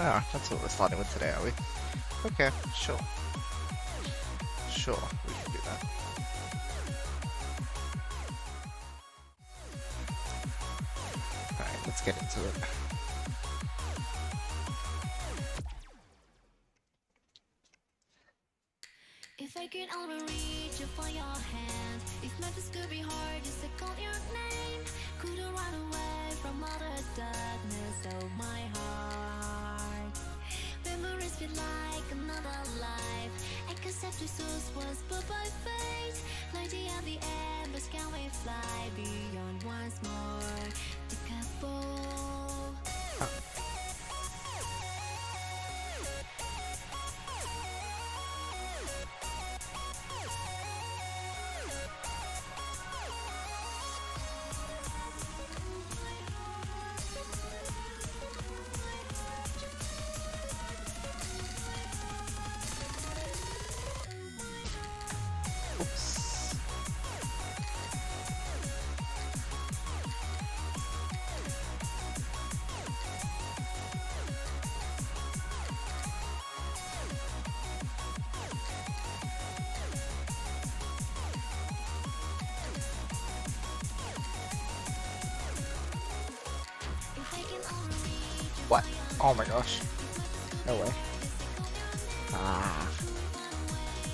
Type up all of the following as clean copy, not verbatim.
Ah, that's what we're starting with today, are we? Okay, sure. Sure, we can do that. Alright, let's get into it. If I could only reach you for your hand, if Memphis could be hard just to call your name, couldn't run away from all the darkness of my heart. Memories feel like another life, except the source was put by fate. Like the happy embers, can we fly beyond once more? The couple. Oops. What? Oh my gosh. No way. Ah.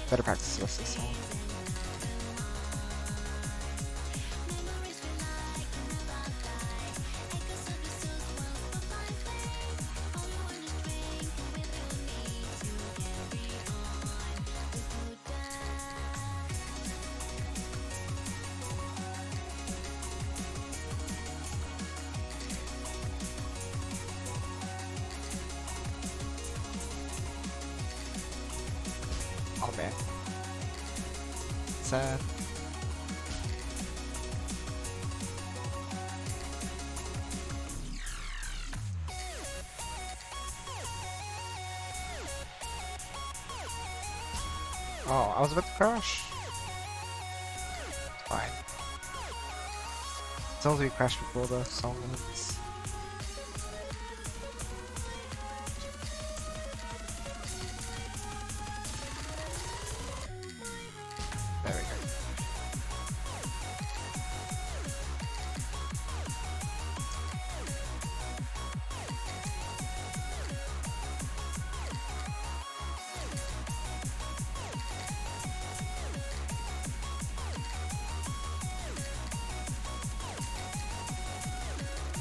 Better practice the rest of the song. Oh man. Sad. Oh, I was about to crash. Fine. As long as we crash before the song ends. There we go.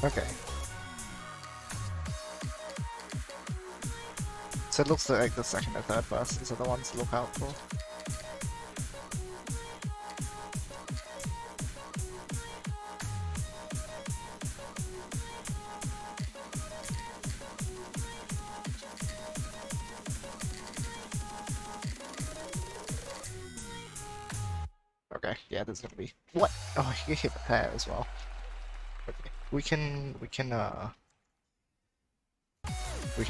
Okay. So it looks like the second and third verses are the ones to look out for. Okay, yeah, there's gonna be what? Oh, you hit the pair as well. Okay, we can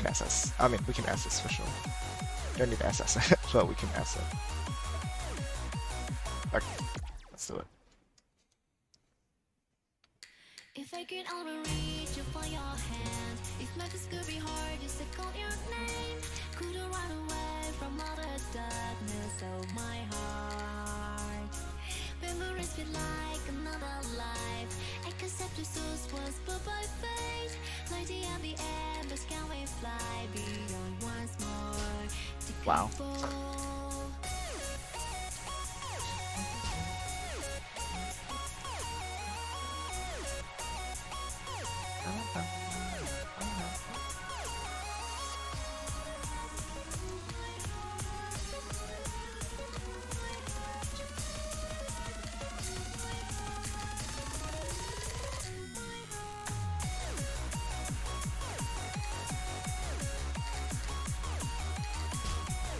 SS. I mean, we can SS for sure. Don't need SS, but we can SS. Okay, let's do it. If I could only reach you for your hand, if Memphis could be hard just to call your name, couldn't run away from all the darkness of my heart. Memories feel like another life, except the source was put by fate. Like the happy embers, can we fly beyond once more? Wow.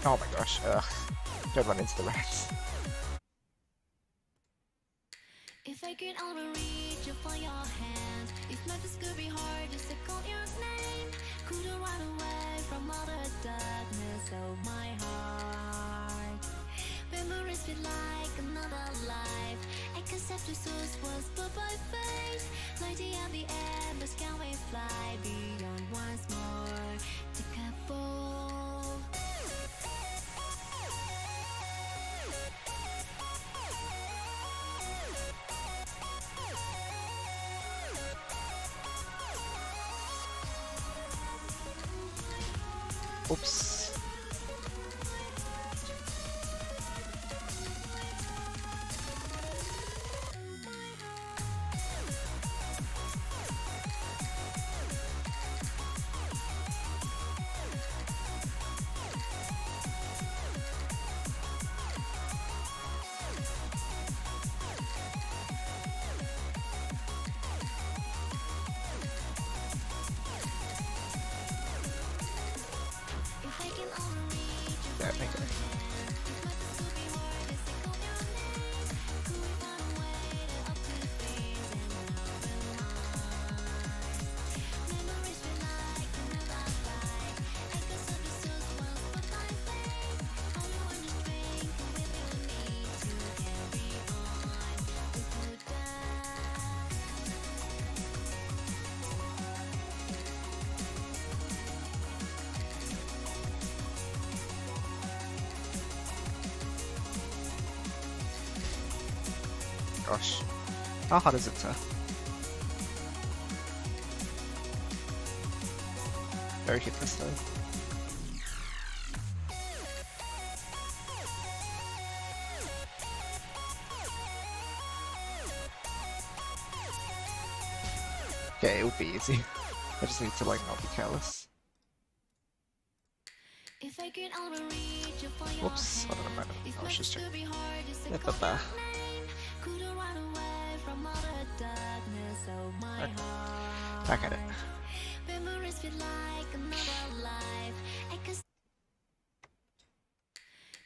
Oh my gosh, don't run into the rats. If I could only reach you for your hand, if Memphis could be hard just to call your name, couldn't run away from all the darkness of my heart. Memories feel like another life, accept your source was put by fate. Like the end, the embers can we fly beyond once more to couple. Oops. Yeah, make it. Gosh. How hard is it to... Very hit this though. Okay, it would be easy. I just need to like not be careless. Whoops, I don't know. I was just checking. Yeah, but there. Okay. Back at it.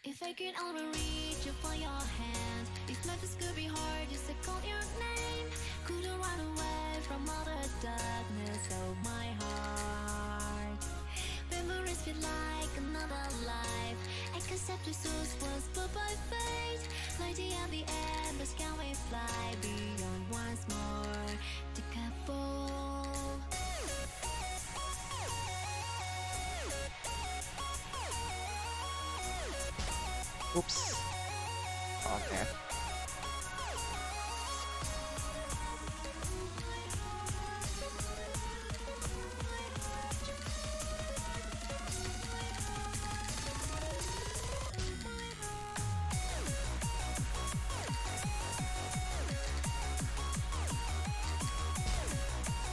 If I could only reach you for your hand, if life is could be hard, just to call your name. Couldn't run away from all the darkness of my heart. Memories feel like another life. I accept your source was put by fate. Like the end, the embers can we fly beyond once more to couple. Oops. Oh man.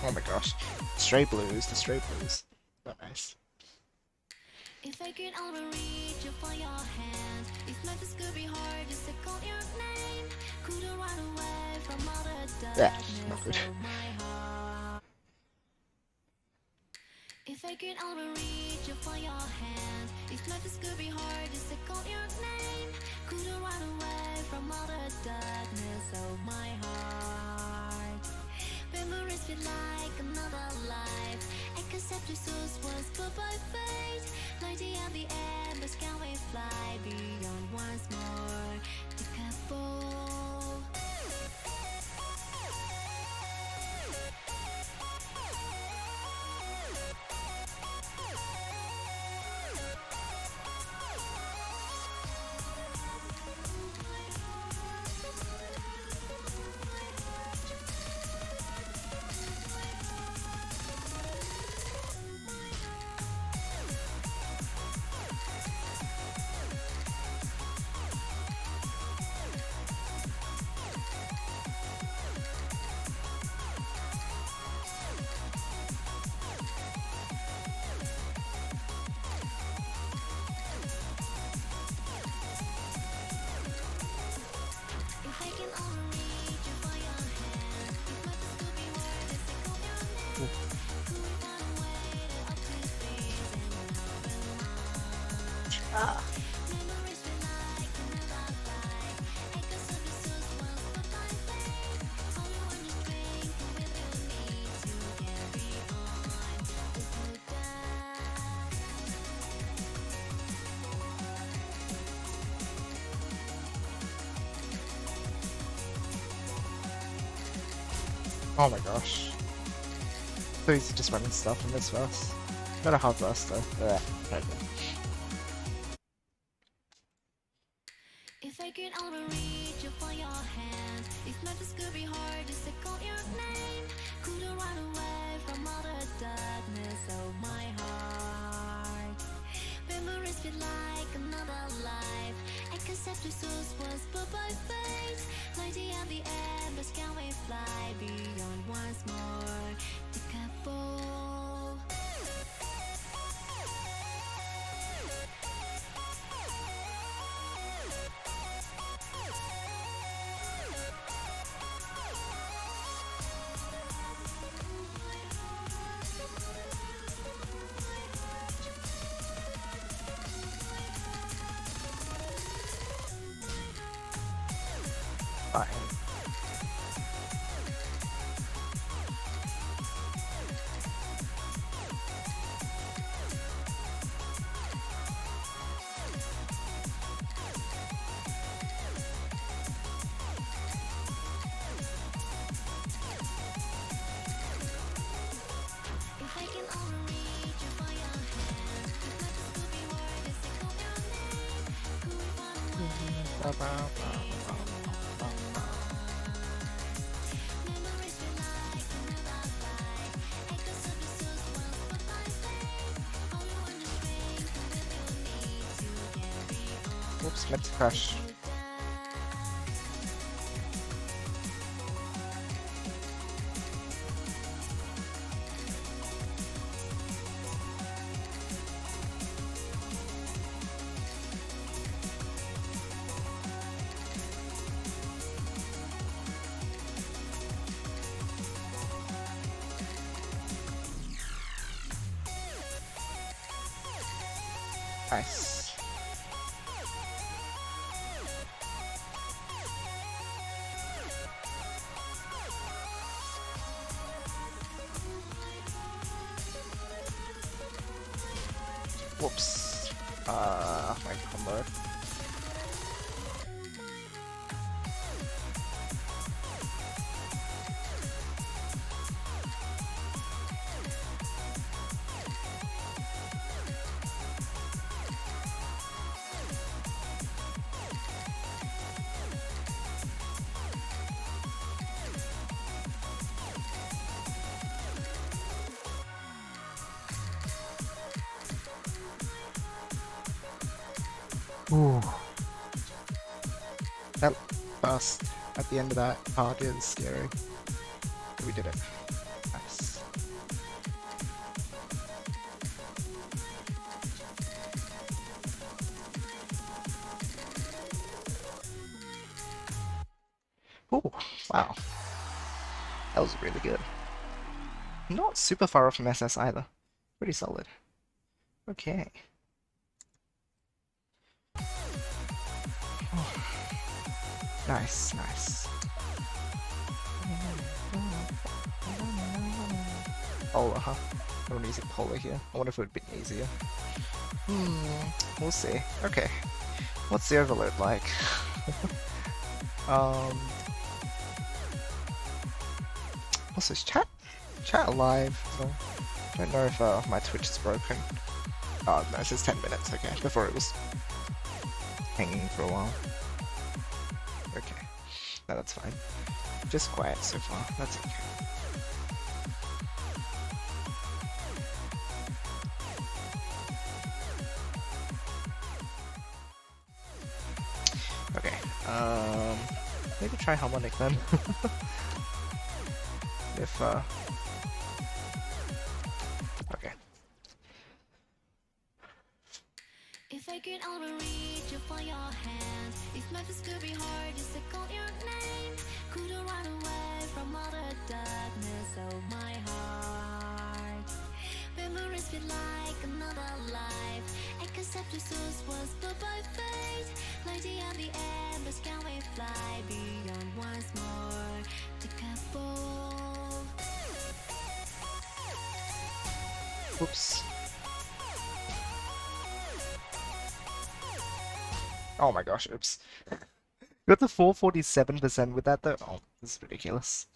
Oh my gosh. Stray blues, the stray blues. So nice. If I could only reach you for your hand, if life is could be hard, just to call your name. Couldn't run away from all the darkness of my heart. If I could only reach you for your hand, if life is could be hard, just to call your name. Couldn't run away from all the darkness of my heart. Memories feel like another life. I accept your source was put by fate. Like the end, the embers can we fly beyond once more to couple. Oh my gosh. So he's just running stuff in this verse. Not a hard verse though. Okay. If I could only reach you for your hand, if my this could be hard just to call your name, couldn't run away from all the darkness of my heart. Memories feel like another life. I accept your source was but by fate. Lighting at the end, but can we fly beyond once more? The couple. Fine. If I can only reach you for your hand, if not just could be words to call your name, could we find a way? Memories feel like another life. Echoes of the source once but by fate. Only one to drink and then you'll need to carry on. Oops, meant to crash. Nice. Whoops. My combo. Ooh. That burst at the end of that part is scary. But we did it. Nice. Ooh, wow. That was really good. Not super far off from SS either. Pretty solid. Okay. Nice, nice. Polar, huh? I don't use polar here. I wonder if it would be easier. We'll see. Okay. What's the overload like? Also, is chat alive? So, I don't know if my Twitch is broken. Oh, no, it says 10 minutes, okay. Before it was hanging for a while. Okay. No, that's fine. Just quiet so far. That's okay. Okay. Maybe try harmonic then. If okay. If I could only reach you for your hand, if Memphis could be hard just to call your name, couldn't run away from all the darkness of my heart. Memories feel like another life. I accept your source was but by fate. Lighting at the end, but can we fly beyond once more? The couple. Whoops. Oh my gosh, oops. Got the 447% with that though? Oh, this is ridiculous.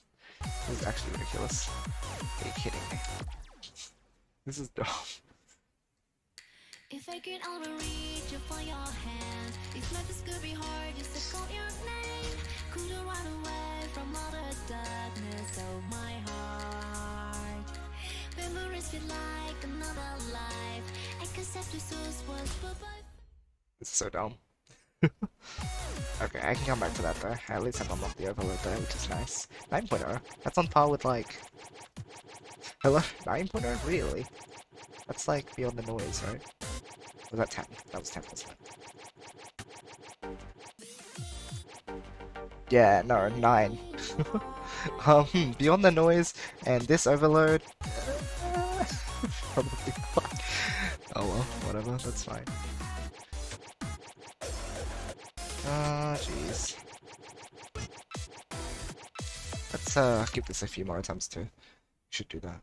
This is actually ridiculous. Are you kidding me? This is dumb. If I could only reach you for your hand, if life is could be hard just to call your name, couldn't run away from all the darkness of my heart. Memories feel like another life. I can set the source was but by. This is so dumb. Okay, I can come back to that though. At least I unlocked the overload there, which is nice. 9.0. That's on par with like... Hello? 9.0? Really? That's like beyond the noise, right? Was that 10? That was 10, wasn't it? Yeah, no, 9. Beyond the noise and this overload... Probably fine. Oh well, whatever, that's fine. Ah, jeez. Let's keep this a few more attempts too. Should do that.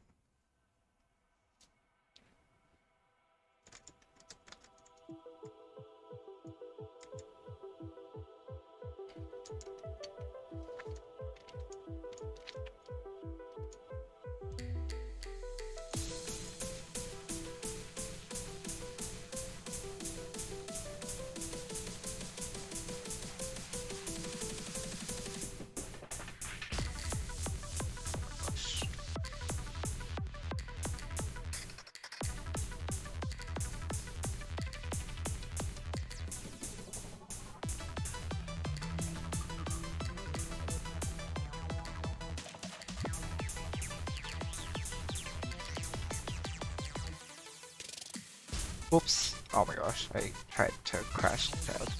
Whoops. Oh my gosh, I tried to crash and failed.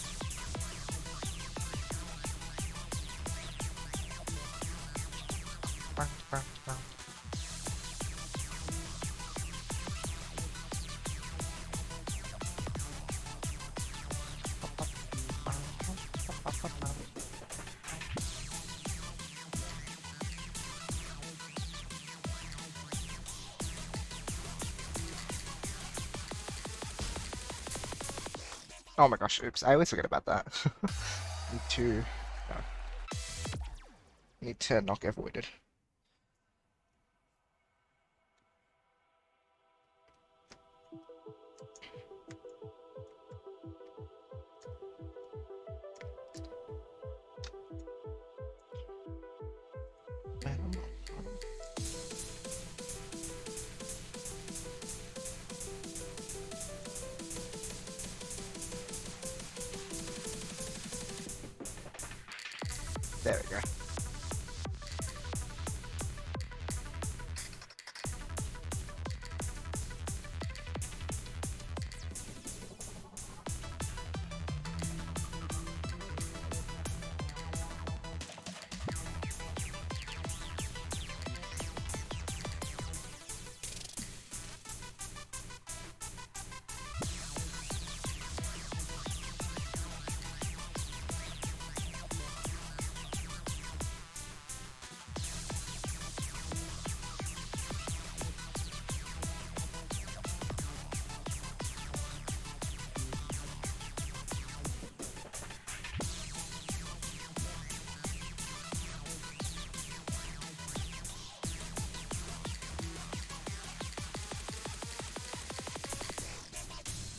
Oh my gosh, oops, I always forget about that. Need to... No. Need to not get voided. There we go.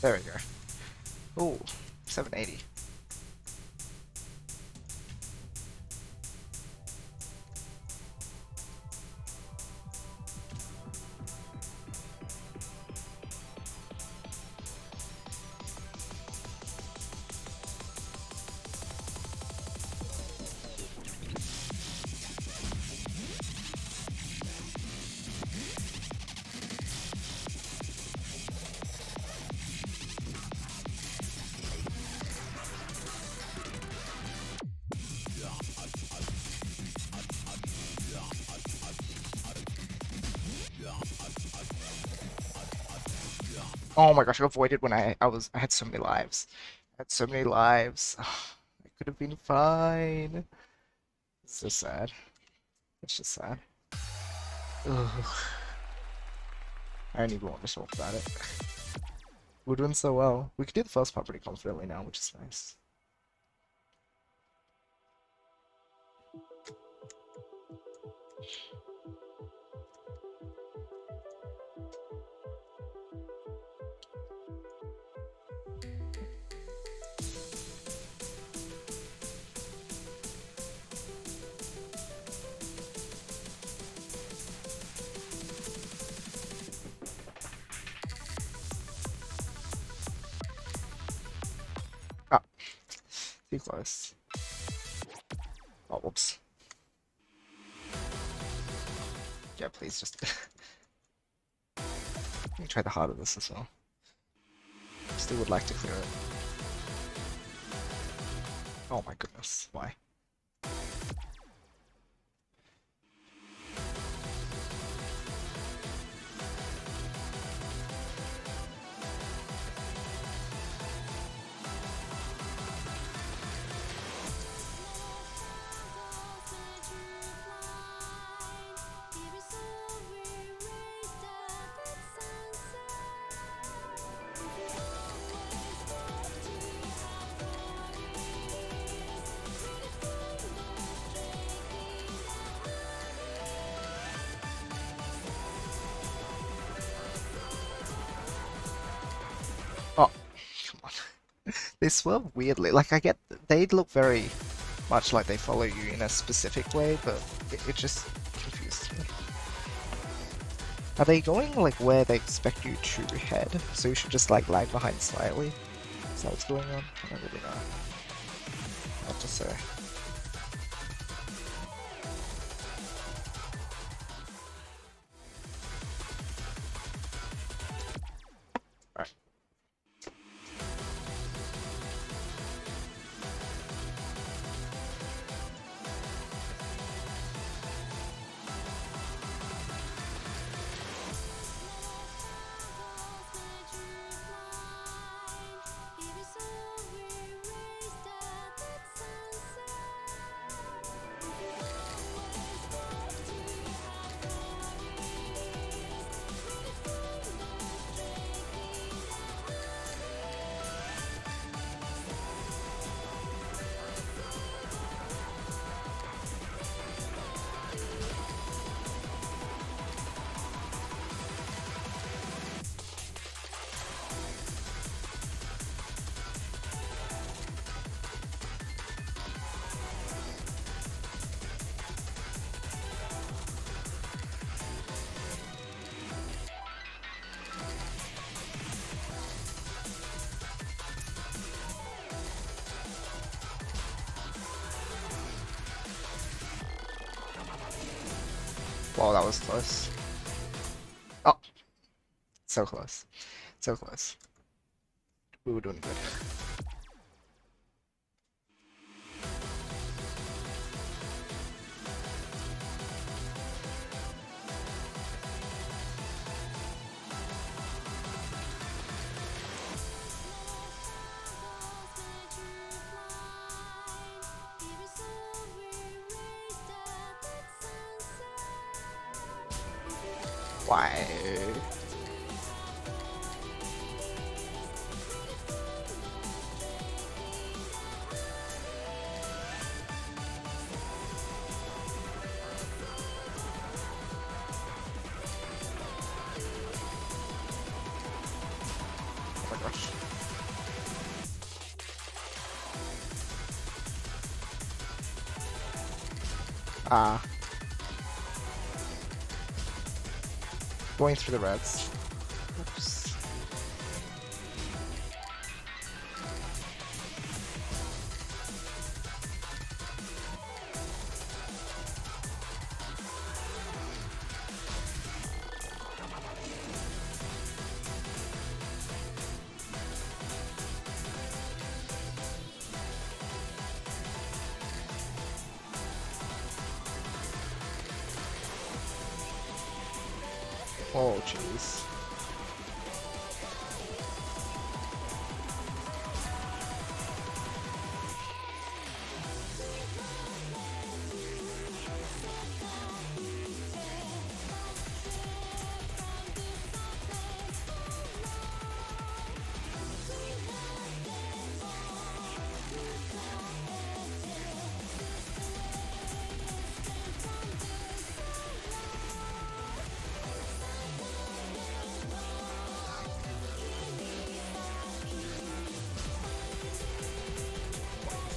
There we go. Ooh, 780. Oh my gosh, I got voided when I had so many lives. I had so many lives. I could have been fine. It's so sad. It's just sad. Ugh. I don't even want to talk about it. We're doing so well. We could do the first part pretty confidently now, which is nice. Ah, too close. Oh, whoops. Yeah, please just. Let me try the heart of this as well. Still would like to clear it. Oh my goodness, why? Oh, come on. They swerve weirdly. Like, I get they look very much like they follow you in a specific way, but it just confuses me. Are they going like where they expect you to head? So you should just like lag behind slightly? Is that what's going on? I don't really know what to say. Alright. Wow, that was close. Oh, so close. So close. We were doing good. Why? Oh my gosh. Ah. Going through the reds. Oops. Oh, jeez.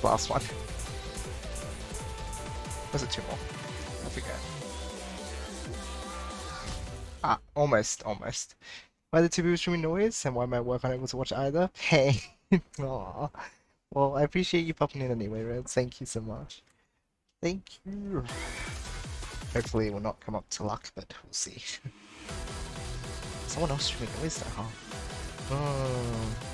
last one. Was it 2 more? I forget. Ah, almost. Why the 2 people streaming noise, and why my work unable to watch either? Hey. Aww. Well, I appreciate you popping in anyway, Red. Thank you so much. Thank you. Hopefully it will not come up to luck, but we'll see. Someone else streaming noise though, huh? Oh.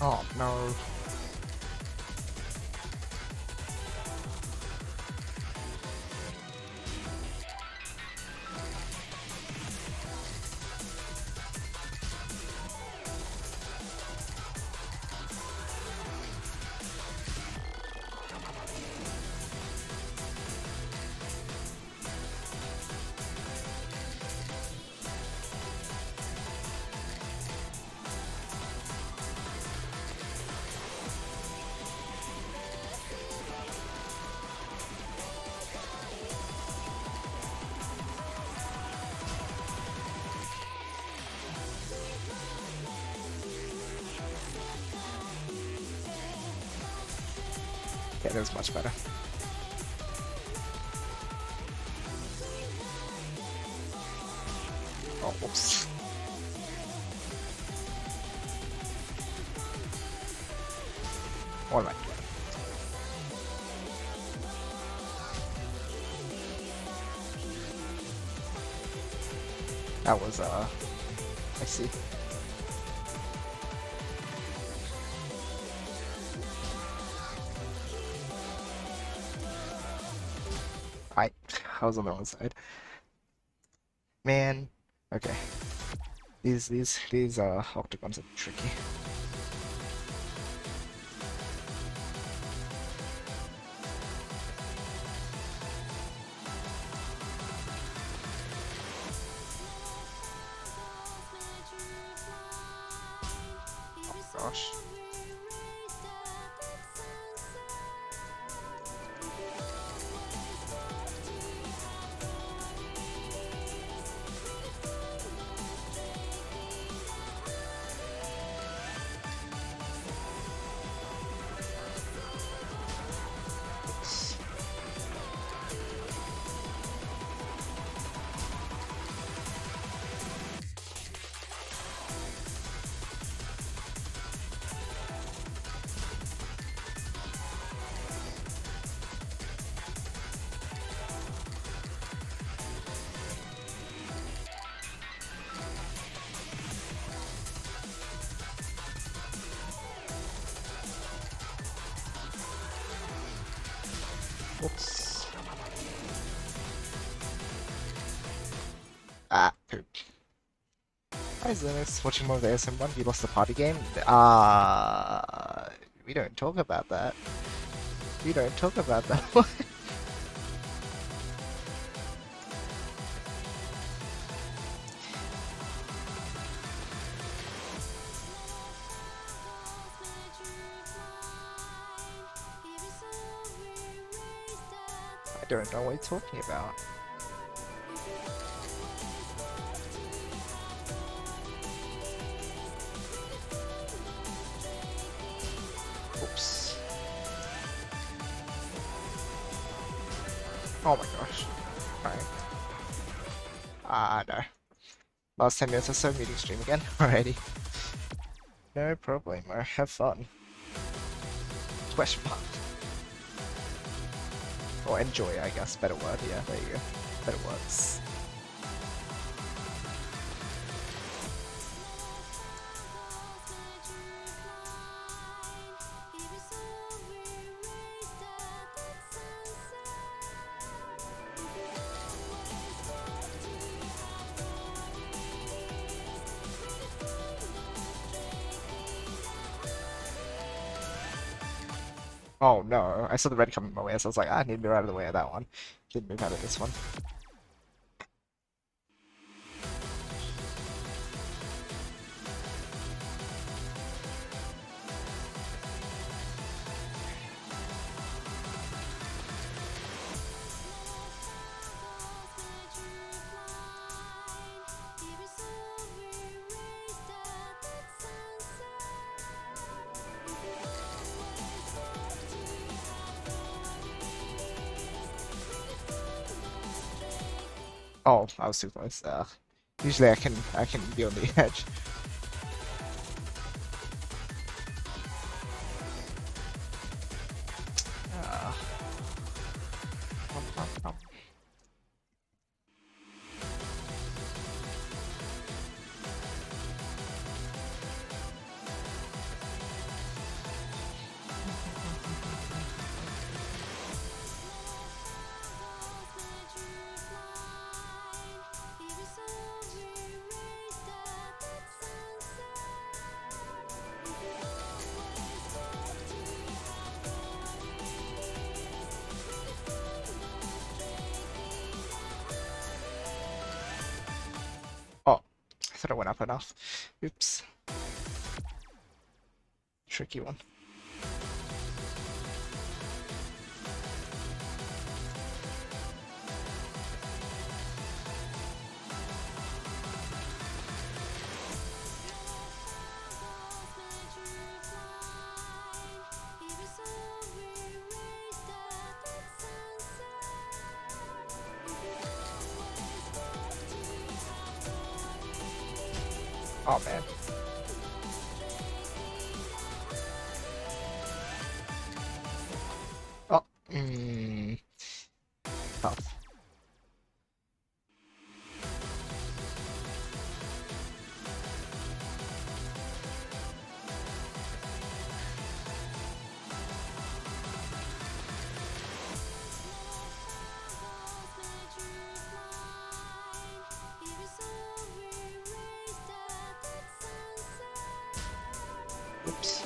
Oh no. Yeah, that was much better. Oh, whoops. Alright. That was, I see. I was on the wrong side. Man. Okay. These octagons are tricky. Oh gosh. Oops. Ah, poop. Hi Zenith, watching more of the SM1, you lost the party game? We don't talk about that. We don't talk about that one. I don't know what you're talking about. Oops. Oh my gosh. Alright. No. Last 10 minutes or so, meeting stream again. Alrighty. No problemo. Have fun. Question mark. Or enjoy, I guess. Better word. Yeah, there you go. Better words. Oh no, I saw the red coming my way, so I was like, I need to move out of the way of that one. Didn't move out of this one. Oh, I was too close. Usually I can be on the edge. Uh, um, um, um. Oh, I thought I went up enough. Oops. Tricky one. Oh man. Oh, tough. Oops.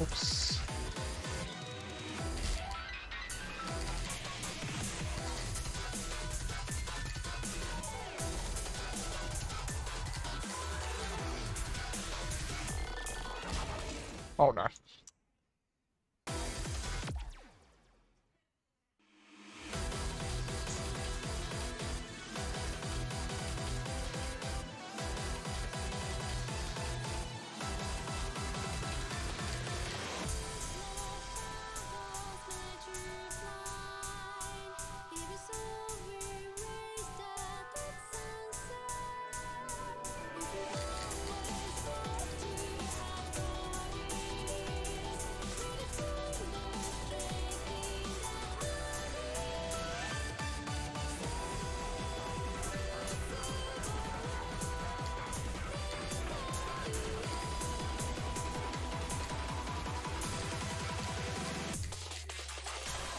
Oops. Oh no.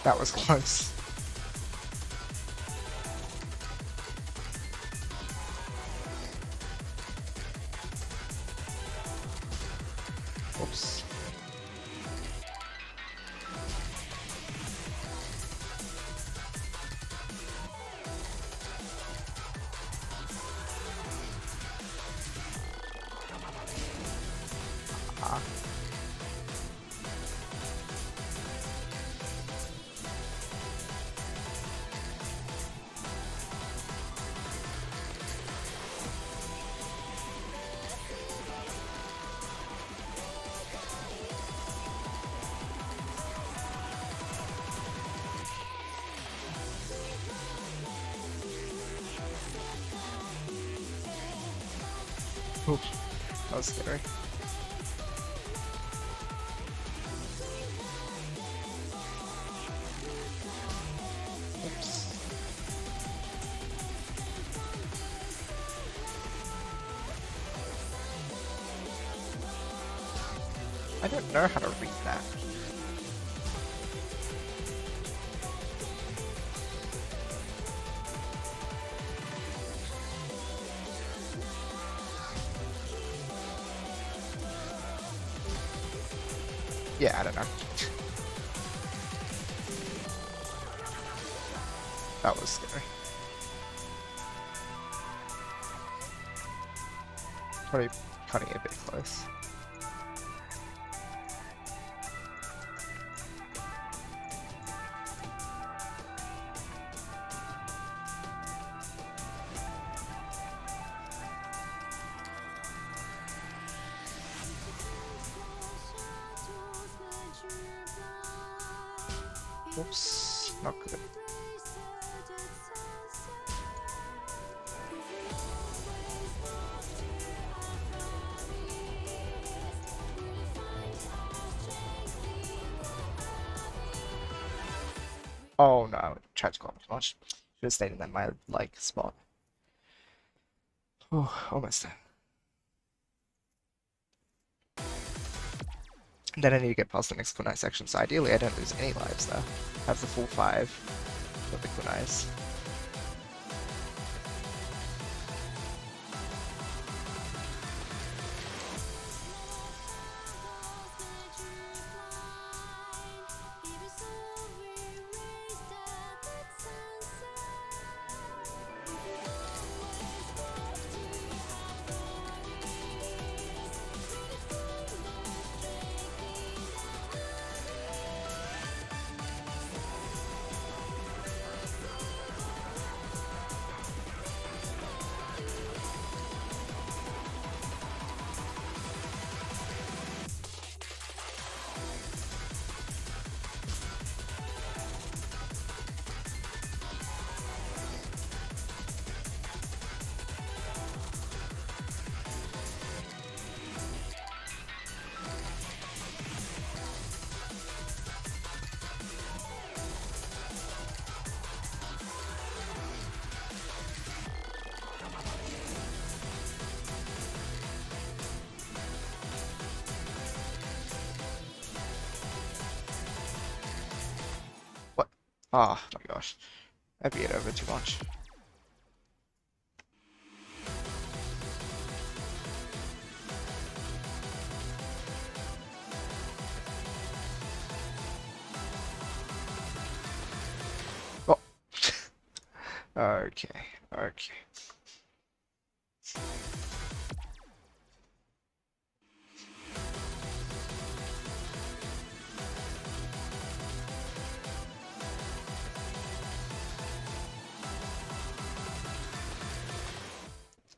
That was close. Oops. Ah. Oops. That was scary. I don't know how to read that. Yeah, I don't know. That was scary. Probably cutting it a bit close. Oops, not good. Oh no, I tried to go up too much. Should have stayed in that my like spot. Oh, almost there. And then I need to get past the next kunai section, so ideally I don't lose any lives though. I have the full 5 for the kunais. What? Oh my gosh. I beat it over too much. Oh. Okay, okay.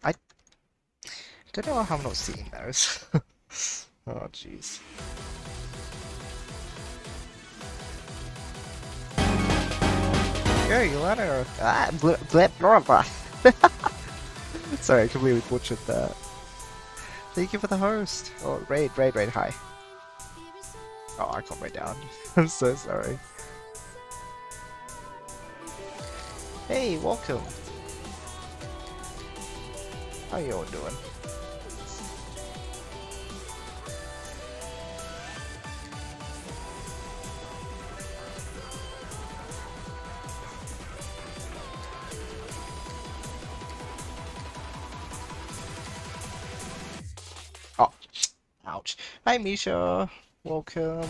I don't know how I'm not seeing those. Oh jeez. Yo, you let her. Ah, blip, Sorry, I completely butchered that. Thank you for the host. Oh, raid, hi. Oh, I can't raid down. I'm so sorry. Hey, welcome. How you all doing? Oh, ouch. Hi, Misha. Welcome.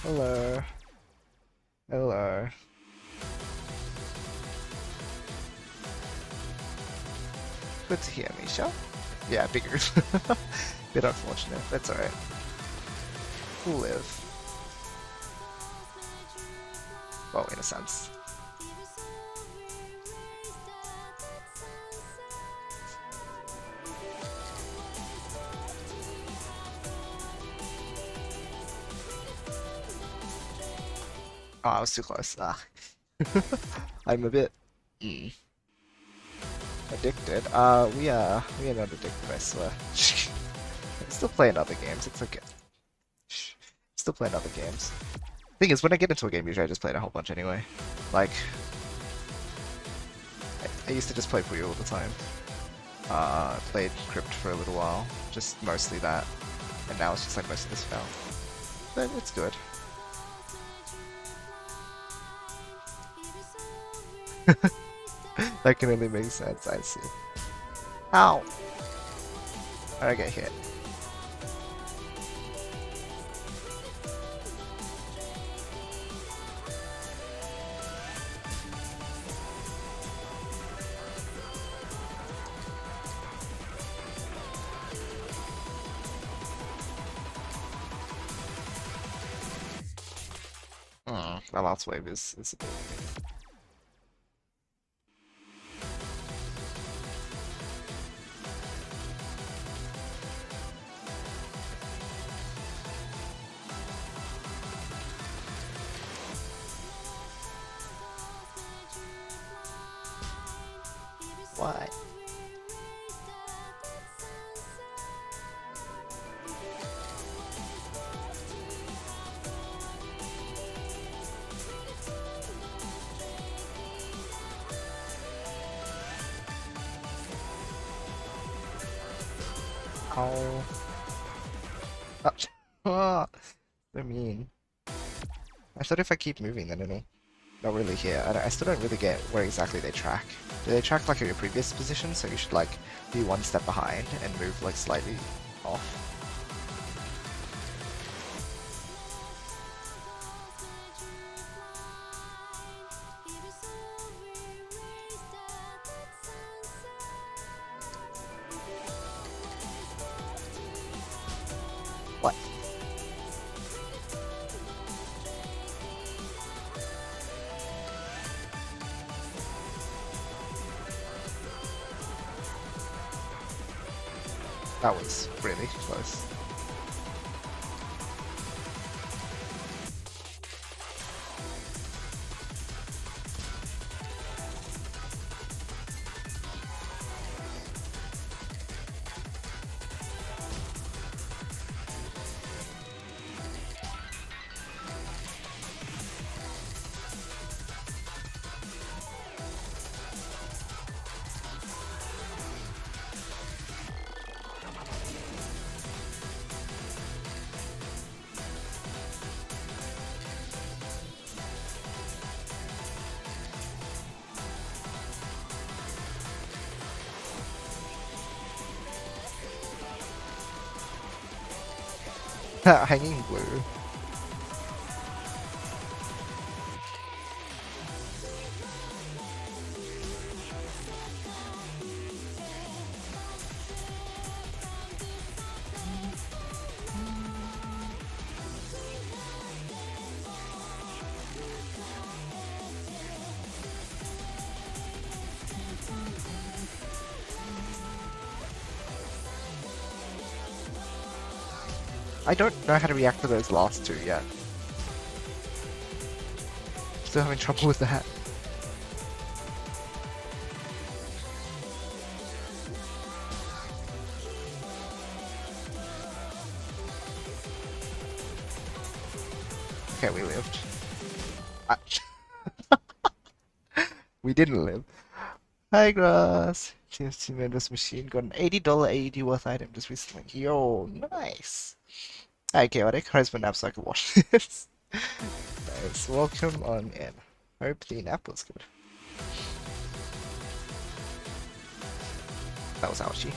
Hello. Hello. Good to hear, Misha. Yeah, bigger. Bit unfortunate. That's alright. We'll live. Well, in a sense. Oh, I was too close. Ah. I'm a bit addicted. We are not addicted, I swear. I'm still playing other games. It's okay. Still playing other games. Thing is, when I get into a game, usually I just play it a whole bunch anyway. Like, I used to just play Puyo all the time. Played Crypt for a little while. Just mostly that. And now it's just like most of this fell. But it's good. That can only make sense, I see. Ow! I get hit. That last wave is a bit... Why? Ow. Ah, so mean. I thought if I keep moving then it'll really hit. I still don't really get where exactly they track. Do they track like at your previous position, so you should like be one step behind and move like slightly off? What? That was really close. Hanging blue. I don't know how to react to those last two yet. Still having trouble with that. Okay, we lived. We didn't live. Hi, Grass. TFT Mendo's machine got an $80 AED worth item just recently. Yo, nice. Hi, Chaotic. How's my nap so I can watch this? Nice. Welcome on in. Hope the nap was good. That was Yoshi.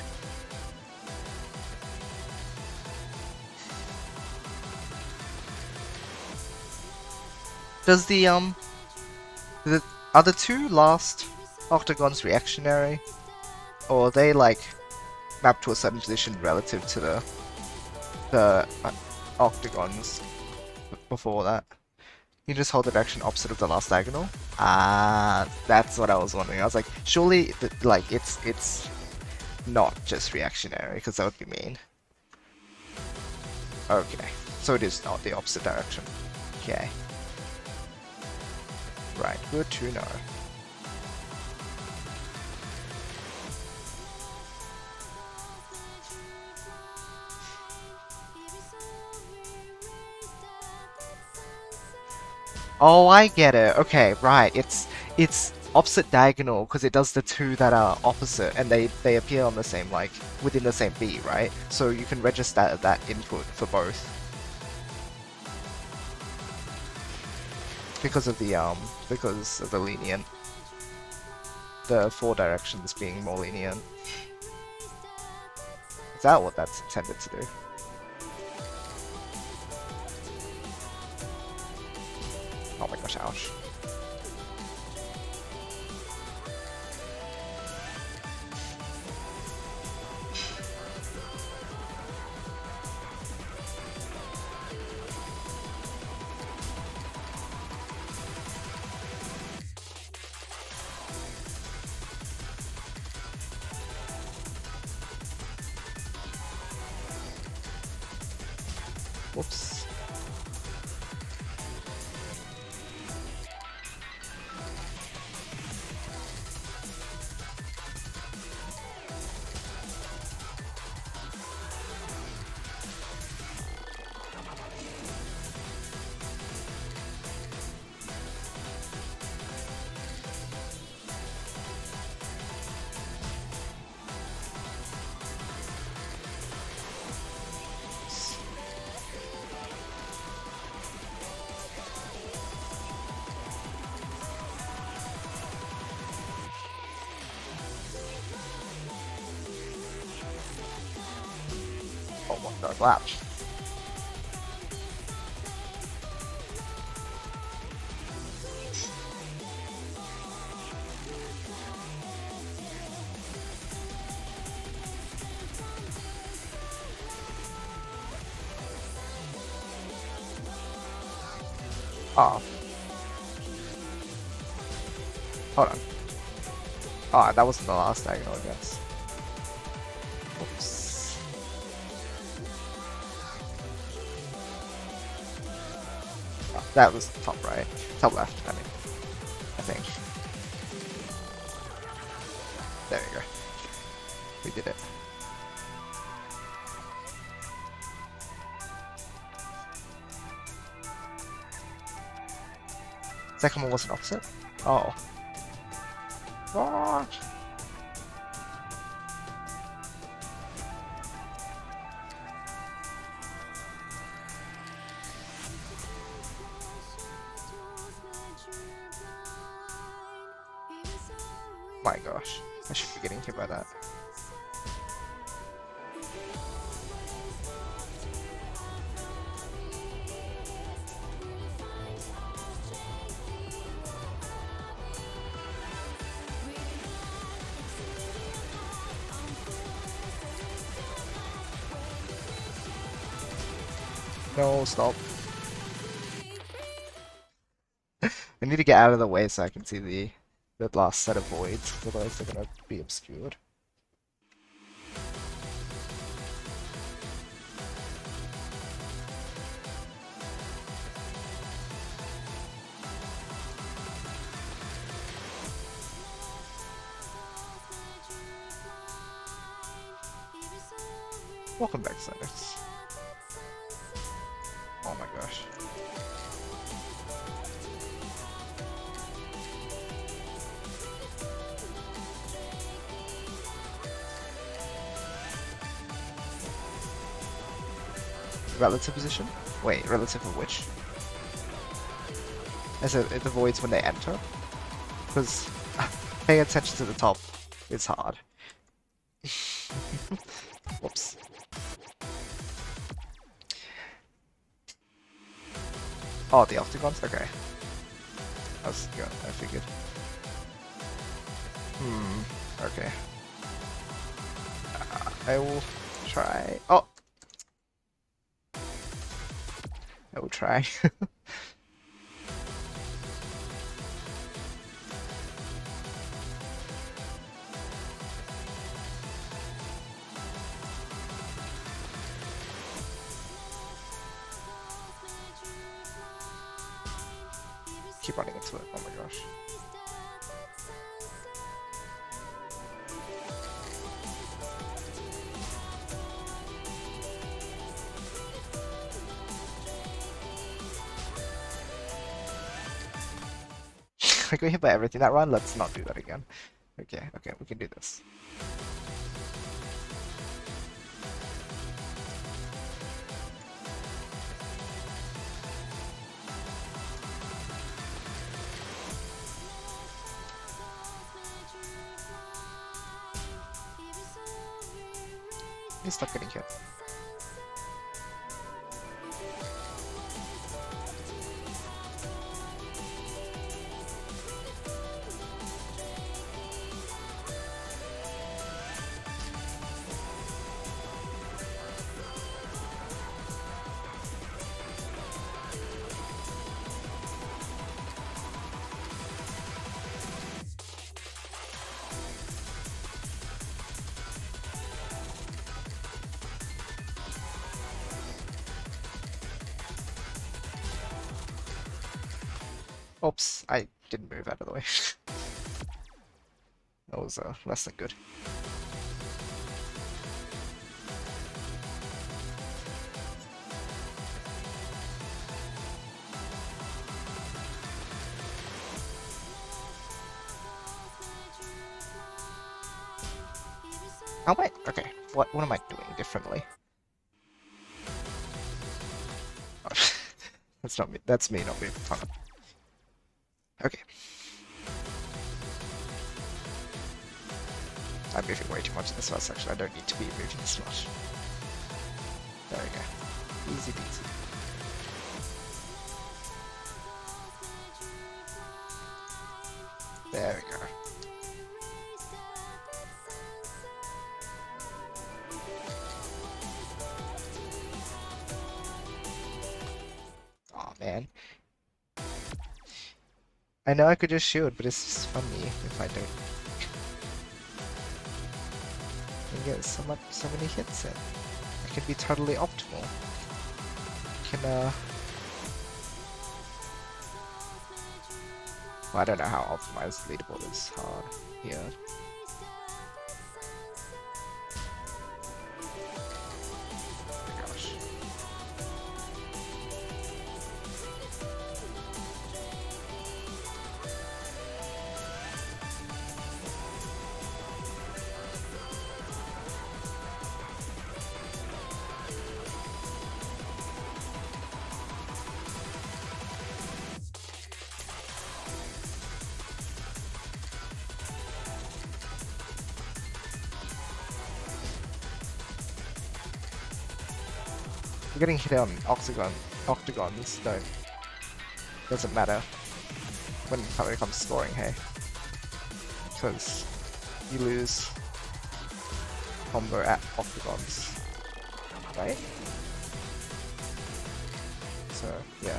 Does the are the two last octagons reactionary, or are they like mapped to a certain position relative to the octagons before that? You just hold the direction opposite of the last diagonal. Ah, that's what I was wondering. I was like, surely like it's not just reactionary, because that would be mean. Okay, so it is not the opposite direction. Okay. Right, good to know. Oh, I get it. Okay, right. It's opposite diagonal because it does the two that are opposite and they appear on the same, like, within the same beat, right? So you can register that input for both. Because of the lenient. The 4 directions being more lenient. Is that what that's intended to do? Oh my gosh, ouch. Whoops. Oh my god, wow. Oh. Hold on. Oh, that wasn't the last diagonal, I guess. Oops. Oh, that was top right. Top left, I mean. I think. There we go. We did it. Second one wasn't opposite? Oh. What? My gosh. I should be getting hit by that. No, stop. I need to get out of the way so I can see the last set of voids, otherwise they're gonna be obscured. Welcome back, Cyrus. Oh my gosh. Relative position? Wait, relative of which? Is it the voids when they enter? Because paying attention to the top is hard. Whoops. Oh, the octagons? Okay. I was good, I figured. Okay. I will try. Oh! I will try. Keep running into it. Oh my gosh. I got hit by everything that run. Let's not do that again. Okay, okay, we can do this. Please stop getting hit. Oops, I didn't move out of the way. That was less than good. Oh wait, okay. What am I doing differently? Oh, that's not me. That's me not being fun. Okay. I'm moving way too much in this first section. I don't need to be moving this much. There we go. Easy peasy. There we go. Aw, man. I know I could just shield, but it's just funny if I don't. And get so many hits in. I can be totally optimal. I can well, I don't know how optimized leaderboard is hard here. Oh my gosh. Getting hit on octagons doesn't matter when it comes to scoring, hey, because you lose combo at octagons, right? So yeah.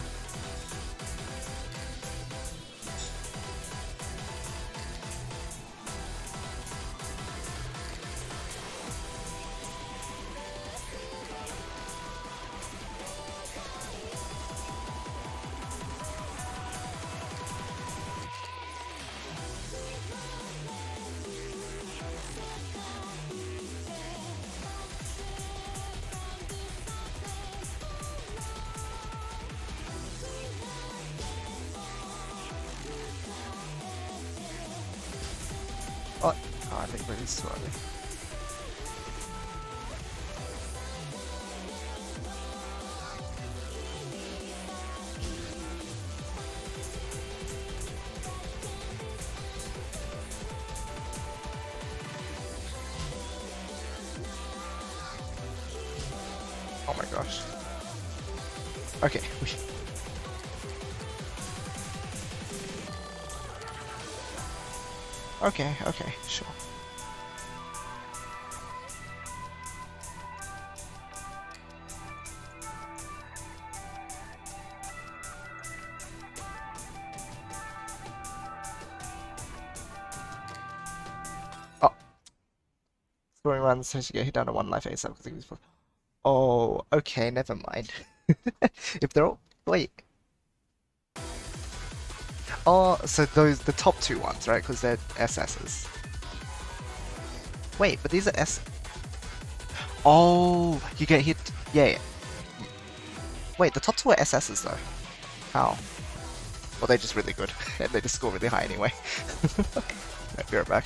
Oh, I think really slowly. Oh my gosh. Okay. Okay, okay, sure. Oh. Scoring runs so you get hit down to 1 life ASAP because he was. Oh, okay, never mind. If they're all. Wait. Oh, so the top 2 ones, right? Because they're SSs. Wait, but these are S. Oh, you get hit. Yeah. Wait, the top 2 are SSs though. How? Well, they're just really good, and they just score really high anyway. Right, be right back.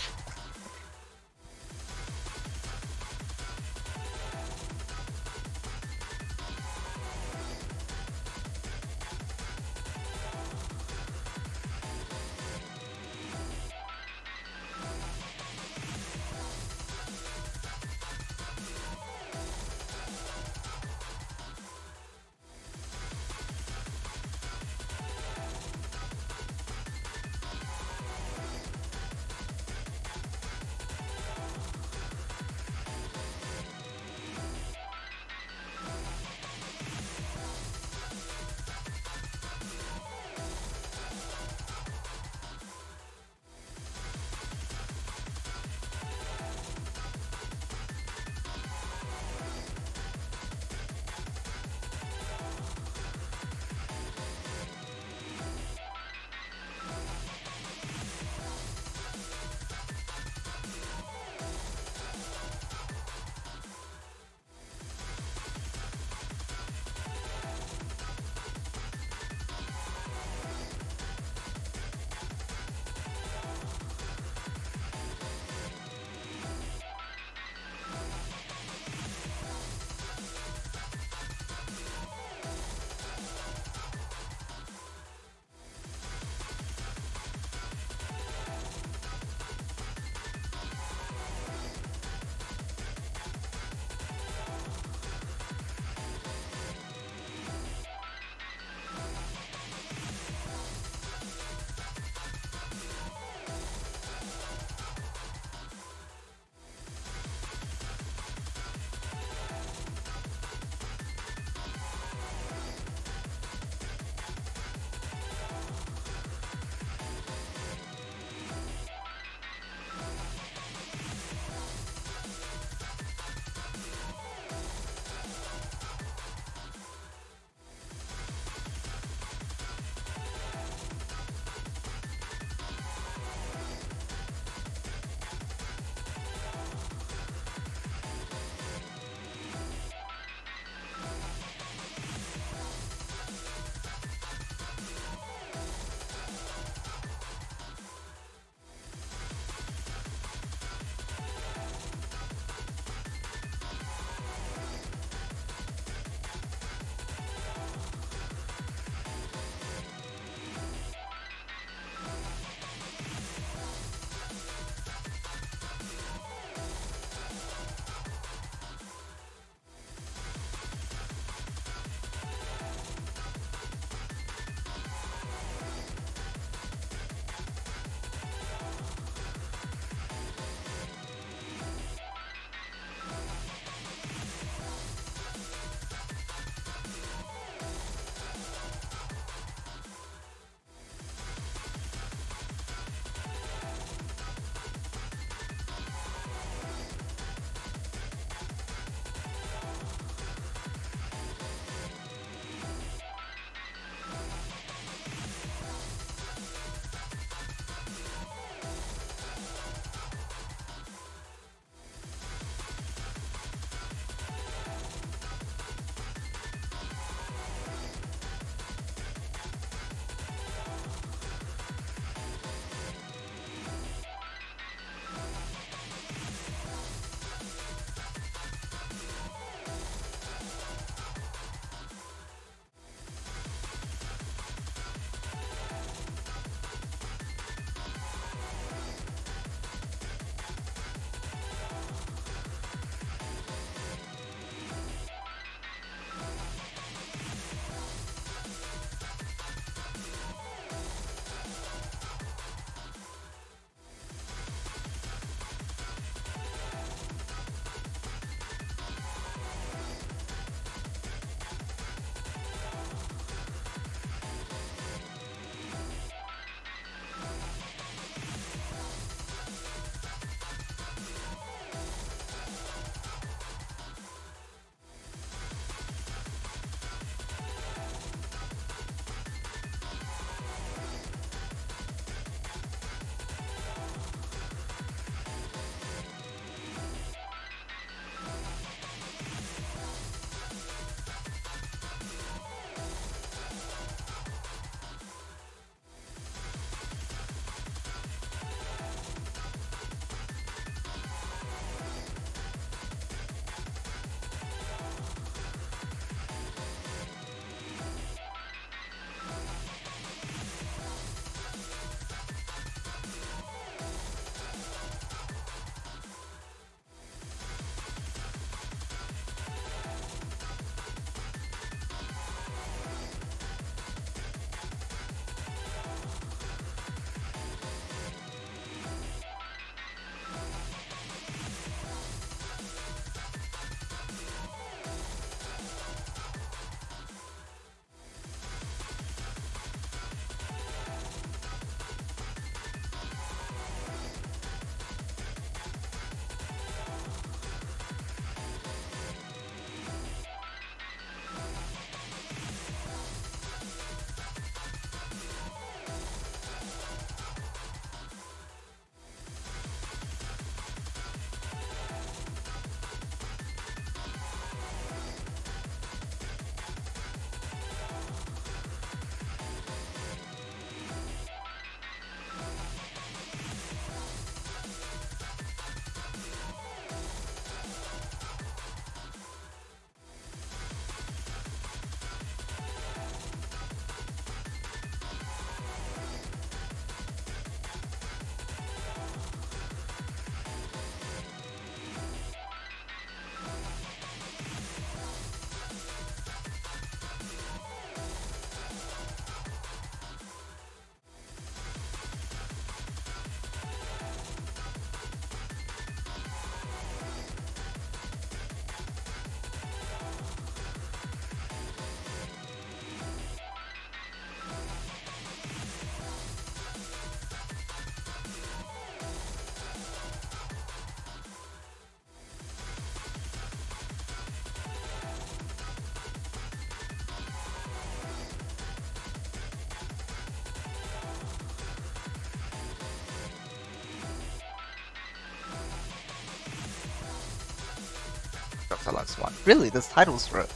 Deluxe 1. Really? There's titles for it?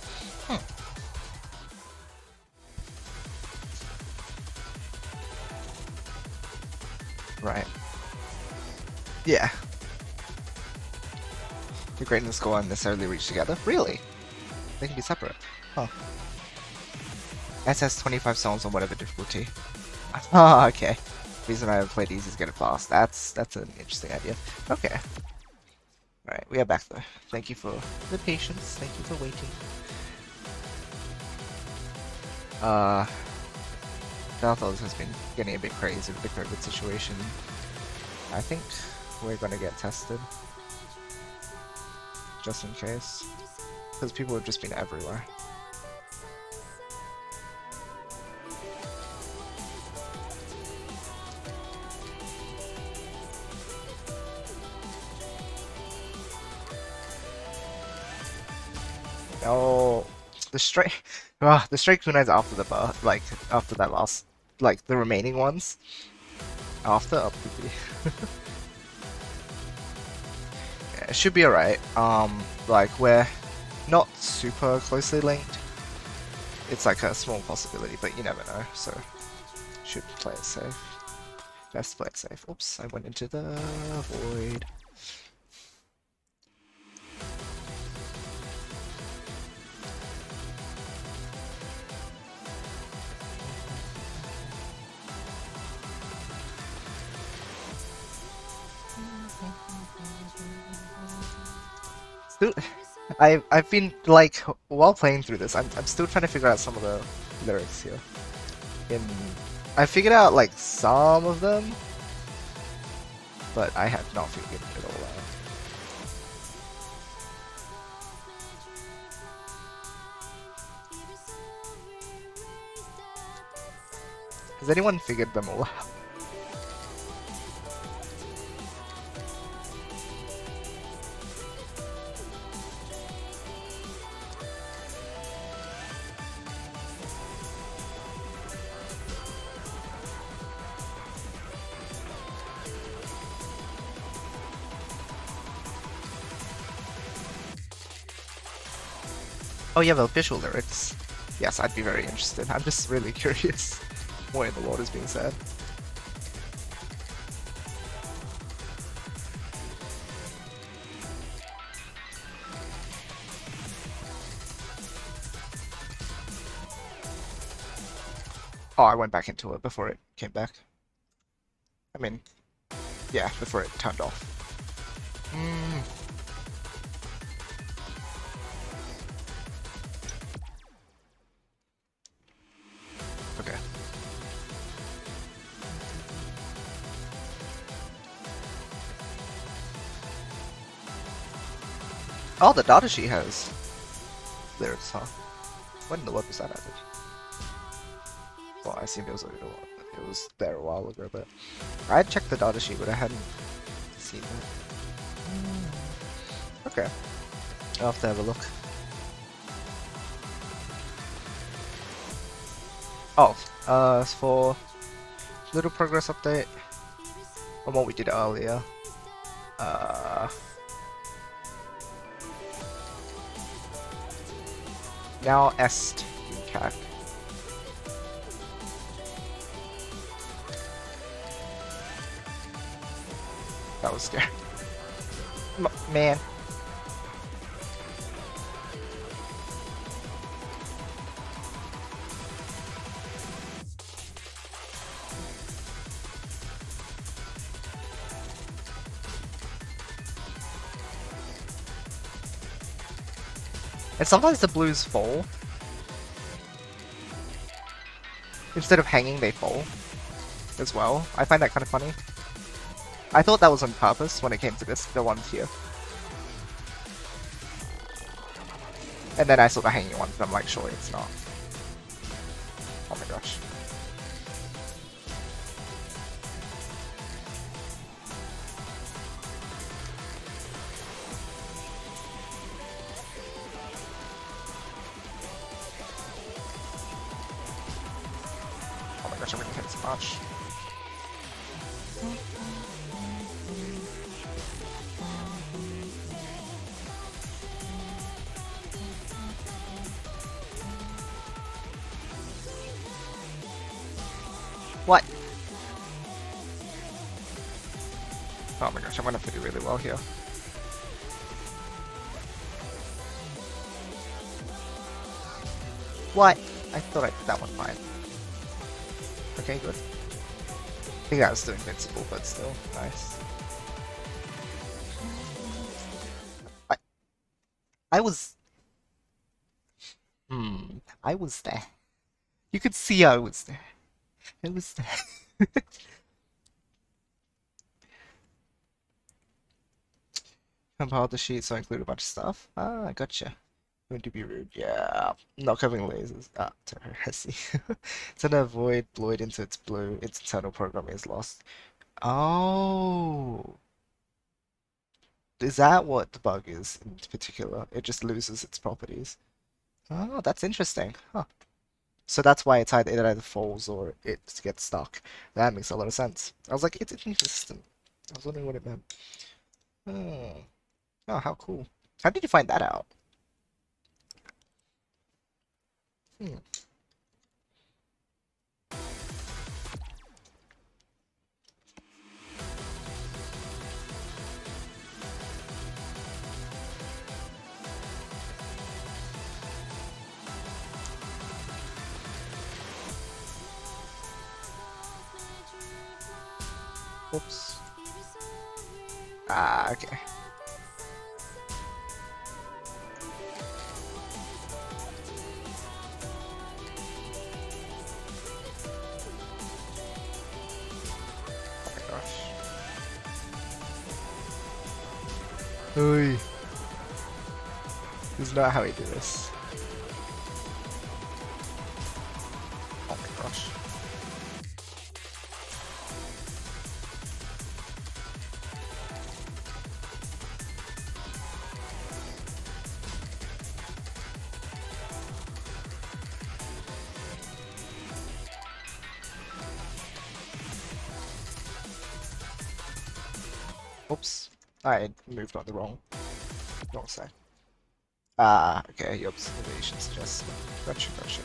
Right. Yeah. The grade and the score aren't necessarily reach together? Really? They can be separate. Huh. SS 25 songs on whatever difficulty. Oh, okay. The reason I haven't played easy is get it fast. That's an interesting idea. Okay. Alright, we are back though. Thank you for the patience. Thank you for waiting. Valthos has been getting a bit crazy with the COVID situation. I think we're gonna get tested. Just in case. Because people have just been everywhere. Oh, the straight kunais after the bar, like after that last, like the remaining ones. After up to B. Yeah, it should be alright. Like we're not super closely linked. It's like a small possibility, but you never know. So should play it safe. Best play it safe. Oops, I went into the void. Still, I've been like while playing through this, I'm still trying to figure out some of the lyrics here. I figured out like some of them, but I have not figured it all out. Has anyone figured them all out? Oh yeah, the official lyrics. Yes, I'd be very interested. I'm just really curious what in the world is being said. Oh, I went back into it before it came back. I mean, yeah, before it turned off. Okay. Oh, the datasheet has lyrics, huh? When in the world was that added? Well, I assumed it was there a while ago, but I checked the datasheet, but I hadn't seen that. Okay, I'll have to have a look. Oh, for little progress update on what we did earlier. Now est cat. That was scary. Man. And sometimes the blues fall. Instead of hanging, they fall as well. I find that kind of funny. I thought that was on purpose when it came to the ones here. And then I saw the hanging ones and I'm like, surely it's not. Oh my gosh. Oh my gosh, I'm gonna hit so much. What? Oh my gosh, I'm gonna have to do really well here. What? I thought I did that one fine. Okay, good. I think I was still invincible, but still, nice. I was... I was there. You could see I was there. I was there. Compiled the sheet, so I include a bunch of stuff. Ah, I gotcha. Going to be rude. Yeah. Not covering lasers. Ah, I see. Send a void blowed into its blue. Its internal programming is lost. Oh. Is that what the bug is in particular? It just loses its properties. Oh, that's interesting. Huh. So that's why it either falls or it gets stuck. That makes a lot of sense. I was like, it's inconsistent. I was wondering what it meant. Oh, oh, how cool. How did you find that out? Hmm. Whoops. Ah, okay. Oh my gosh. Oi. This is not how we do this. Oh my gosh. Oops. I moved on the wrong side. Ah, okay, your observation suggests. Gotcha, gotcha.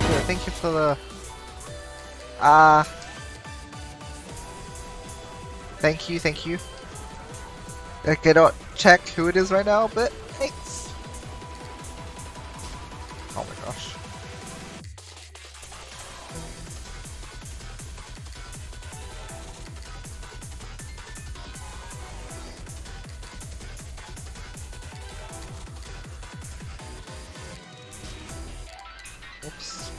Yeah, thank you for the... Thank you, thank you. I cannot check who it is right now, but thanks. Oh my gosh. Oops.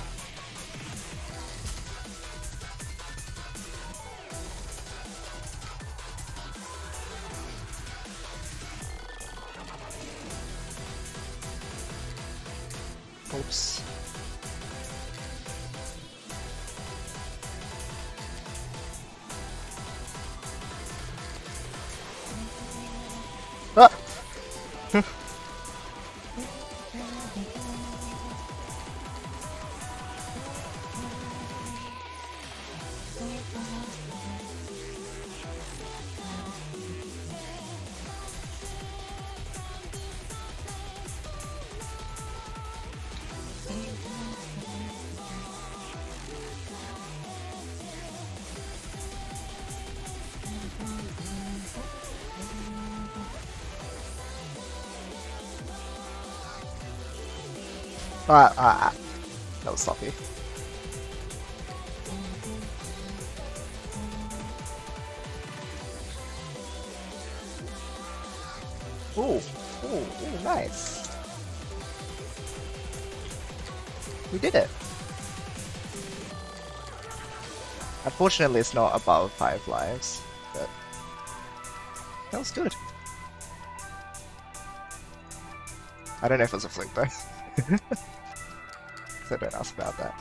Oops. Ah! That was sloppy. Ooh, nice. We did it. Unfortunately, it's not above 5 lives, but that was good. I don't know if it was a flick though. So don't ask about that.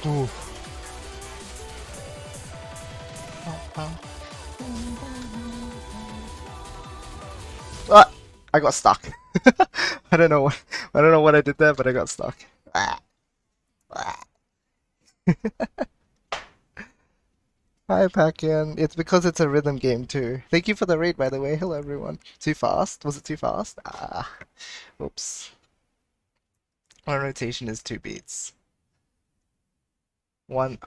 Ooh. Ah, I got stuck. I don't know what I did there, but I got stuck. Ah, ah. Hi, Packin. It's because it's a rhythm game too. Thank you for the raid, by the way. Hello, everyone. Too fast? Was it too fast? Ah, oops. One rotation is 2 beats. One.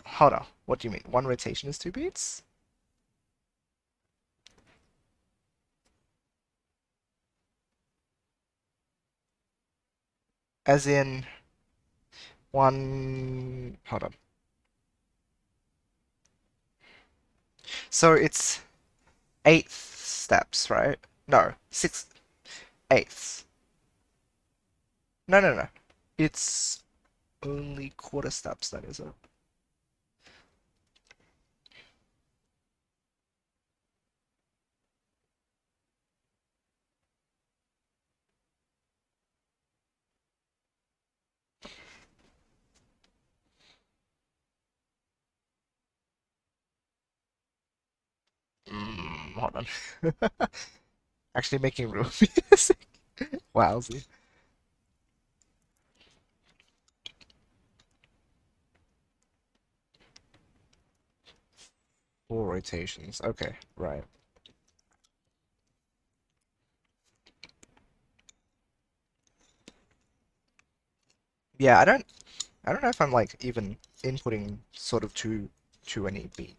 Hold on. What do you mean? One rotation is 2 beats? As in one. Hold on. So it's eighth steps, right? No, 6/8. No, no, no. It's only quarter steps, that is it. Hold on. Actually making real music. Wowzy. 4 rotations. Okay, right. Yeah, I don't know if I'm like even inputting sort of to any beat.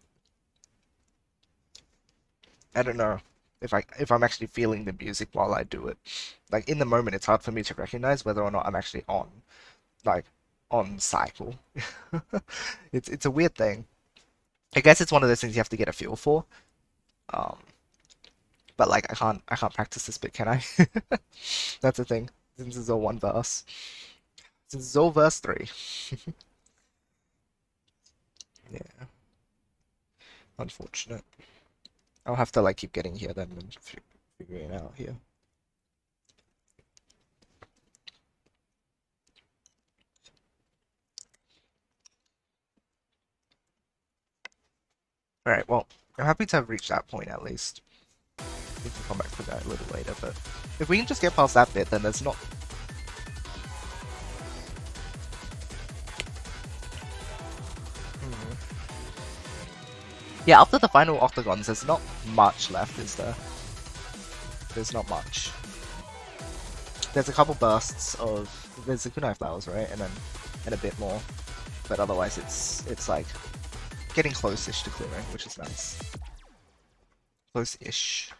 I don't know if I'm actually feeling the music while I do it. Like in the moment, it's hard for me to recognize whether or not I'm actually like on cycle. It's a weird thing. I guess it's one of those things you have to get a feel for. Um, but like I can't practice this bit, can I? That's the thing. Since it's all one verse. Since it's all verse 3. Yeah, unfortunate. I'll have to like keep getting here then and figuring it out here. Alright, well, I'm happy to have reached that point at least. We can come back to that a little later, but if we can just get past that bit, then there's not. Yeah, after the final octagons, there's not much left, is there? There's not much. There's a couple bursts of there's the kunai flowers, right, and a bit more, but otherwise it's like getting close-ish to clearing, which is nice. Close-ish.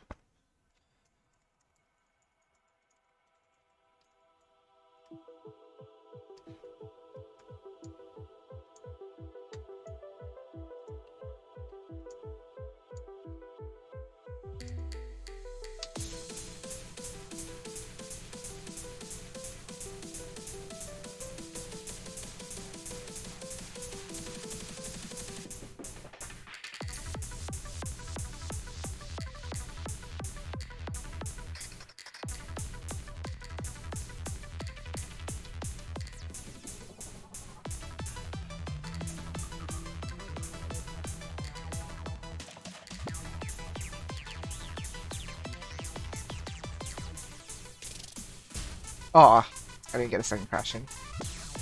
Oh, I didn't get a second crashing.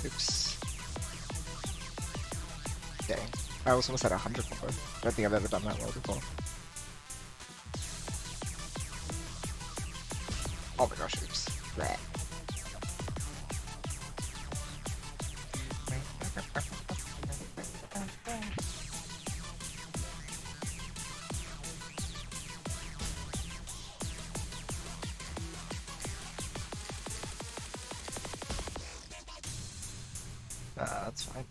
Oops. Dang. I was almost at 100 combo. I don't think I've ever done that well before. Oh my gosh, oops. Bleh. That's fine.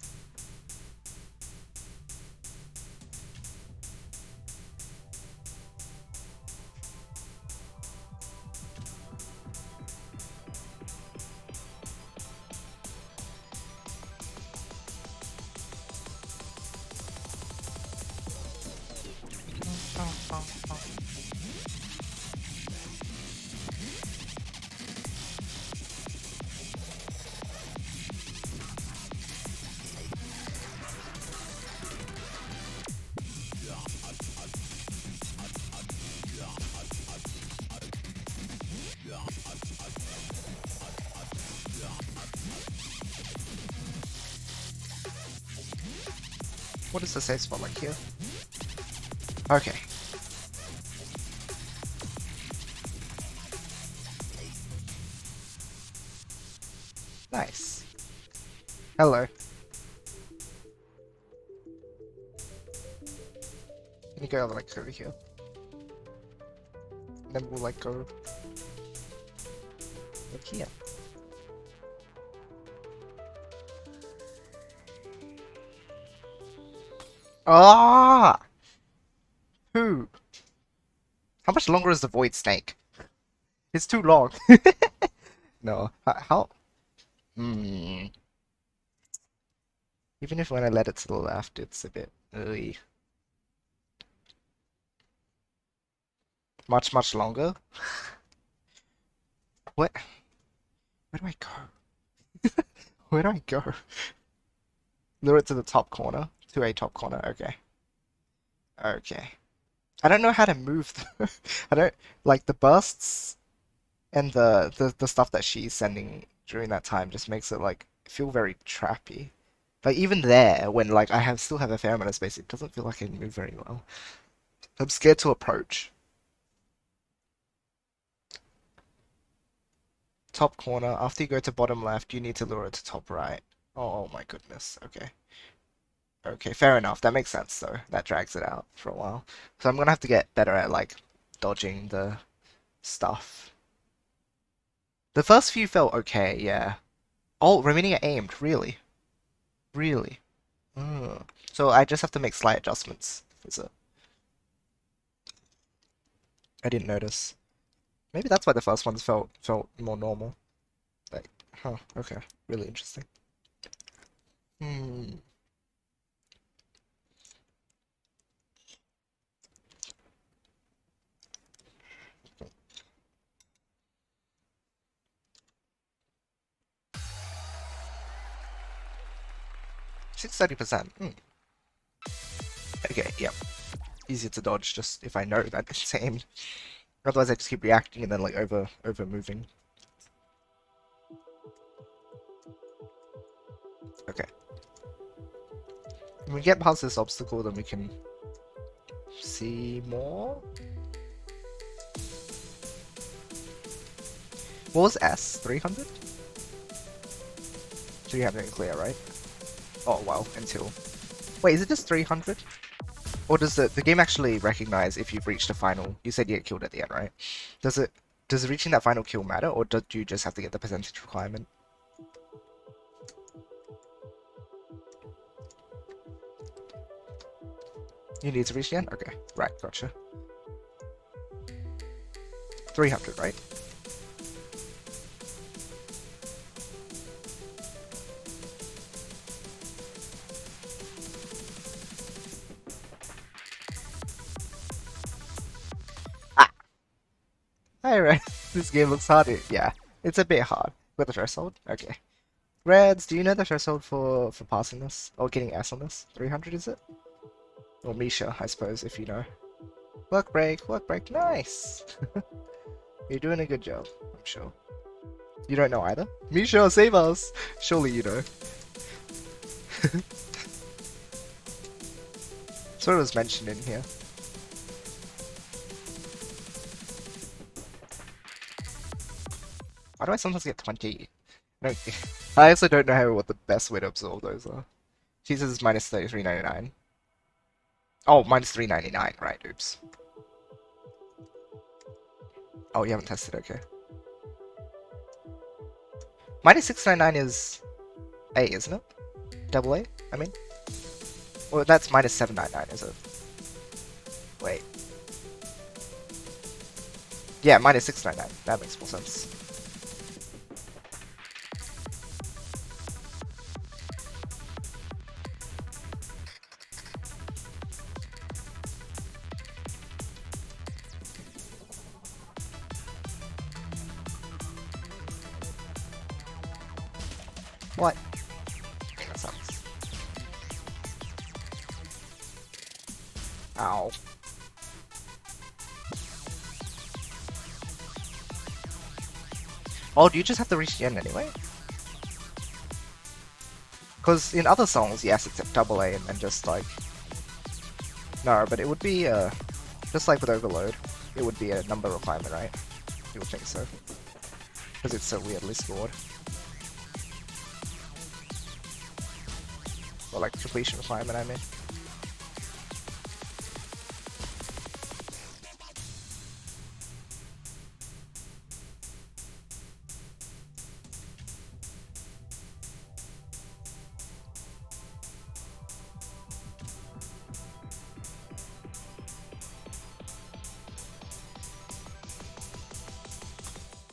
What is the safe spot like here? Okay. Nice. Hello. Can you go like over here? And then we'll like go like here. Ah! Who? How much longer is the void snake? It's too long. No. How? Hmm. Even if when I let it to the left, it's a bit. Ugh. Much longer. What? Where do I go? Where do I go? Lure it to the top corner. To a top corner. Okay. Okay. I don't know how to move. I don't like the bursts and the stuff that she's sending during that time just makes it like feel very trappy. Like even there, when like I still have a fair amount of space, it doesn't feel like I can move very well. I'm scared to approach. Top corner. After you go to bottom left, you need to lure it to top right. Oh my goodness. Okay. Okay, fair enough. That makes sense though. That drags it out for a while. So I'm gonna have to get better at like dodging the stuff. The first few felt okay, yeah. Oh, remaining at aimed, really? Really? So I just have to make slight adjustments. Is it? I didn't notice. Maybe that's why the first ones felt more normal. Like, huh, okay. Really interesting. Hmm. 30%. Okay, yep. Easier to dodge just if I know that it's aimed. Otherwise I just keep reacting and then like over moving. Okay. When we get past this obstacle, then we can see more. What was S? 300? 300 clear, right? Oh wow, until... Wait, is it just 300? Or does the game actually recognize if you've reached a final? You said you get killed at the end, right? Does reaching that final kill matter, or do you just have to get the percentage requirement? You need to reach the end? Okay, right, gotcha. 300, right? Ah! Alright, this game looks hard. Yeah, it's a bit hard. With the threshold? Okay. Reds, do you know the threshold for passing this? Or getting S on this? 300 is it? Or Misha, I suppose, if you know. Work break, nice! You're doing a good job, I'm sure. You don't know either? Misha, save us! Surely you know. Sort of was mentioned in here. Why do I sometimes get 20? No, I also don't know what the best way to absorb those are. Jesus is minus 33.99. Oh, minus 3.99, right, oops. Oh, you haven't tested, okay. Minus 6.99 is A, isn't it? Double A, I mean? Well, that's minus 7.99, is it? Wait. Yeah, minus 6.99. That makes more sense. What? That sucks. Ow. Oh, do you just have to reach the end anyway? Because in other songs, yes, it's double aim and just like... No, but it would be, just like with Overload, it would be a number requirement, right? You would think so. Because it's so weirdly scored. Or like completion requirement, I mean.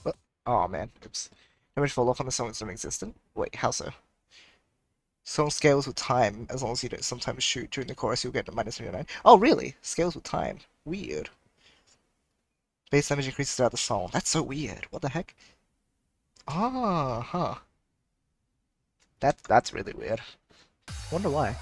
But, oh man, oops. Damage fall off on the song is non-existent? Wait, how so? Song scales with time, as long as you don't sometimes shoot during the chorus, you'll get a minus 29. Oh, really? Scales with time. Weird. Base damage increases throughout the song. That's so weird. What the heck? Ah, huh. That's really weird. Wonder why.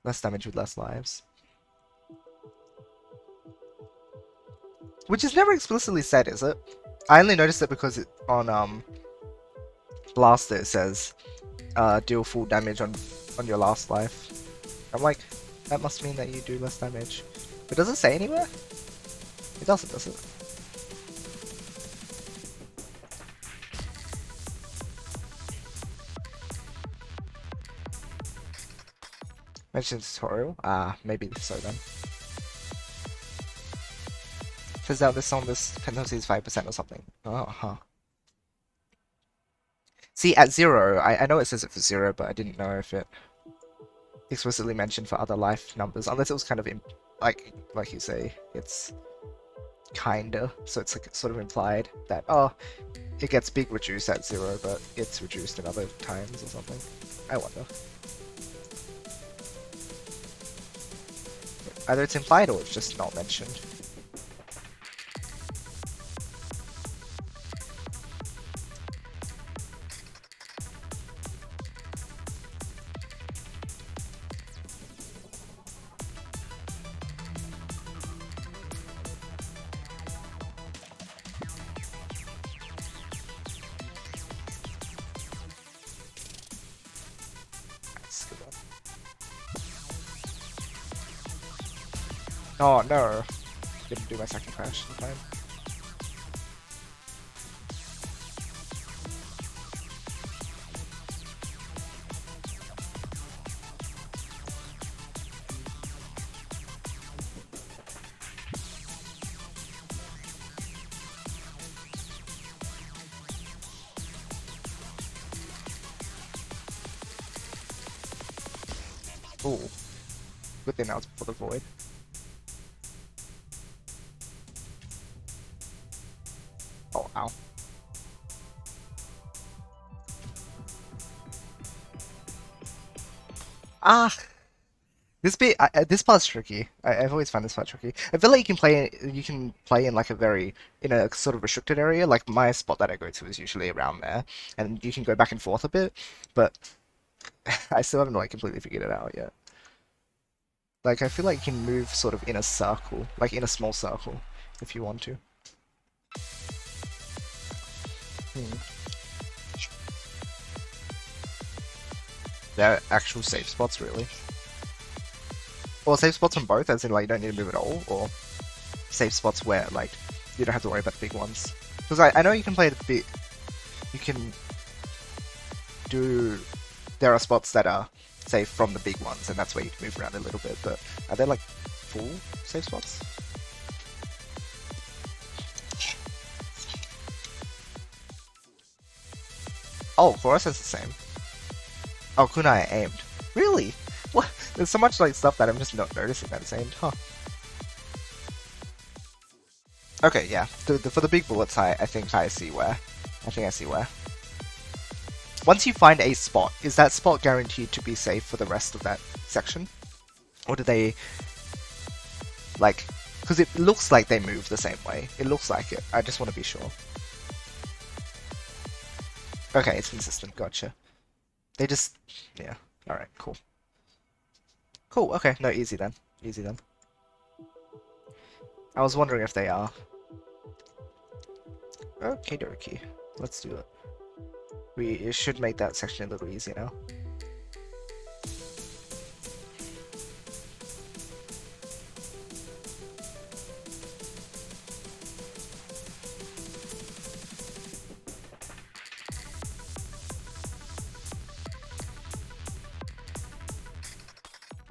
Less damage with less lives. Which is never explicitly said, is it? I only noticed it because on Blaster it says deal full damage on your last life. I'm like, that must mean that you do less damage. But does it say anywhere? It doesn't, does it? Mentioned tutorial? Ah, maybe so then. Says out this on this penalty is 5% or something. Oh, huh. See, at 0, I know it says it for 0, but I didn't know if it explicitly mentioned for other life numbers, unless it was kind of, like you say, it's kinda, so it's like sort of implied that, oh, it gets big reduced at 0, but it's reduced in other times or something. I wonder. Either it's implied or it's just not mentioned. Oh no! Didn't do my second crash in time. Ooh. Good thing that was before the void. Oh, ow. Ah! This part's tricky. I've always found this part tricky. I feel like you can play in like in a sort of restricted area. Like my spot that I go to is usually around there, and you can go back and forth a bit. But I still haven't like completely figured it out yet. Like I feel like you can move sort of in a circle, like in a small circle, if you want to. They're actual safe spots, really. Or safe spots on both, as in like you don't need to move at all, or safe spots where like you don't have to worry about the big ones. Because I know you can play the big, you can do. There are spots that are safe from the big ones, and that's where you can move around a little bit. But are there like full safe spots? Oh, Chorus is the same. Oh, Kunai aimed. Really? What? There's so much like stuff that I'm just not noticing that it's aimed. Huh. Okay, yeah. For the big bullets, I think I see where. I think I see where. Once you find a spot, is that spot guaranteed to be safe for the rest of that section? Or do they... Like... Because it looks like they move the same way. It looks like it. I just want to be sure. Okay, it's consistent. Gotcha. They just... Yeah. Alright, cool. Cool, okay, no, easy then. Easy then. I was wondering if they are. Okay, dokie. Let's do it. We should make that section a little easier now.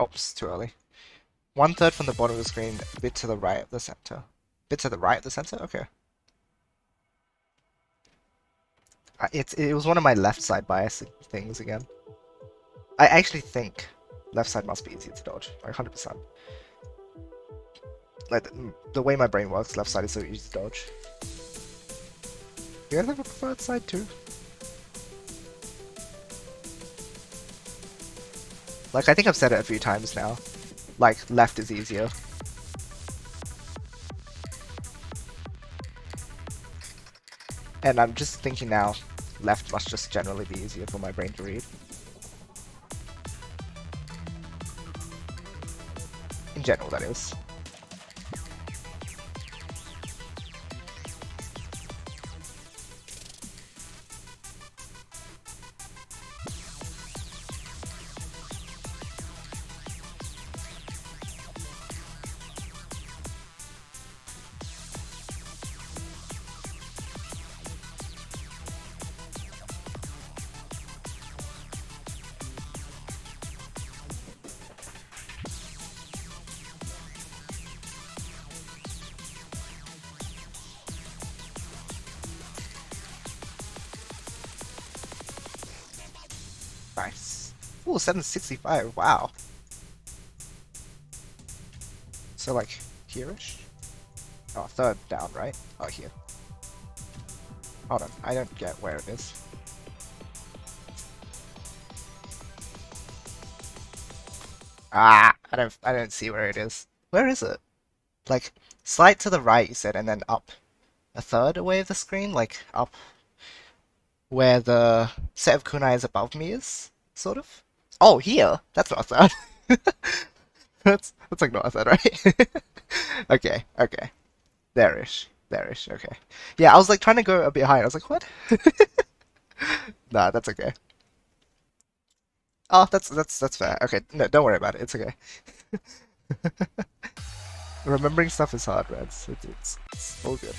Oops, too early. 1/3 from the bottom of the screen, a bit to the right of the center. Bit to the right of the center? Okay. It was one of my left side bias things again. I actually think left side must be easier to dodge, like 100%. Like, the way my brain works, left side is so easy to dodge. You guys have a preferred side too? Like, I think I've said it a few times now. Like, left is easier. And I'm just thinking now, left must just generally be easier for my brain to read. In general, that is. Nice. Ooh, 765, wow. So like, here-ish? Oh, third down, right? Oh, here. Hold on, I don't get where it is. Ah, I don't see where it is. Where is it? Like, slide to the right, you said, and then up a third away of the screen? Like, up where the set of kunai is above me is, sort of? Oh, here? That's not a third. That's like not a third, right? Okay, okay. There-ish. There-ish, okay. Yeah, I was like trying to go a bit higher. I was like, what? Nah, that's okay. Oh, that's fair. Okay, no, don't worry about it. It's okay. Remembering stuff is hard, Reds. It's all good.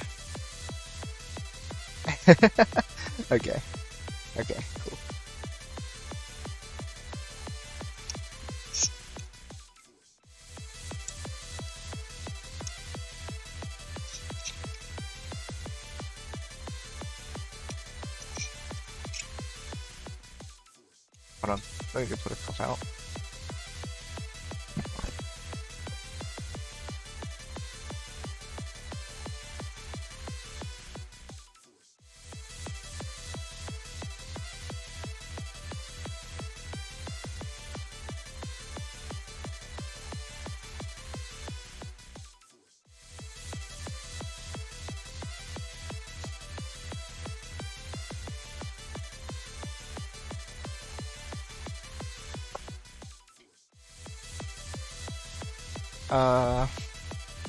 Okay. Okay, cool. Hold on. Let me go put a cup out.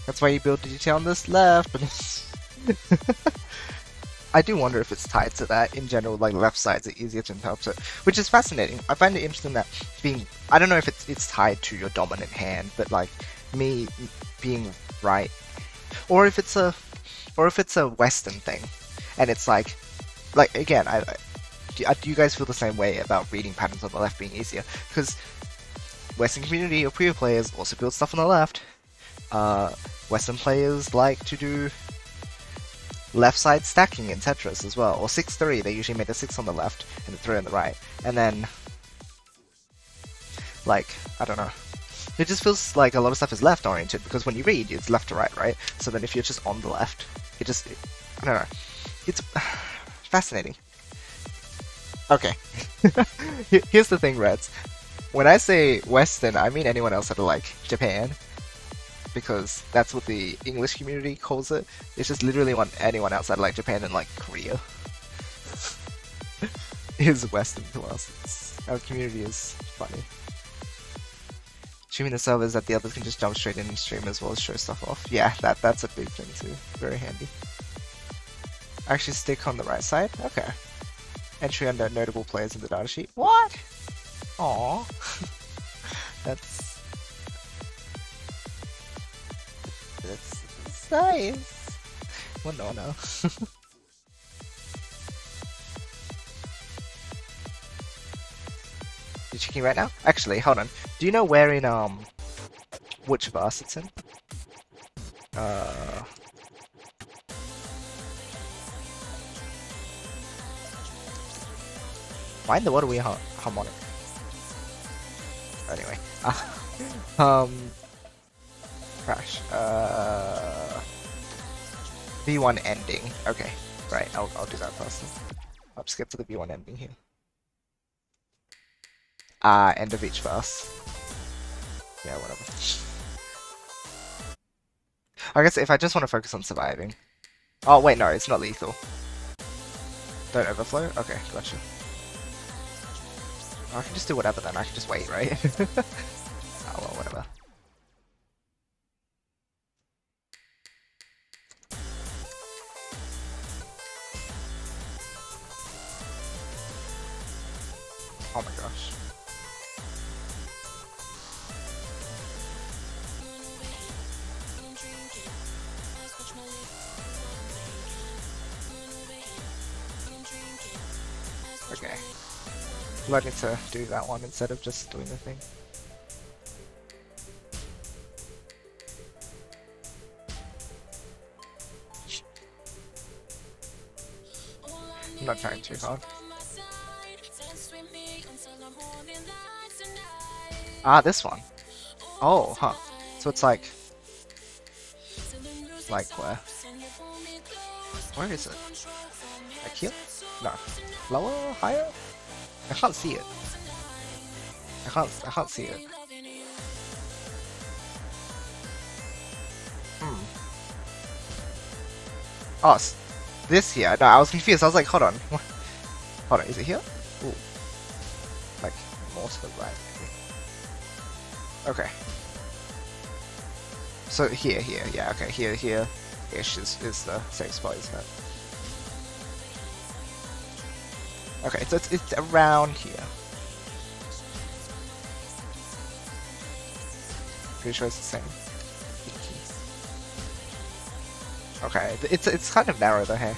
That's why you build the detail on this left, but I do wonder if it's tied to that. In general, like left sides are easier to interpret, which is fascinating. I find it interesting that I don't know if it's tied to your dominant hand, but like me being right, or if it's a Western thing, and it's like again, do you guys feel the same way about reading patterns on the left being easier? Because Western community or previous players also build stuff on the left. Western players like to do left side stacking in Tetris as well, or 6-3. They usually make a 6 on the left and a 3 on the right, and then like I don't know. It just feels like a lot of stuff is left oriented because when you read, it's left to right, right? So then if you're just on the left, I don't know. It's fascinating. Okay. Here's the thing, Reds. When I say Western, I mean anyone else out of like Japan, because that's what the English community calls it. It's just literally anyone outside like Japan and like Korea is Western to us. Our community is funny. Streaming the servers that the others can just jump straight in and stream as well as show stuff off. Yeah, that's a big thing too. Very handy. Actually stick on the right side? Okay. Entry under notable players in the datasheet. What? Aww. That's nice. Well, no. You checking right now? Actually, hold on. Do you know where in which verse it's in? Why in the world are we harmonic? Anyway, crash. V1 ending. Okay, right. I'll do that first. I'll just get to the V1 ending here. End of each verse. Yeah, whatever. I guess if I just want to focus on surviving. Oh wait, no, it's not lethal. Don't overflow? Okay, gotcha. I can just do whatever then, I can just wait, right? Oh well, whatever. Oh my gosh. Okay. Do I need to do that one instead of just doing the thing? I'm not trying too hard. This one. Oh, huh. So it's like where? Where is it? Like here? No. Lower? Higher? I can't see it. I can't see it. Oh, this here. No, I was confused. I was like, hold on. Hold on, is it here? Ooh. Like, more to the right, maybe. Okay. So here, yeah, okay, here-ish is the safe spot, isn't it? Okay, so it's around here. Pretty sure it's the same. Okay, it's kind of narrow though, hey?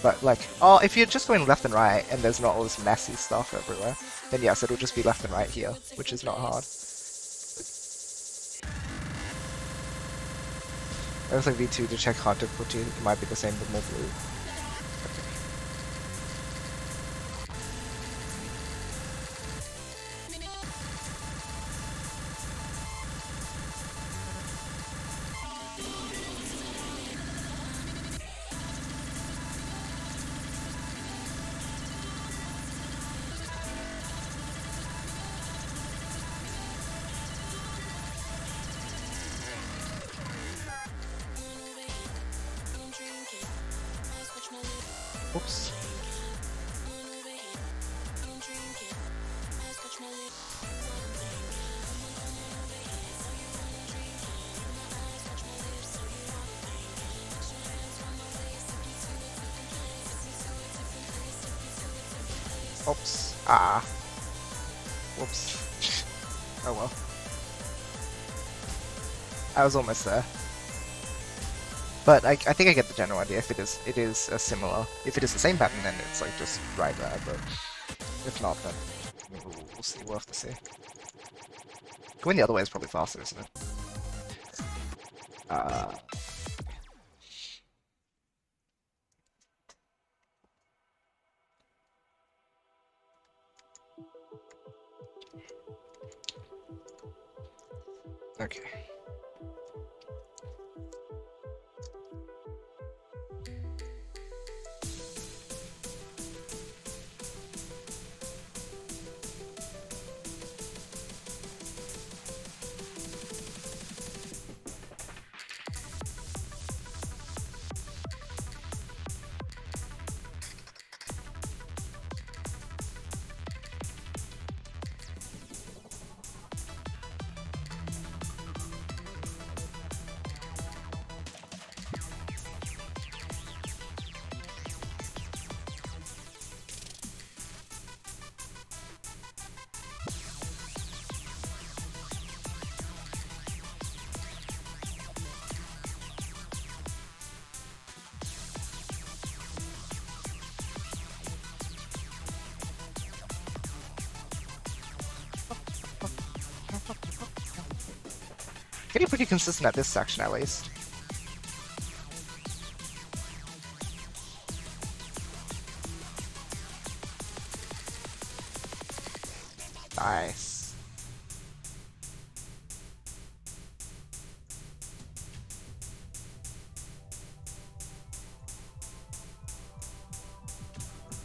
But like, oh, if you're just going left and right and there's not all this messy stuff everywhere, then yes, it'll just be left and right here, which is not hard. It looks like V2 to check hard difficulty, it might be the same but more blue. Oops. Oops. Whoops. Oh well. I was almost there. But I think I get the general idea. If it is a similar. If it is the same pattern, then it's like just right there. But if not, then we'll see. We'll have to see. Going the other way is probably faster, isn't it? Okay. Getting pretty consistent at this section at least. Nice.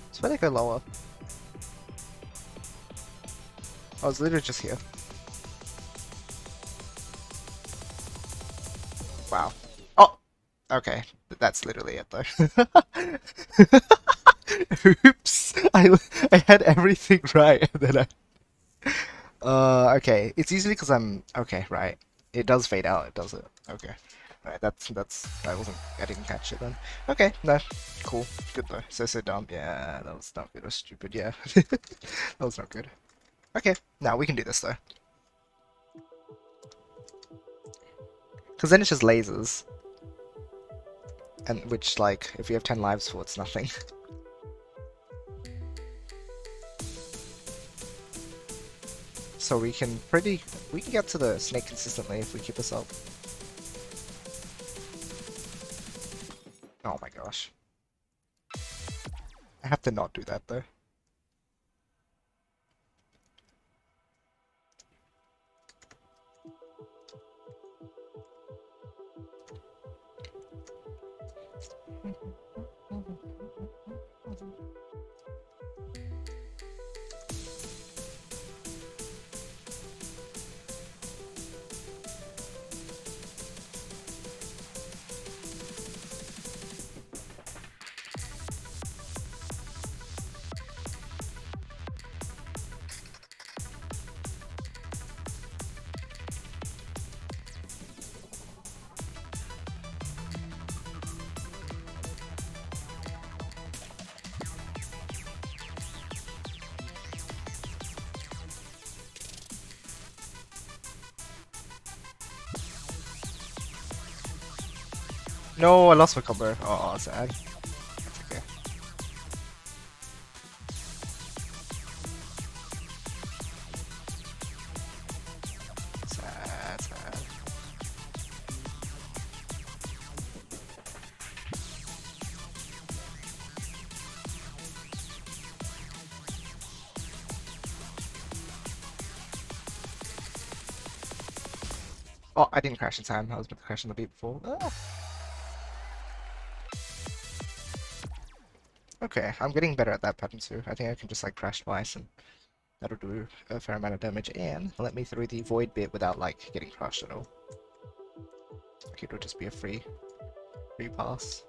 It's where they go lower. I was literally just here. Wow. Oh! Okay. That's literally it though. Oops! I had everything right and then okay. It's usually because I'm... Okay, right. It does fade out, does it? Okay. Right, I didn't catch it then. Okay, no. Cool. Good though. So dumb. Yeah, that was not good or stupid, yeah. That was not good. Okay, now we can do this though. Because then it's just lasers. And which, like, if you have 10 lives for, it's nothing. So we can get to the snake consistently if we keep this up. Oh my gosh. I have to not do that though. No, I lost my combo. Oh, sad. That's okay. Sad. Oh, I didn't crash in time. I was about to crash on the beat before. Ah. Okay, I'm getting better at that pattern too. I think I can just like crash twice and that'll do a fair amount of damage and let me through the void bit without like getting crushed at all. Okay, it'll just be a free pass.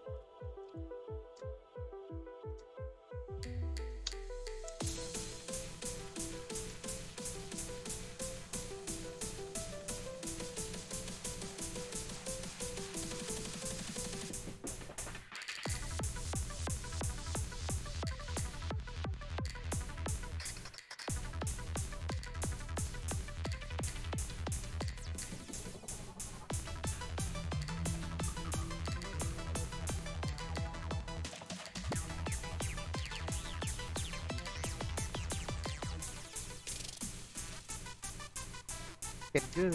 Get good.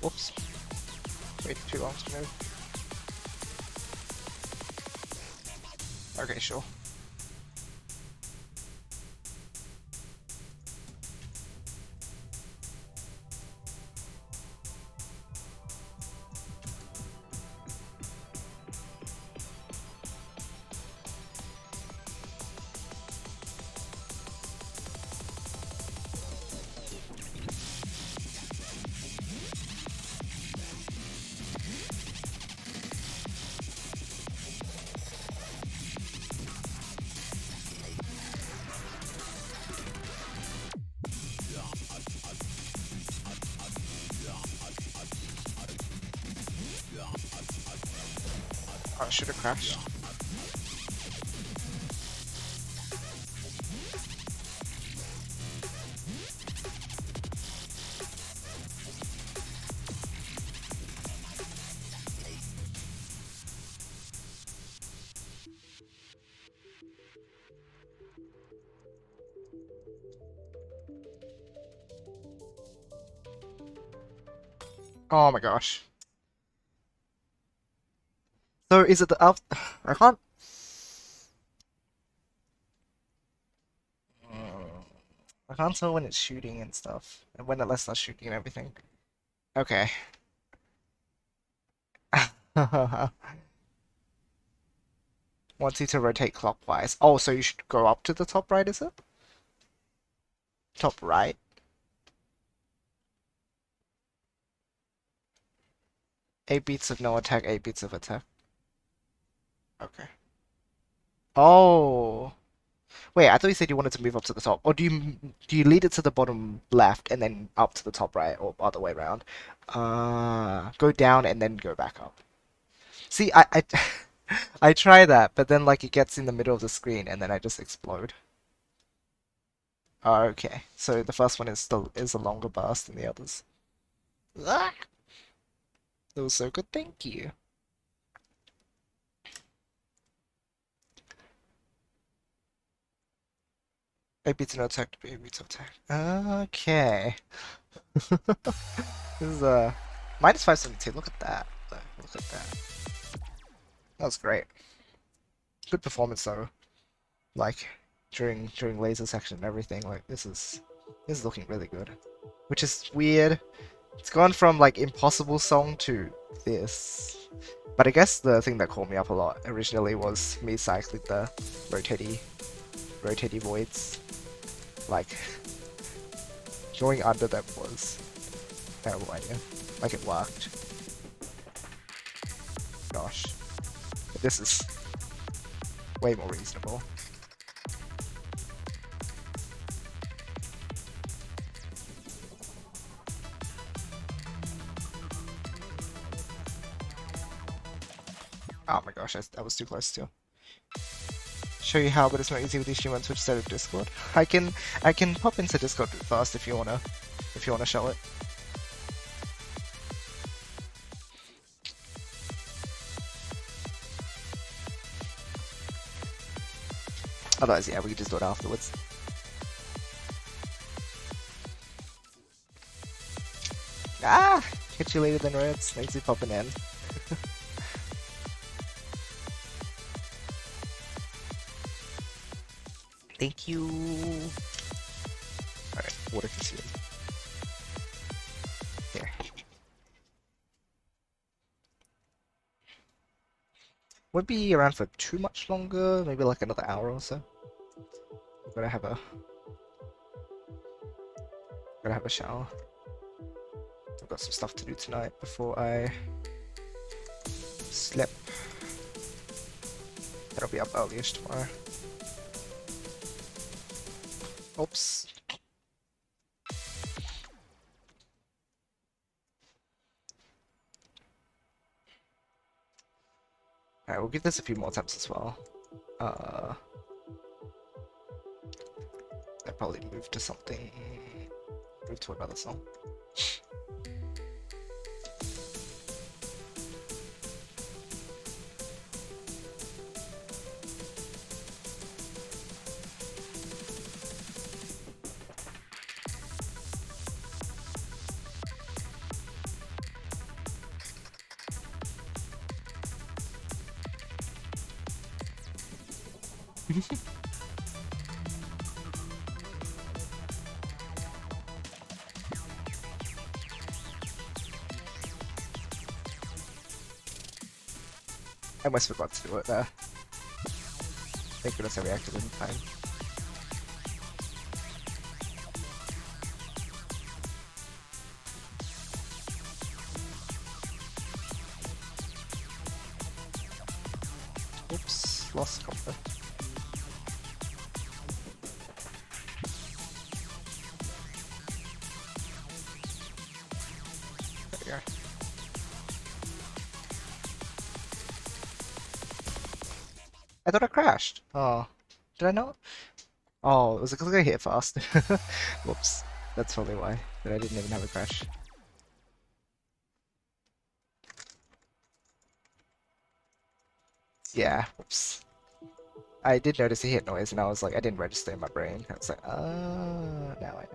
Whoops. Wait too long to move. Okay, sure. Oh, I should have crashed. Oh my gosh. So is it the up? I can't. I can't tell when it's shooting and stuff, and when it lets us shooting and everything. Okay. Wants you to rotate clockwise. Oh, so you should go up to the top right, is it? Top right. 8 beats of no attack, 8 beats of attack. Okay. Oh. Wait, I thought you said you wanted to move up to the top. Or do you lead it to the bottom left and then up to the top right, or other way around? Go down and then go back up. See, I try that, but then like it gets in the middle of the screen and then I just explode. Okay, so the first one is a longer burst than the others. Ah, that was so good, thank you. Maybe it's no attack, maybe it's attack. Okay. This is minus 572. Look at that. Look at that. That was great. Good performance though. Like during laser section and everything. Like this is looking really good. Which is weird. It's gone from like impossible song to this. But I guess the thing that called me up a lot originally was me cycling the rotatey voids. Like going under them was a terrible idea. Like it worked. Gosh. But this is way more reasonable. Oh my gosh, that was too close too. Show you how, but it's not easy with stream on Twitch instead of Discord. I can pop into Discord fast if you wanna show it. Otherwise, yeah, we can just do it afterwards. Ah! Catch you later then, Reds. Thanks for popping in. Thank you. Alright, water consumed. Here. Won't be around for too much longer, maybe like another hour or so. I'm gonna have a shower. I've got some stuff to do tonight before I sleep. Then I'll be up early-ish tomorrow. Oops. Alright, we'll give this a few more attempts as well. I'll probably move to something. Move to another song. I almost forgot to do it there. Thank goodness I reacted in time. Oops, lost combo. There we go. I thought I crashed. Oh, did I not? Oh, it was because I hit fast. Whoops, that's probably why. That I didn't even have a crash. Yeah, whoops. I did notice he hit noise, and I was like, I didn't register in my brain. I was like, now I know.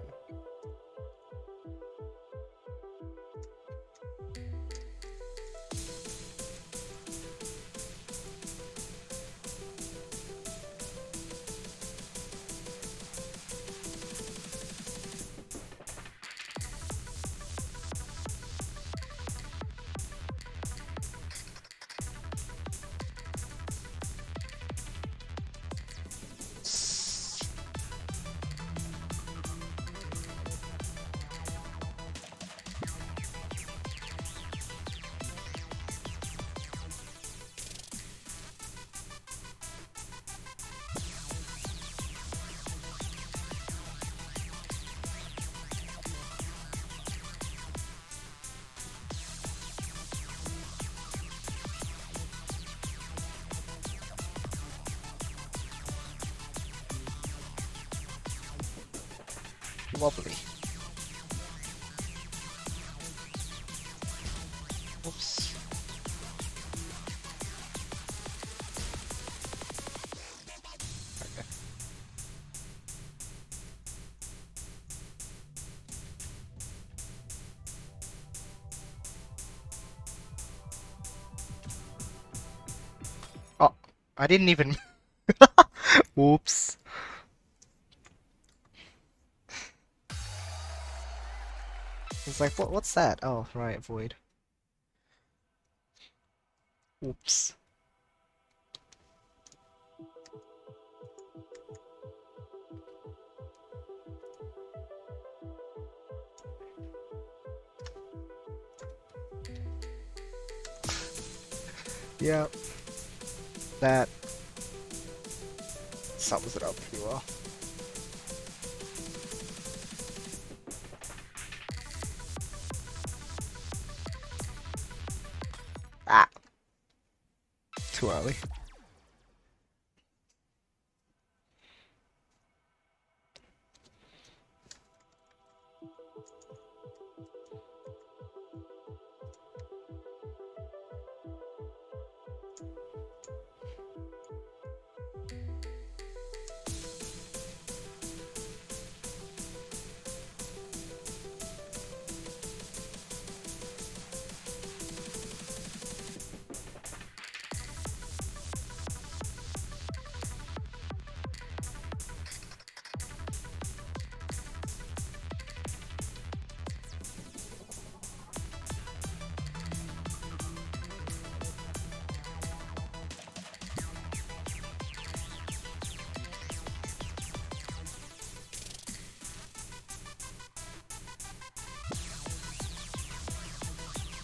Wobbly. Oops. Okay. Oh, I didn't even. Oops. It's like, what's that? Oh, right, void. Oops. Yep. That sums it up pretty well. Ah! Too early.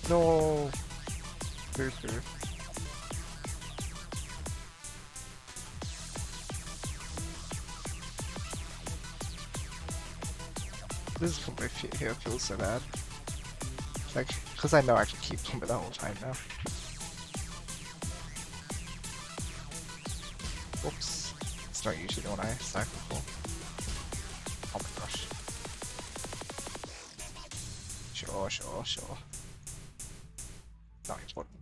No! Boo-boo. This is my feet here feels so bad. Like, because I know I can keep them the whole time now. Whoops. It's not usually the one I stack before. Oh my gosh. Sure. Not important.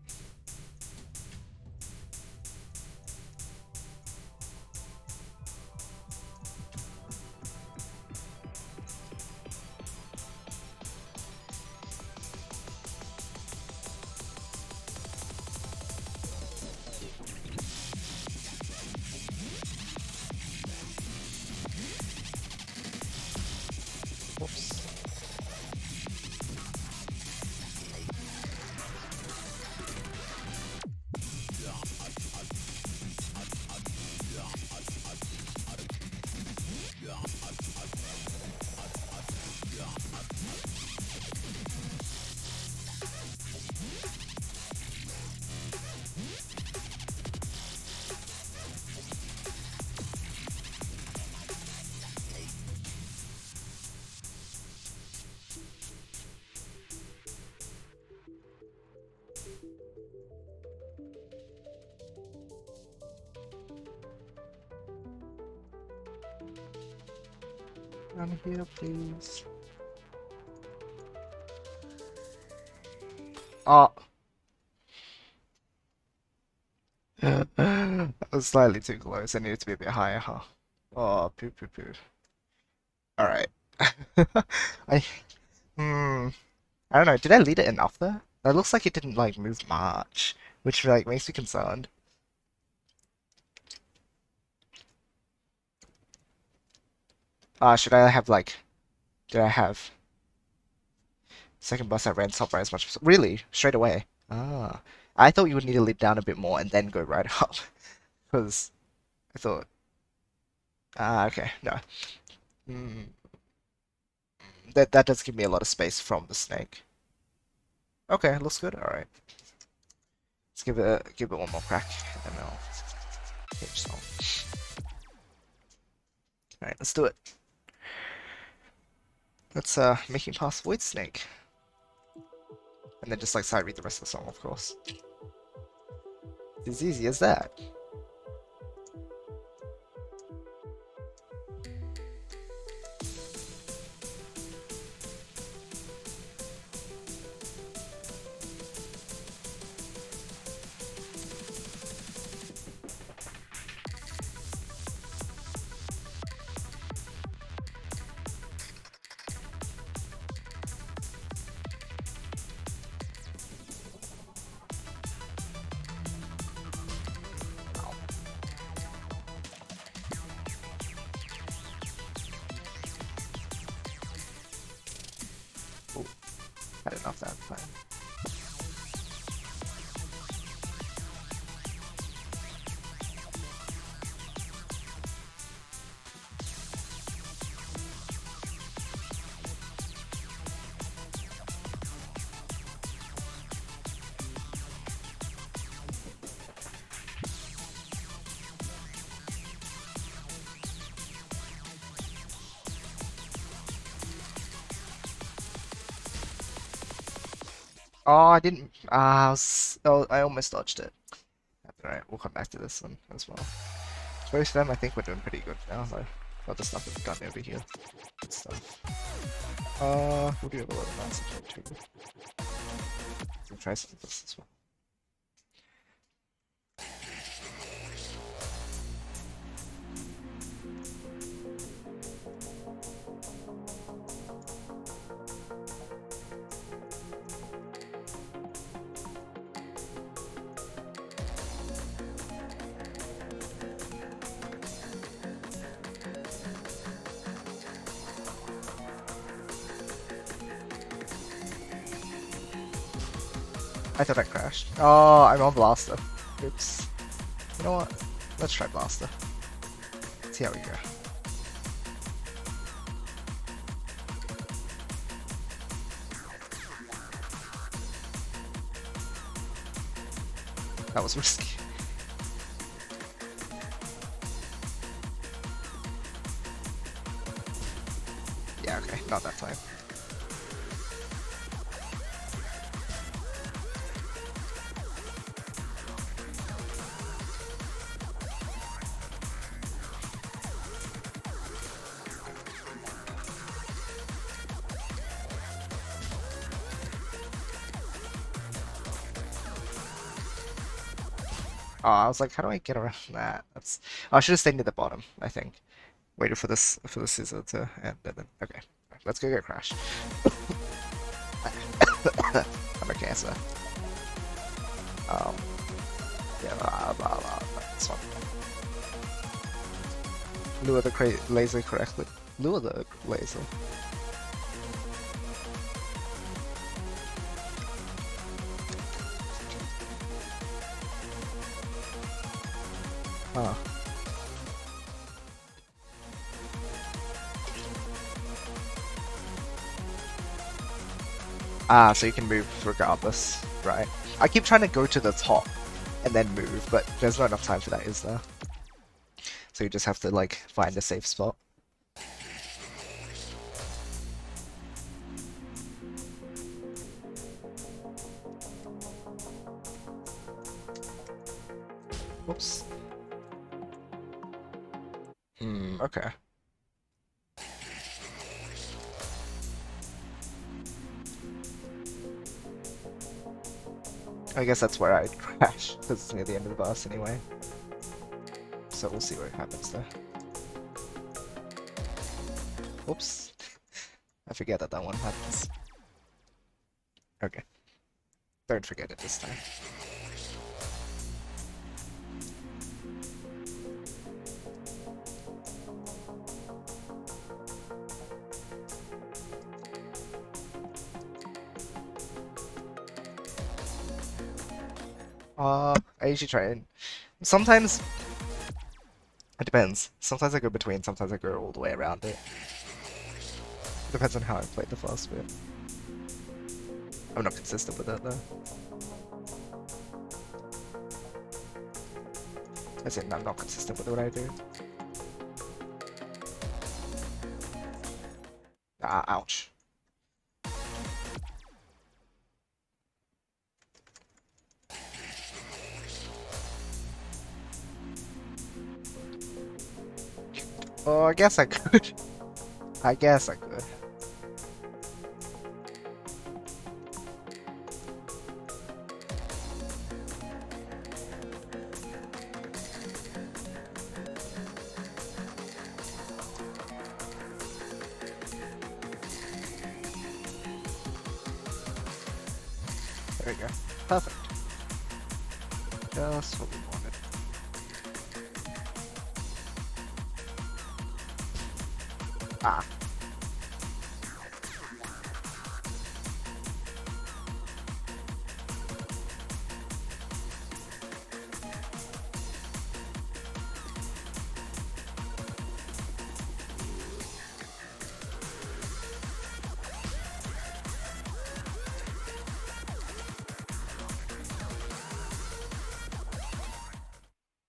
Whoops. Down here, please. Oh. I was slightly too close. I needed to be a bit higher, huh? Oh, poo poo poo. Alright. I hmm. I don't know. Did I lead it enough there? That looks like it didn't like move much, which like makes me concerned. Should I have like? Did I have second bus at ran top right as much as really straight away? Ah, I thought you would need to lead down a bit more and then go right up, because I thought. Ah, okay, no. Hmm. That does give me a lot of space from the snake. Okay, looks good. All right, let's give it one more crack, and then I'll change song. All right, let's do it. Let's make him pass Void Snake, and then just like side read the rest of the song, of course. It's as easy as that. Ooh, had enough that time. Oh, I didn't. Oh, I almost dodged it. Alright, we'll come back to this one as well. Both of them, I think we're doing pretty good now, though. Got the stuff we've done over here. Good stuff. We'll do a little mouse too. We'll try some of this as well. I thought I crashed. Oh, I'm on Blaster. Oops. You know what? Let's try Blaster. See how we go. That was risky. Yeah, okay, not that time. Oh, I was like, how do I get around that? That's. Oh, I should have stayed near the bottom, I think. Waited for this scissor to end, and then okay, let's go get Crash. I'm a cancer. Yeah, this one. Lure the laser correctly. Lure the laser. Huh. Ah, so you can move regardless, right? I keep trying to go to the top and then move, but there's not enough time for that, is there? So you just have to, like, find a safe spot. Whoops. Okay. I guess that's where I'd crash, because it's near the end of the bus anyway. so we'll see what happens there. Oops. I forget that one happens. Okay. Don't forget it this time. I usually try and... Sometimes... It depends. Sometimes I go between, sometimes I go all the way around it. Depends on how I played the first bit. I'm not consistent with it though. As in, I'm not consistent with what I do. Ah, ouch. Oh, I guess I could. I guess I could. There we go. Perfect. Just what we wanted. Ah.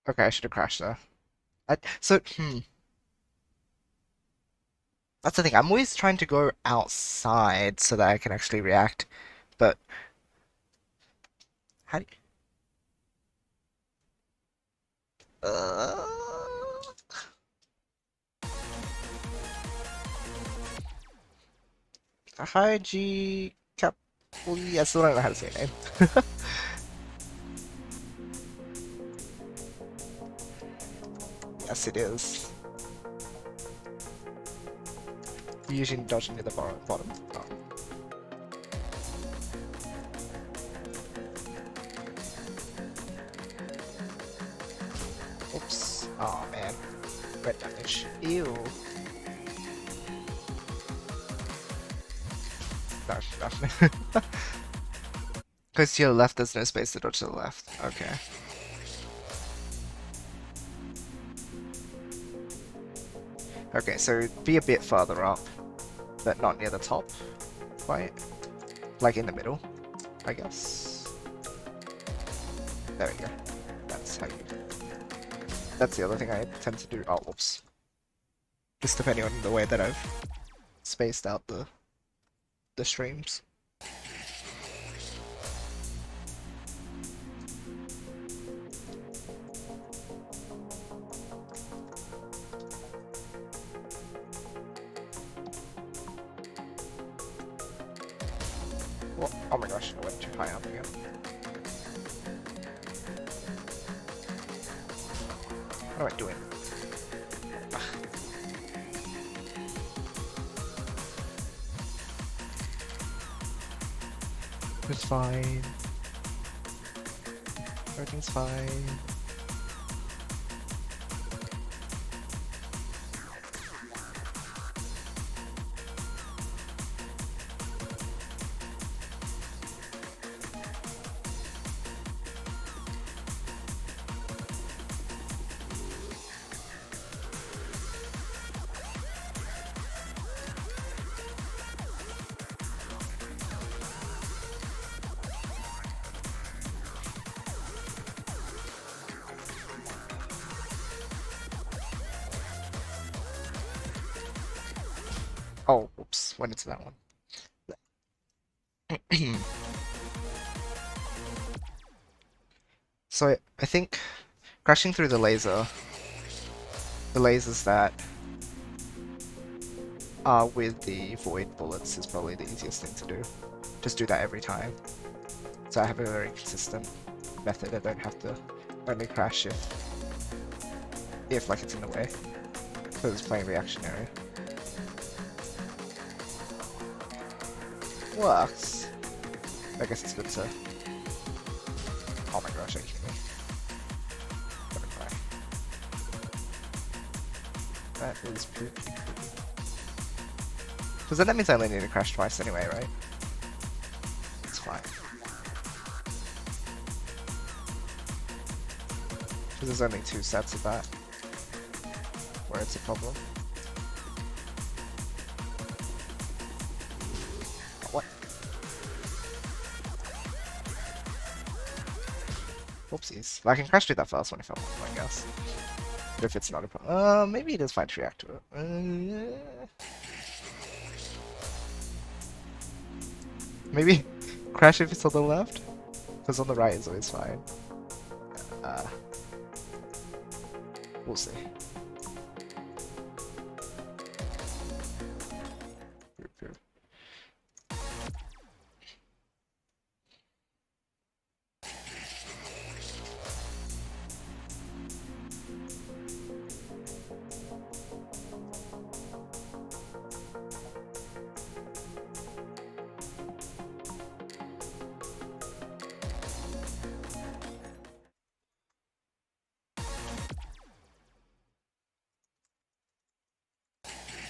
Okay, I should have crashed there. That's the thing, I'm always trying to go outside so that I can actually react, but... How do you... Hi, G... Cap... I still don't know how to say your name. Yes, it is. You usually dodge near the bottom. Oh. Oops. Oh man. Red damage. Ew. Dodge. Because to your left, there's no space to dodge to the left. Okay. Okay, so be a bit farther up, but not near the top, quite. Like in the middle, I guess. There we go. That's how you... That's the other thing I tend to do. Oh, whoops. Just depending on the way that I've spaced out the streams. Oh my gosh, I went too high up again. What am I doing? Ugh. It's fine. Everything's fine. Oh, oops, went into that one. So I think crashing through the lasers that are with the void bullets is probably the easiest thing to do. Just do that every time. So I have a very consistent method. I don't have to only crash if if like it's in the way, because it's playing reactionary. Works. I guess it's good to. Oh my gosh, are you kidding me? I'm gonna cry. That is pretty cool. Because then that means I only need to crash twice anyway, right? It's fine. Because there's only 2 sets of that. Where it's a problem. What? Whoopsies. Well, I can crash through that first one if I want, I guess. But if it's not a problem... maybe it is fine to react to it. Maybe crash if it's on the left? Because on the right is always fine. We'll see.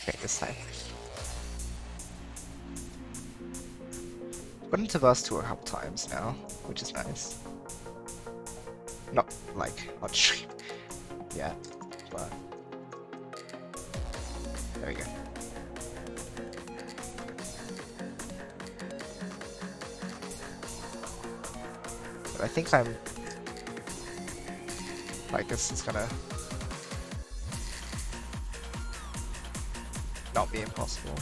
Okay, this time. Got into verse 2 a couple times now, which is nice. Not like on stream yet, but there we go. But I think I'm like this is gonna not be impossible.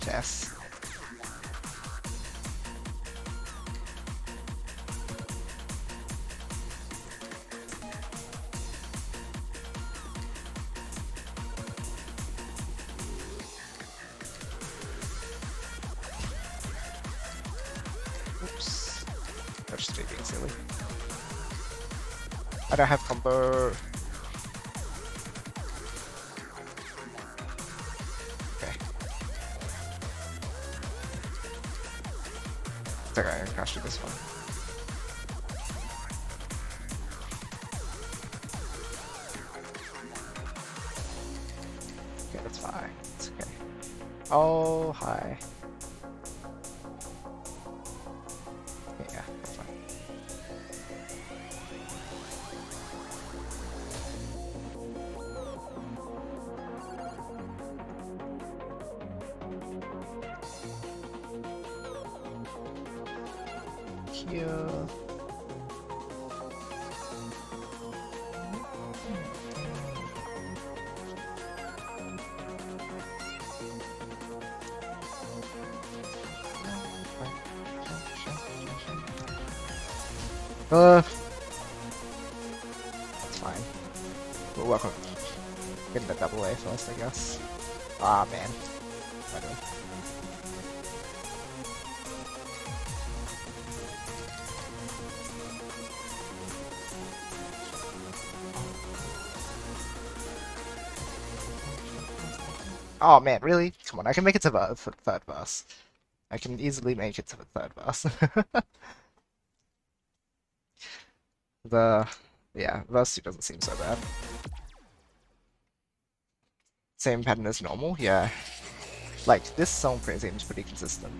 Yes. Oops. I'm just being silly. I don't have combo. Okay. I think I can crash through this one. Okay, that's fine. It's okay. Oh, hi. Yeah, that's fine. Here. That's fine. We'll work on getting the double A first, I guess. Ah, man. Whatever. Oh man, really? Come on, I can make it to the third verse. I can easily make it to the third verse. Yeah, verse 2 doesn't seem so bad. Same pattern as normal, yeah. Like, this song seems pretty consistent.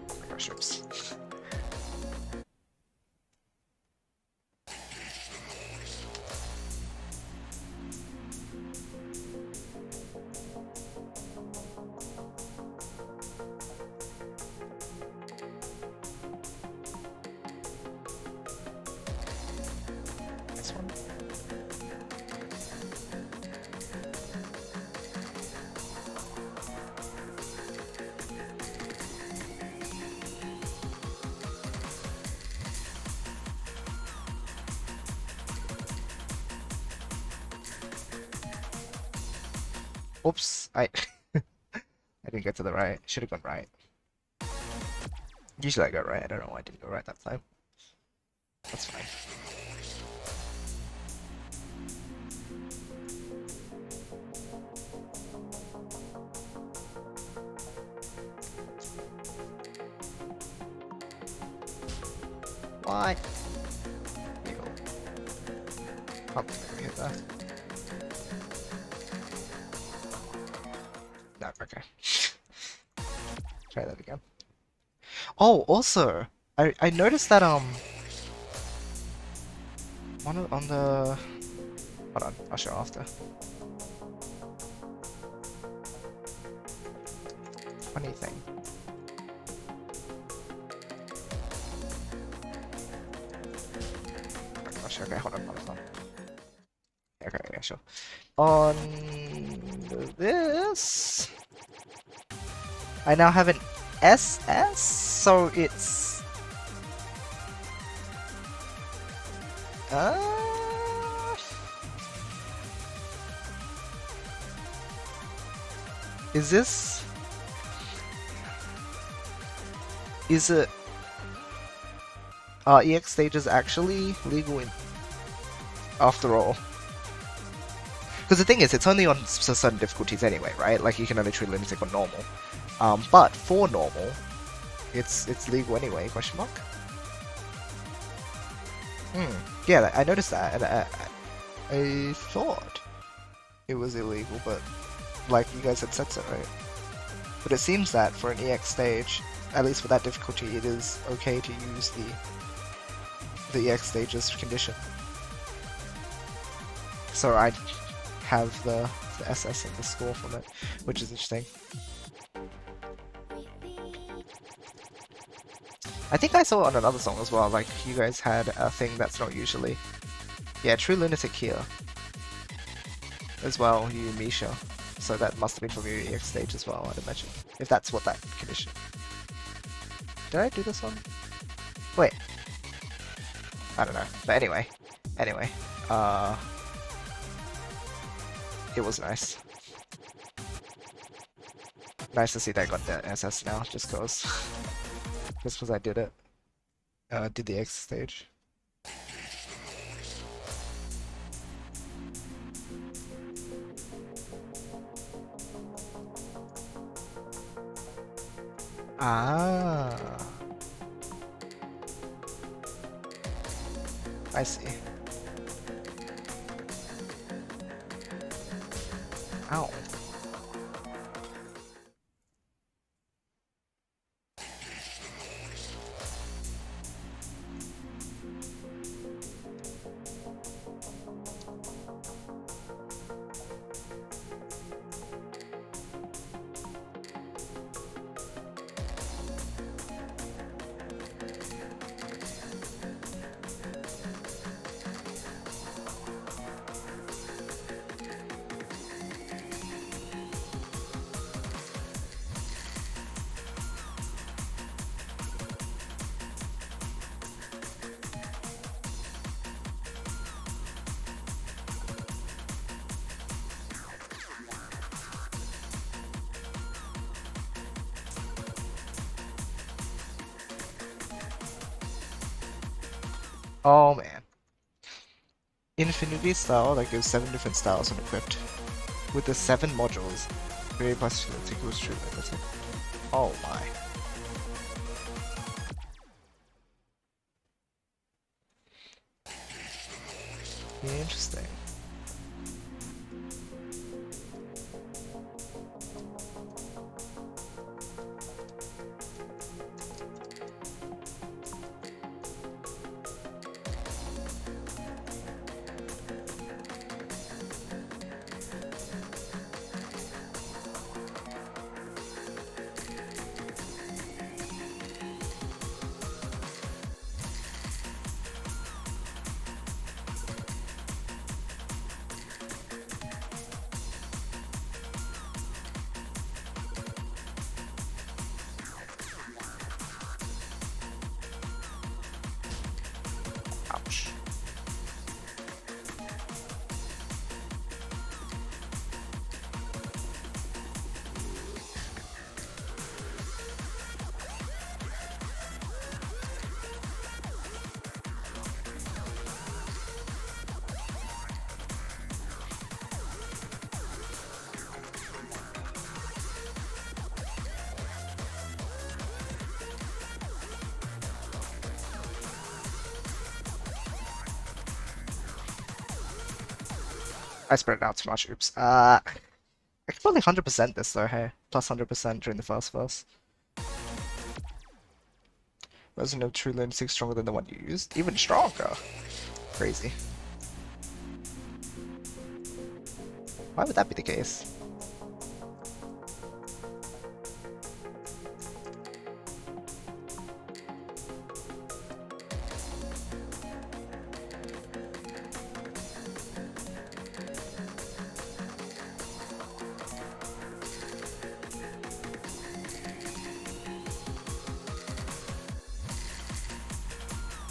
Oh my gosh, oops. This one. Oops, I I didn't get to the right. Should have gone right. Usually I go right. I don't know why I didn't go right that time. That's fine. What? Ew. Can't believe I hit that. No, okay. Try that again. Oh, also, I noticed that on the hold on, I'll show after. Funny thing. Oh gosh, okay, hold on. Okay, yeah, sure. On this, I now have an SS, so it's is it EX stages actually legal in after all? Because the thing is, it's only on certain difficulties anyway, right? Like you can only treat lunatic on normal. But for normal, it's legal anyway? Question mark. Yeah, I noticed that, and I thought it was illegal, but like you guys had said so, right? But it seems that for an EX stage, at least for that difficulty, it is okay to use the EX stage's condition. So I have the SS and the score from it, which is interesting. I think I saw it on another song as well, like you guys had a thing that's not usually. Yeah, True Lunatic here. As well, you Misha. So that must have been from your EX stage as well, I'd imagine. If that's what that condition. Did I do this one? Wait. I don't know. But anyway. It was nice. Nice to see that I got the SS now, just cause. Just because I did it. Did the X stage. Ah. I see. Ow. Oh man. Infinity style that gives 7 different styles when equipped. With the 7 modules. Very possible to was true. Oh my. Interesting. I spread it out too much. Oops. I could probably 100% this though, hey. Plus 100% during the first verse. Version of True Lunatic stronger than the one you used? Even stronger. Crazy. Why would that be the case?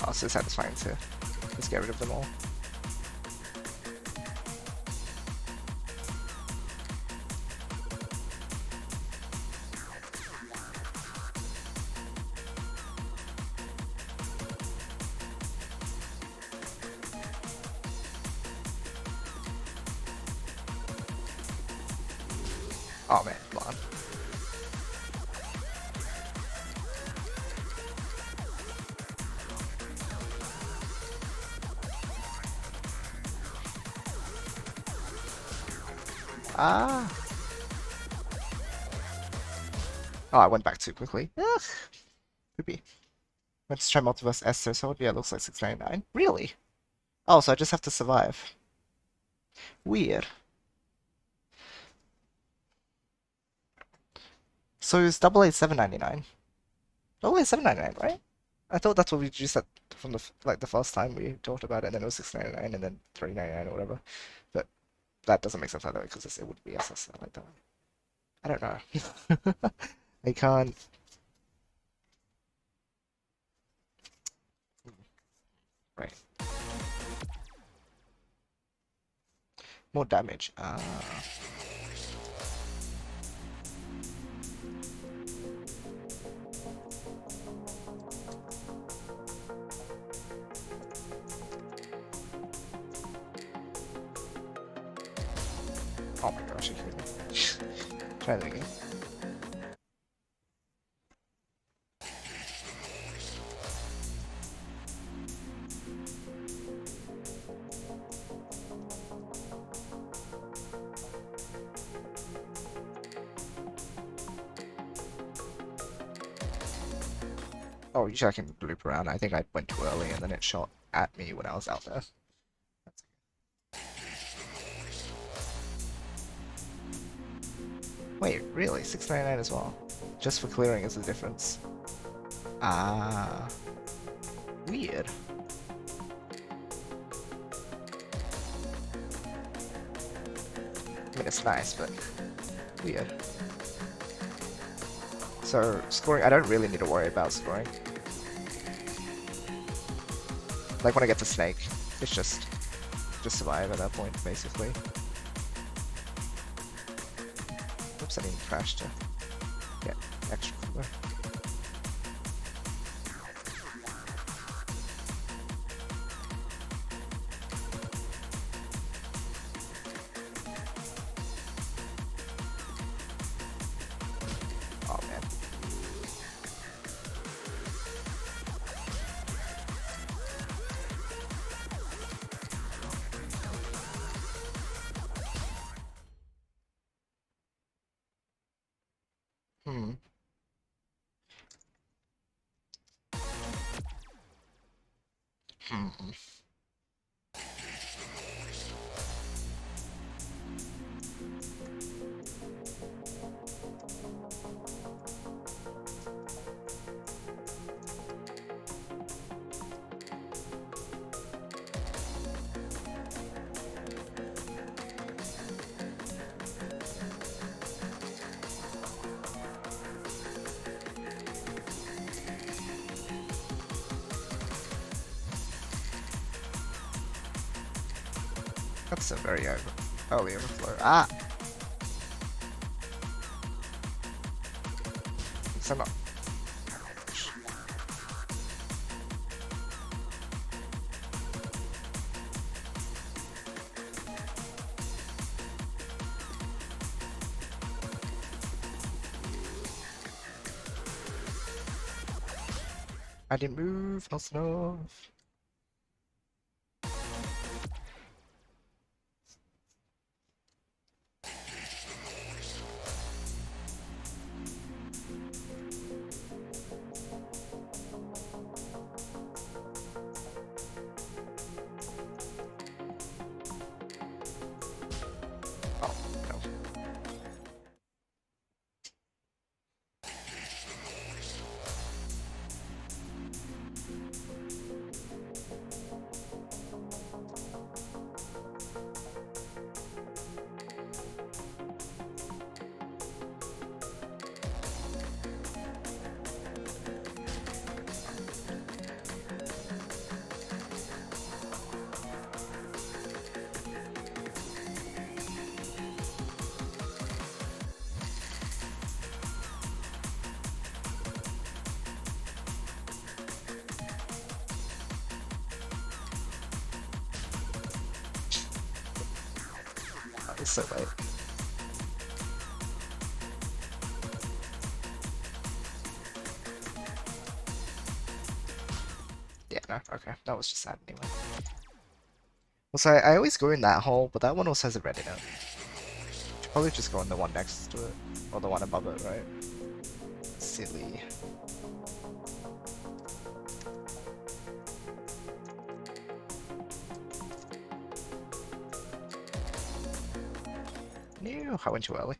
Oh, so satisfying to just get rid of them all. Oh man, come on. Ah. Oh, I went back too quickly. Ugh. Poopy. Went to try Multiverse Esther, so yeah, it looks like 699. Really? Oh, so I just have to survive. Weird. So it's double A 799. Double A 799, right? I thought that's what we just said from the first time we talked about it, and then it was 699 and then 399 or whatever. But that doesn't make sense either because it would be SSL like that. I don't know. I can't. Right. More damage. Oh my gosh, you kidding me. Try that again. Oh, usually I can loop around. I think I went too early and then it shot at me when I was out there. Wait, really? 699 as well? Just for clearing is the difference. Ah. Weird. I mean, it's nice, but weird. So, scoring, I don't really need to worry about scoring. Like, when I get to Snake, it's just survive at that point, basically. Oops, I didn't crash to get extra cover. Oh man. Hmm. Hmm. That's a very early overflow. Ah! So not. I didn't move fast enough. It's so late. Yeah, no, okay. That was just sad anyway. Also, I always go in that hole, but that one also has a red in it. Should probably just go in the one next to it. Or the one above it, right? Silly. No, I went too early.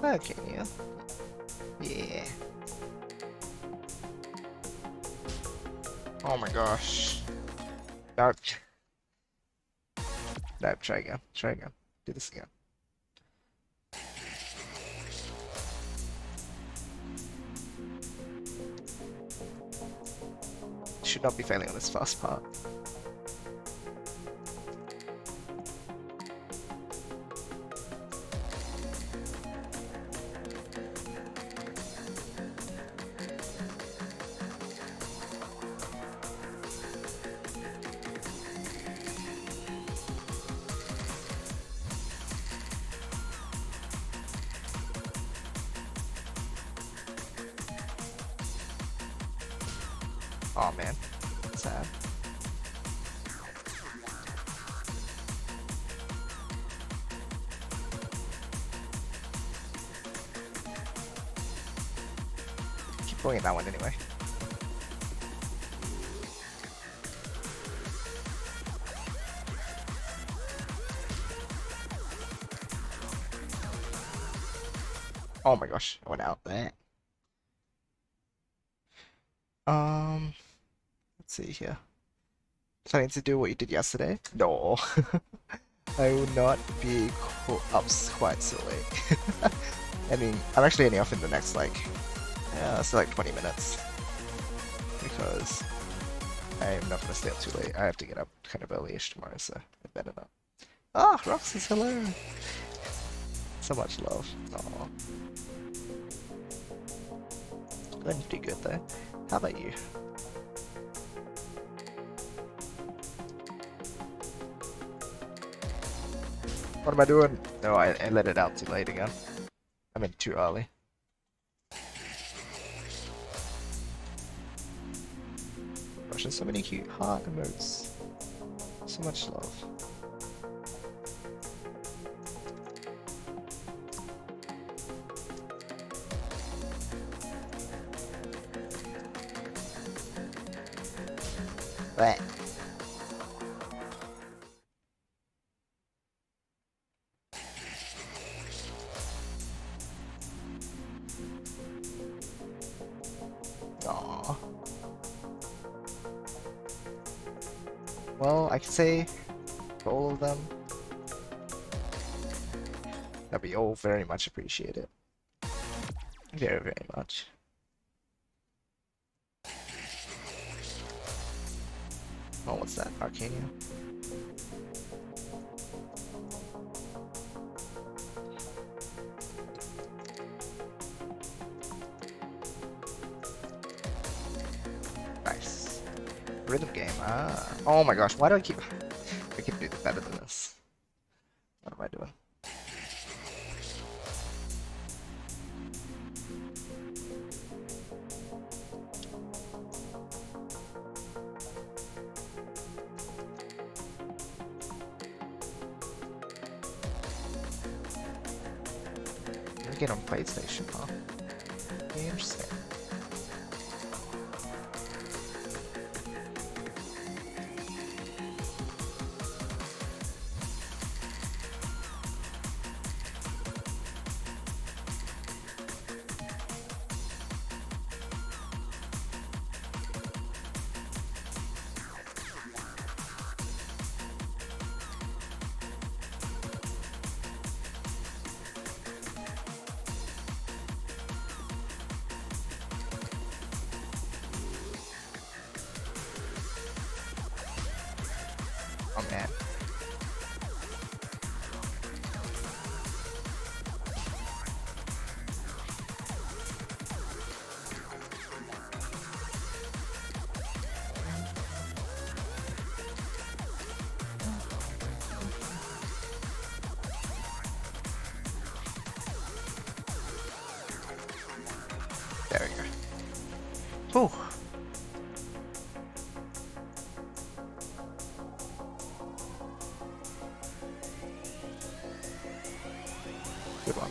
Okay, yeah. Yeah. Oh my gosh. Nope. Nope, try again. Try again. Do this again. Should not be failing on this first part. Oh man, sad. Keep going at that one anyway. Oh my gosh, I went out there. Let's see here. Planning to do what you did yesterday? No. I will not be up quite so late. I mean, I'm actually only off in the next, like, it's like 20 minutes. Because I'm not gonna stay up too late. I have to get up kind of early-ish tomorrow, so I better not. Ah, oh, Roxas, hello! So much love. Aww. Going pretty good though. How about you? What am I doing? No, I let it out too late again. I mean, too early. Gosh, there's so many cute heart emotes. So much love. Blech. Aww. Well, I can say for all of them that we all very much appreciate it. Very, very much. Oh, what's that? Arcania? Nice. Rhythm game. Ah. Oh my gosh, why do I keep... I can do better than this. What am I doing? Get on PlayStation, huh? Interesting. Oh man. Whew. Good one.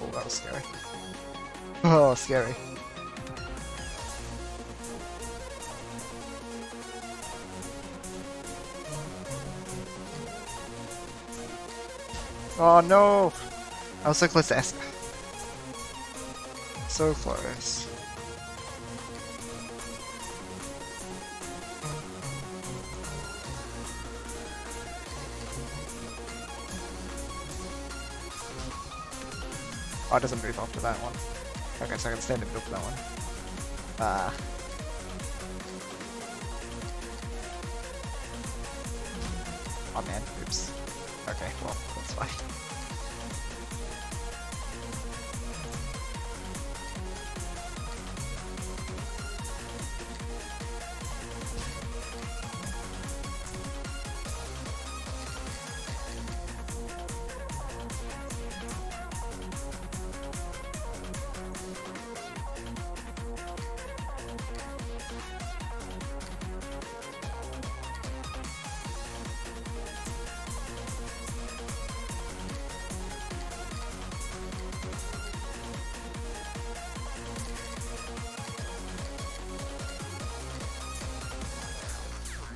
Oh, that was scary. Oh, scary. Oh no! I was so close to S. So close. Oh, it doesn't move after that one. Okay, so I can stay in the middle for that one. Oh man, oops. Okay, well, that's fine.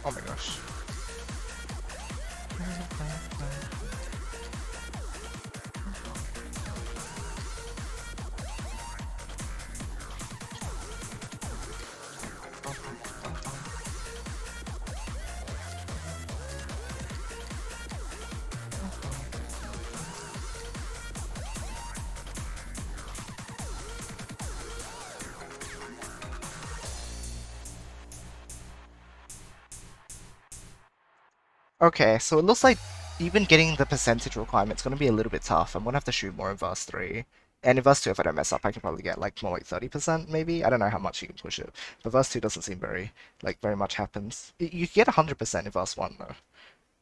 Oh my gosh. Okay, so it looks like even getting the percentage requirement is going to be a little bit tough. I'm going to have to shoot more in verse 3. And in verse 2, if I don't mess up, I can probably get like more like 30% maybe. I don't know how much you can push it. But verse 2 doesn't seem very much happens. You get 100% in verse 1 though.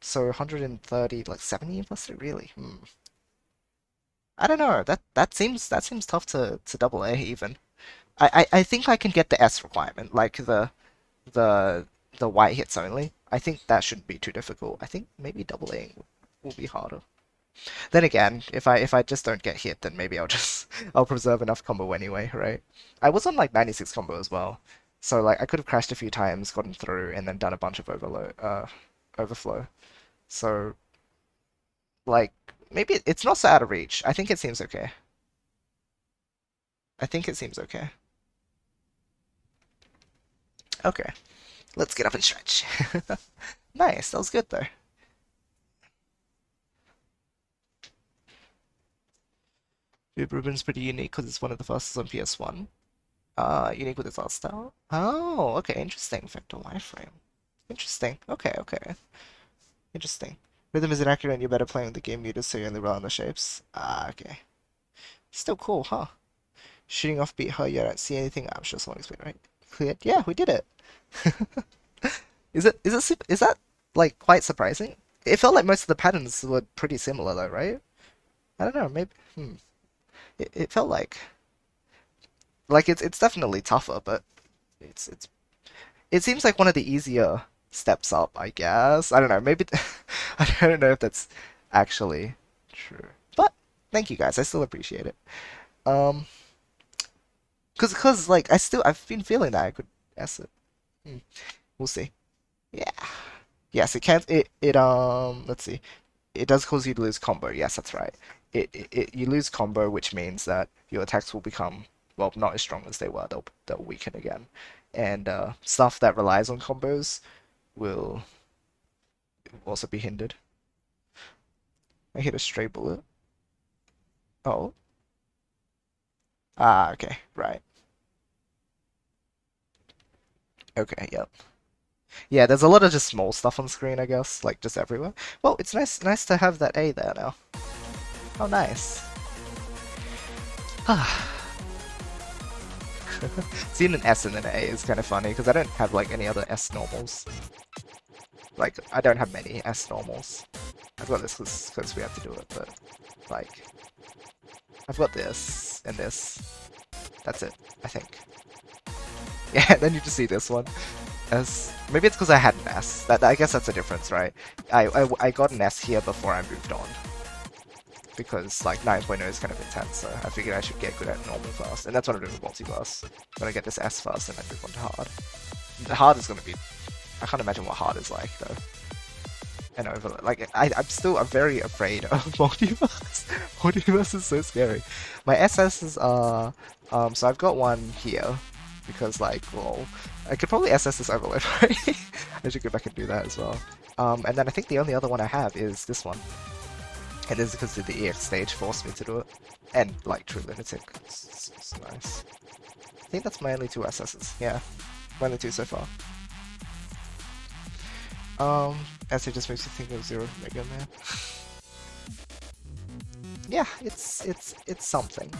So 130, like 70 in verse 3, really? I don't know. That seems tough to double A even. I think I can get the S requirement, like the the white hits only. I think that shouldn't be too difficult. I think maybe double Aing will be harder. Then again, if I just don't get hit, then maybe I'll preserve enough combo anyway, right? I was on like 96 combo as well, so like I could have crashed a few times, gotten through, and then done a bunch of overflow. So like maybe it's not so out of reach. I think it seems okay. I think it seems okay. Okay, let's get up and stretch. Nice, that was good though. Dude, Ruben's pretty unique because it's one of the fastest on PS1. Unique with its art style. Oh, okay, interesting. Vector wireframe. Interesting. Okay, okay. Interesting. Rhythm is inaccurate and you're better playing with the game muted so you only rely on the shapes. Ah, okay. Still cool, huh? Shooting off beat her, you don't see anything. I'm sure someone explained, right? Cleared. Yeah, we did it. Is that like quite surprising? It felt like most of the patterns were pretty similar though, right? I don't know, maybe it felt like it's definitely tougher, but it's it seems like one of the easier steps up, I guess. I don't know, maybe I don't know if that's actually true. But thank you guys, I still appreciate it. Um, cause like I've been feeling that I could S it. Hmm, we'll see. Yeah. Yes, it can't. Let's see. It does cause you to lose combo. Yes, that's right. You lose combo, which means that your attacks will become, well, not as strong as they were. They'll weaken again, and stuff that relies on combos will also be hindered. I hit a stray bullet. Oh. Ah, okay, right. Okay, yep. Yeah, there's a lot of just small stuff on screen, I guess, like just everywhere. Well, it's nice to have that A there now. Oh, nice. Seeing an S and an A is kind of funny because I don't have like any other S normals. Like, I don't have many S normals. I've got this because we have to do it, but like, I've got this and this. That's it, I think. Yeah, then you just see this one. S. Maybe it's because I had an S. I guess that's a difference, right? I got an S here before I moved on. Because like 9.0 is kind of intense, so I figured I should get good at normal first. And that's what I'm doing with multiverse. I'm gonna get this S first and then move on to hard. The hard is gonna be... I can't imagine what hard is like though. And over, like, I'm very afraid of multiverse. Multiverse is so scary. My SSs are, so I've got one here, because like, well, I could probably SS this overlay, right? I should go back and do that as well. And then I think the only other one I have is this one. And this is because the EX stage forced me to do it. And like True Lunatic, it's nice. I think that's my only two SSs, yeah. My only two so far. As it just makes you think of Zero Mega Man. Yeah, it's something.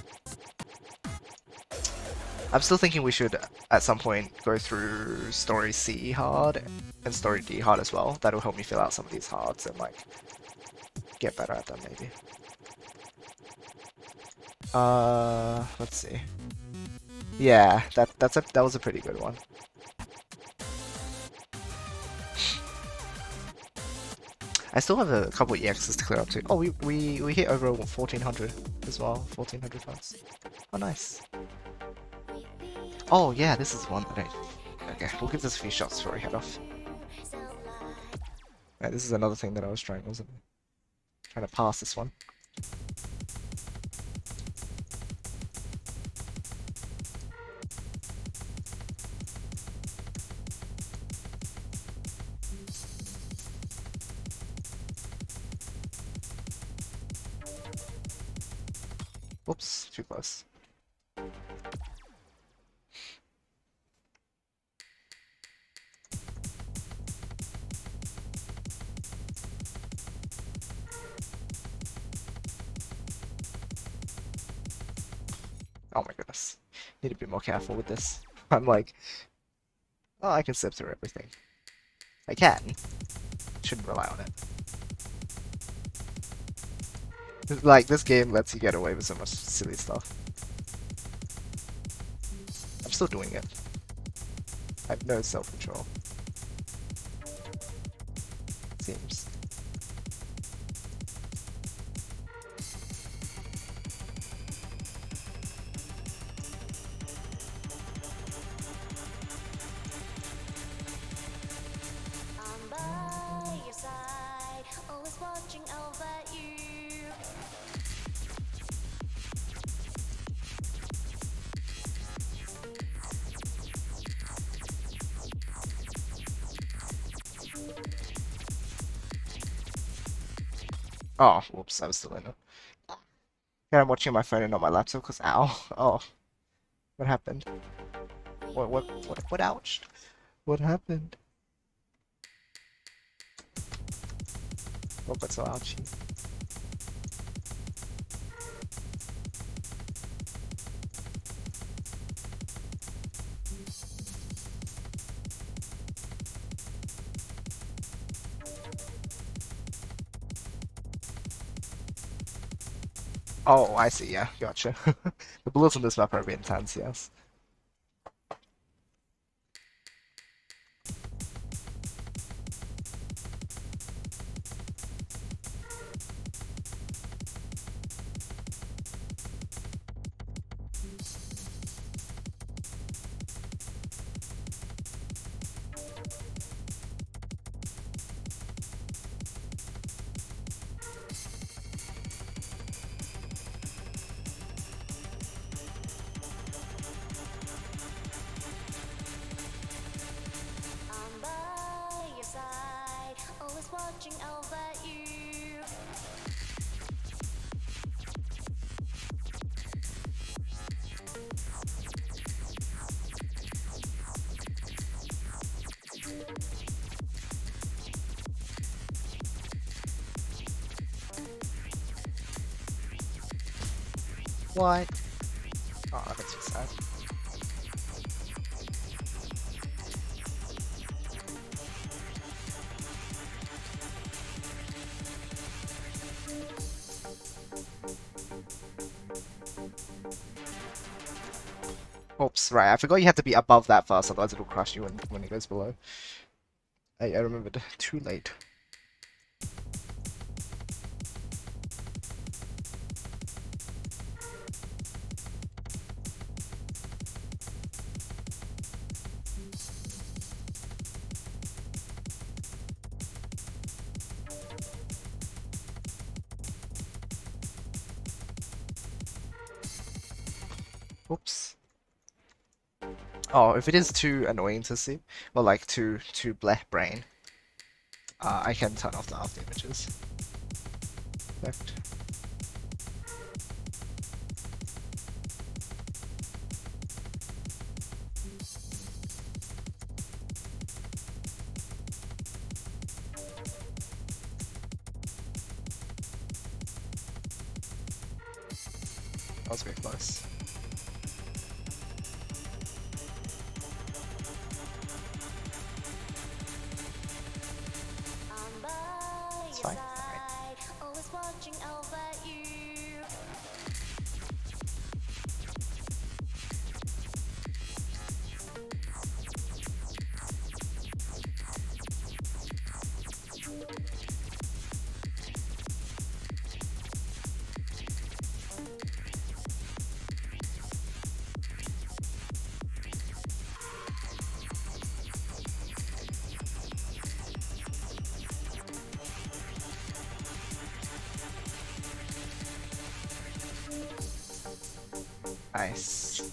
I'm still thinking we should at some point go through Story C hard and Story D hard as well. That'll help me fill out some of these hards and like get better at them maybe. Let's see. Yeah, that was a pretty good one. I still have a couple EXs to clear up too. Oh, we hit over 1400 as well. 1400 funds. Oh, nice. Oh yeah, this is one that I... Okay, we'll give this a few shots before we head off. Right, this is another thing that I was trying, wasn't it? Trying to pass this one. Whoops, too close. Oh my goodness. Need to be more careful with this. I'm like, oh, I can zip through everything. I can. Shouldn't rely on it. Like, this game lets you get away with so much silly stuff. I'm still doing it. I have no self-control. Seems. I'm by your side, always watching over you. Oh, whoops, I was still in it. Yeah, I'm watching my phone and not my laptop because ow. Oh. What happened? What ouch? What happened? What got so ouchy? Oh, I see, yeah, gotcha. The bullets on this map are a bit intense, yes. What? Oh, that makes me sad. Oops, right, I forgot you have to be above that first, otherwise it'll crush you when it goes below. I remembered. Too late. Oops. Oh, if it is too annoying to see, or like too bleh brain, I can turn off the after images. Left. That was very close. It's fine. Alright. Always watching over you. Nice.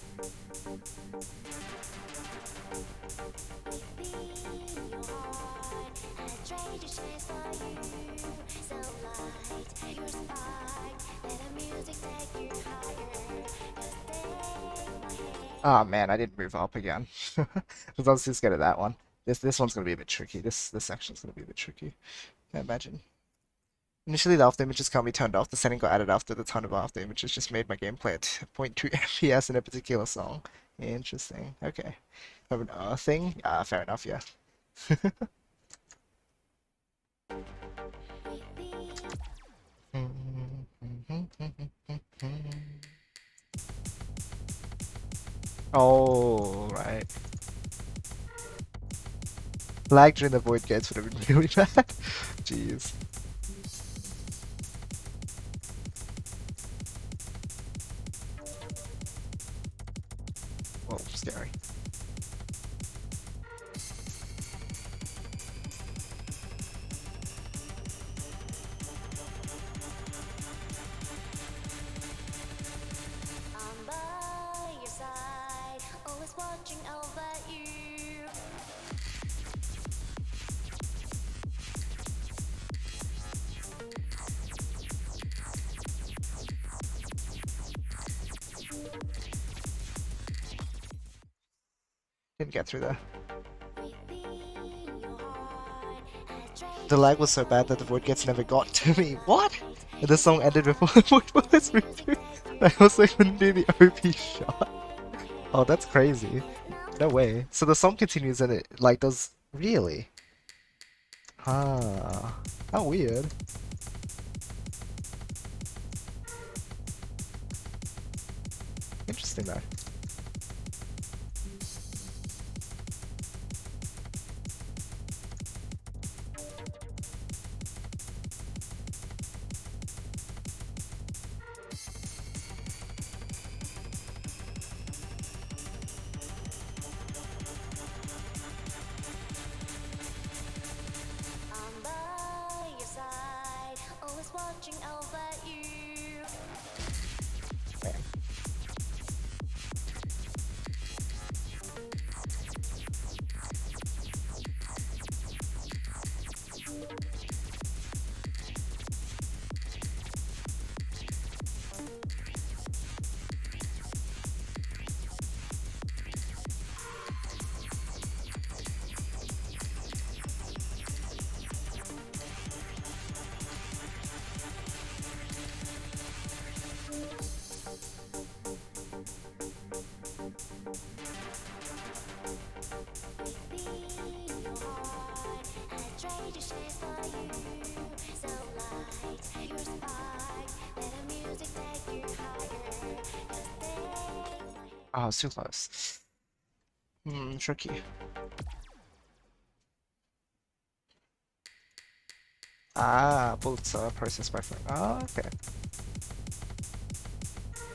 Oh man, I didn't move up again. Because I was just good at that one. This one's gonna be a bit tricky. This section's gonna be a bit tricky. Can't imagine. Initially, the after images can't be turned off. The setting got added after the ton of after images just made my gameplay at 0.2 FPS in a particular song. Interesting. Okay. Have an thing? Fair enough, yeah. Oh, right. Lag during the void gates would have been really bad. Jeez. Whoa, scary. I'm by your side, always watching over you. Didn't get through there. The lag was so bad that the void gates never got to me. What? And the song ended before the void bullets review. I also couldn't do the OP shot. Oh, that's crazy. No way. So the song continues and it like does really? Ah, how weird. Interesting though. I'm by your side, always watching over you. Man. Oh, it's too close. Tricky. Ah, bullets are processed by phone. Oh, okay.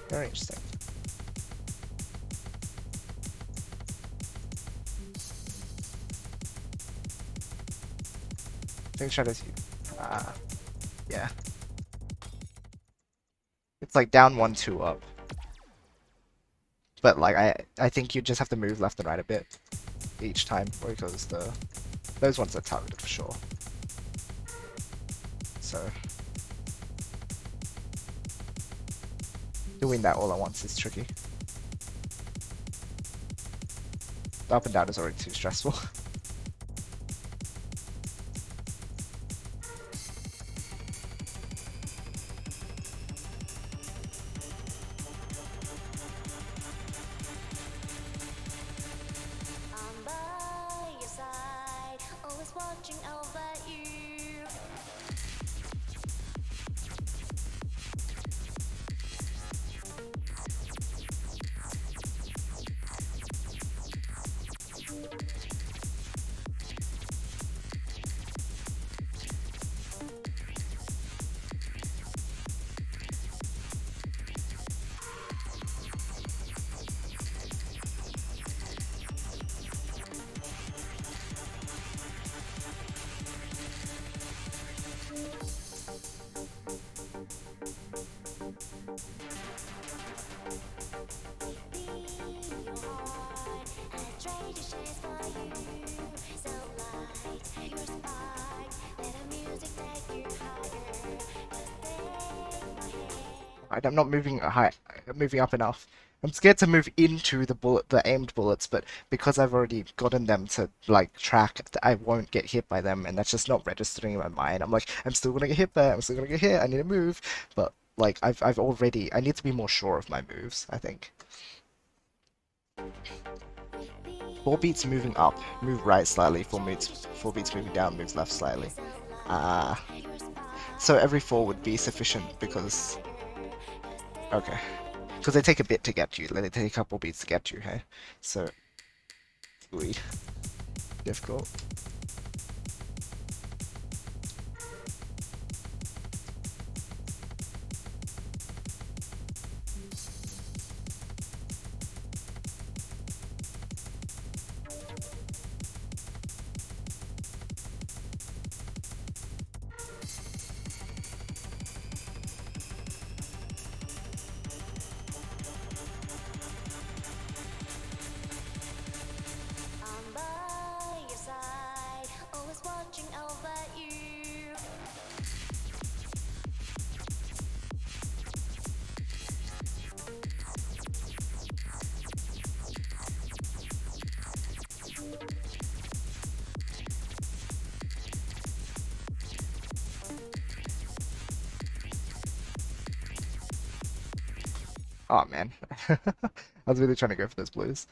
Very interesting. Think shadows you. Ah, yeah. It's like down 1, 2 up. But like I think you just have to move left and right a bit each time because those ones are targeted for sure. So doing that all at once is tricky. The up and down is already too stressful. I'm by your side, always watching over you. Be your heart, I trade your chance for you. So light your spark, let the music take you higher. Just take my hand. I'm not moving high, moving up enough. I'm scared to move into the aimed bullets, but because I've already gotten them to like track, I won't get hit by them, and that's just not registering in my mind. I'm like, I'm still gonna get hit there. I'm still gonna get hit. I need to move, but like I've already. I need to be more sure of my moves, I think. 4 beats moving up, move right slightly. 4 beats moving down, move left slightly. Ah, so every 4 would be sufficient because okay. Because they take a bit to get you. Like, they take a couple beats to get you, hey? So, ooey. Difficult. I'm by your side, always watching over you. Oh man. I was really trying to go for those blues.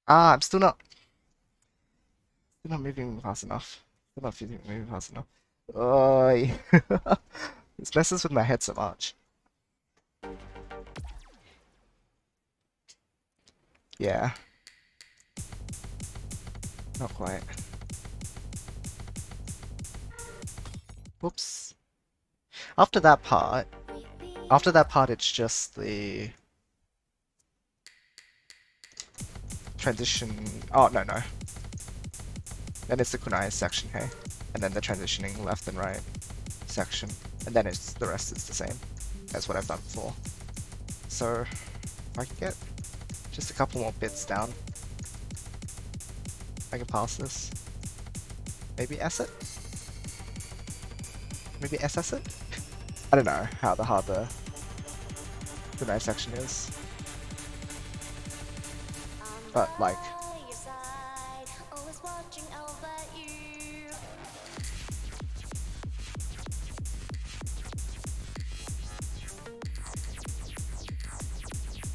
Ah, I'm still not moving fast enough. Still not feeling moving fast enough. Oi. This messes with my head so much. Yeah. Not quite. Whoops. After that part, it's just the transition. Oh, no, no. Then it's the kunai section, hey? And then the transitioning left and right section. And then the rest is the same as what I've done before. So, if I can get just a couple more bits down, I can pass this. Maybe S it? Maybe SS it? I don't know how hard the kunai section is. But, like,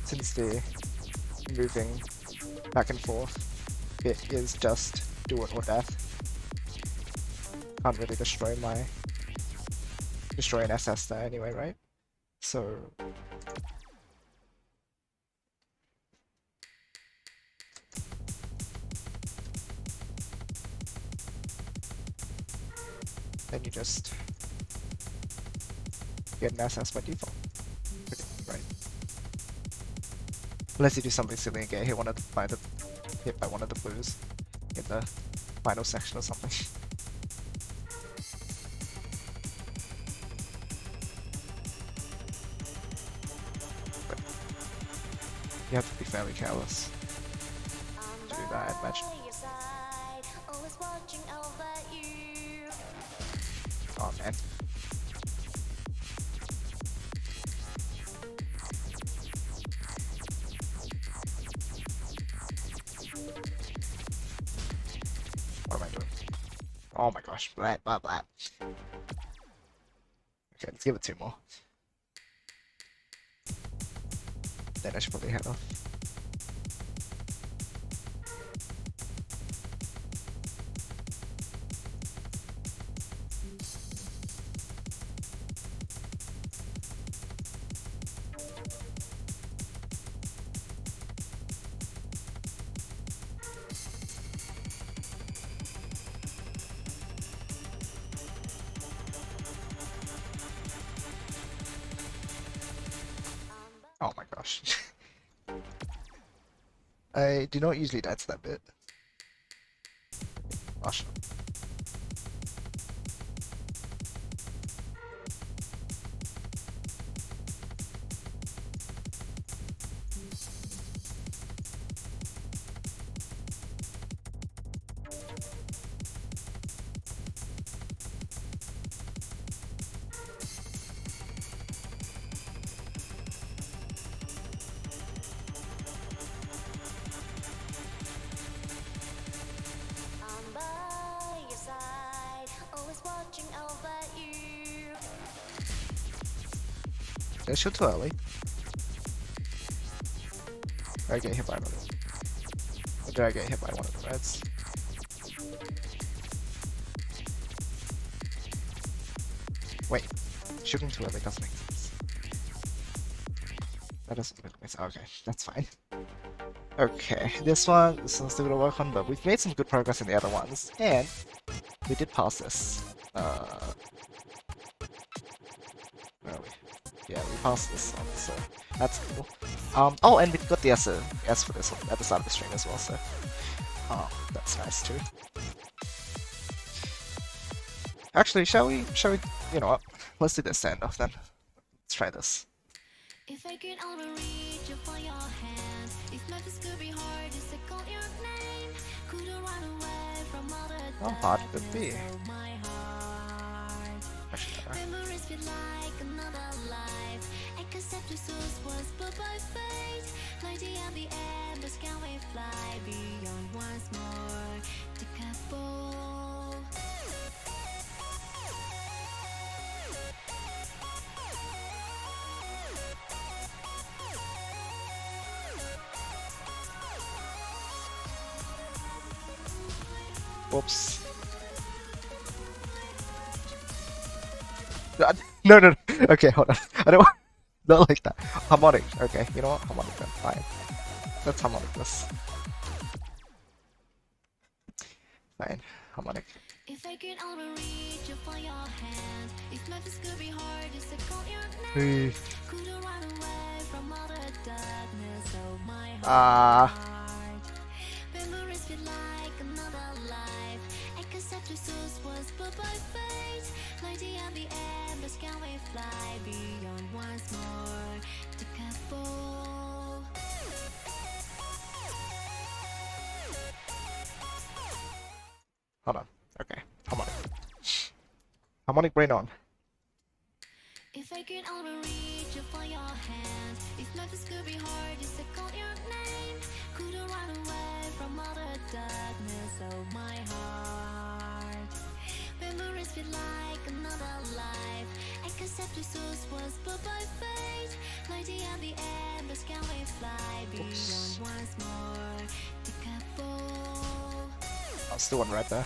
since the moving back and forth bit is just do it or death, can't really destroy an SS there anyway, right? So then you just get an SS by default, right? Unless you do something silly and get hit by one of the blues in the final section or something. But you have to be fairly careless to do that, I'd imagine. Oh man. What am I doing? Oh my gosh, blah blah blah. Okay, let's give it 2 more. Then I should probably head off. Oh my gosh. I do not usually die to that bit. Gosh. Did I shoot too early? Did I get hit by one of them? Or did I get hit by one of the reds? Wait, shooting too early doesn't make sense. That doesn't make sense. Okay, that's fine. Okay, this one's still gonna work on, but we've made some good progress in the other ones, and we did pass this. Where are we? Yeah, we passed this one, so that's cool. Oh, and we got the S for this one at the start of the stream as well, so that's nice too. Actually, shall we, you know what? Let's do this standoff then. Let's try this. If I could only reach you for your hand, if nothing could be hard, just to call your name. Couldn't run away from all the How hard could it be? darkness of my heart. Memories feel like another life. I can step to source was put by fate. Like the end, but can we fly beyond once more? To couple. Whoops. No, no, no. Okay, hold on. I don't want. Not like that. Harmonic. Okay, you know what? Harmonic then. Fine. Let's harmonic this. Fine. Harmonic. If I could only reach you for your hand, if Memphis could be hard just to call your Hey. name, couldn't run away from all the darkness of my Ah. heart. Memories feel like another life. I can set your source was but by fate. Like the end, the embers can we fly beyond once more to Kabul. Hold on. Okay. Harmonic. Harmonic brain on. If I could only reach you for your hand, if Memphis could be hard just to call your name, couldn't run away from all the darkness of my heart. Memories feel like another life. I can set your source was but by fate. Like the end, the embers can we fly beyond once more to Kabul. I'll still one right there.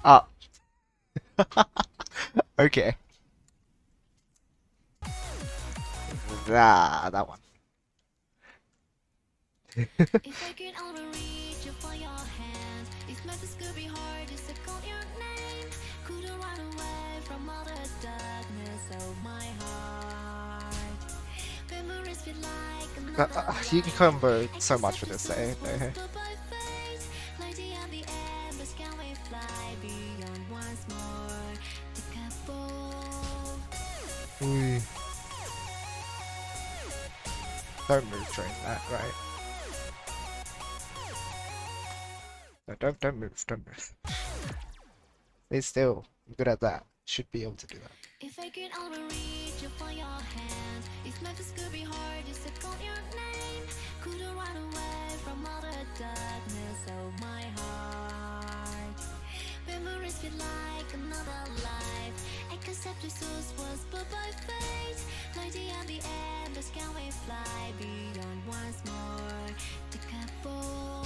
Ah. Okay. That one. If I could only reach you for your hand, if Memphis could be hard just to call your name, couldn't run away from all the darkness of my heart. Memories feel like another You can combo so much with this, eh? like the end, the embers can we fly beyond once more to Kabul. Ooh. Don't move during that, right? No, don't move, don't move. Stay still. I'm good at that. Should be able to do that. If I could only reach you for your hand, if Memphis could be hard just to call your name, couldn't run away from all the darkness of my heart. Memories feel like another life. I can set your source was but by fate. Like the end, the embers can we fly beyond once more to Kabul.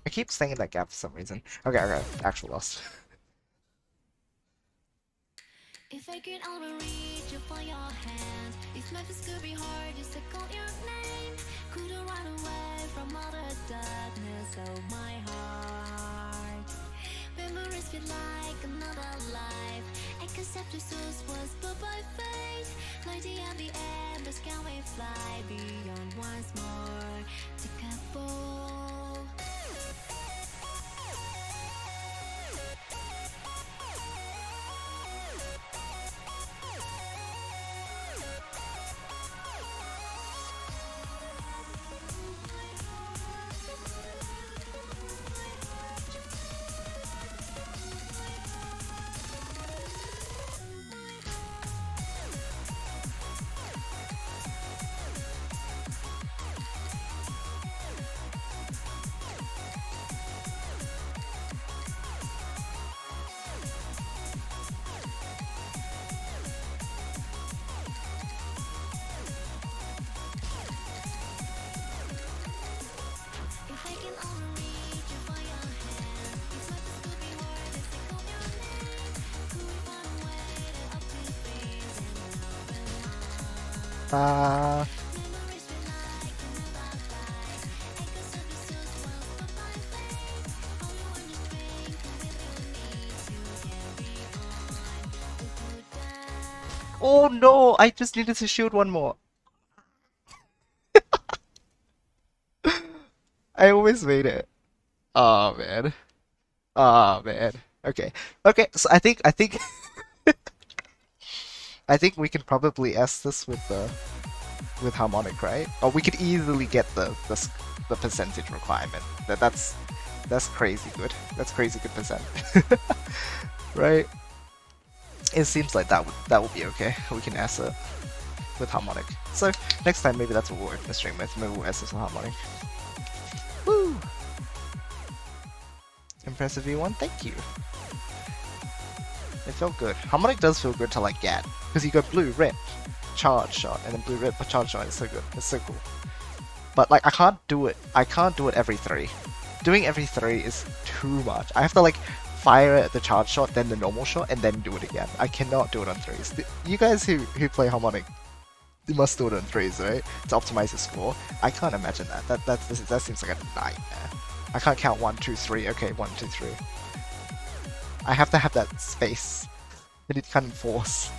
I keep staying in that gap for some reason. Okay, okay. Actual lost. If I could only reach you for your hand, if Memphis could be hard just to call your name, couldn't run away from all the darkness of my heart. Memories feel like another life. I can set your source was but by fate. Like the end, the embers can we fly beyond once more to Kabul. If I can only reach you for your hand, if Memphis could be hard just to call your name, could we find a way to undo things in love and life? Memories feel like another life. I can set the source once but by fate. Only one just drink with your needs to carry on the good times. Oh no! I just needed to shoot one more. I always made it. Oh man. Oh man. Okay. Okay, so I think I think we can probably S this with harmonic, right? Or we could easily get the percentage requirement. That's crazy good. That's crazy good percent. Right? It seems like that would be okay. We can S it. with harmonic. So next time maybe that's what we'll open the stream with. Maybe we'll SS harmonic. Woo! Impressive V1, thank you. It felt good. Harmonic does feel good to like get, because you go blue, red, charge shot, and then blue, red, charge shot. It's so good. It's so cool. But like I can't do it every 3. Doing every 3 is too much. I have to like fire the charge shot, then the normal shot, and then do it again. I cannot do it on 3s. You guys who play harmonic, you must do it on 3s, right? To optimize the score. I can't imagine that. That seems like a nightmare. I can't count 1, 2, 3. Okay, 1, 2, 3. I have to have that space. I need kind of force.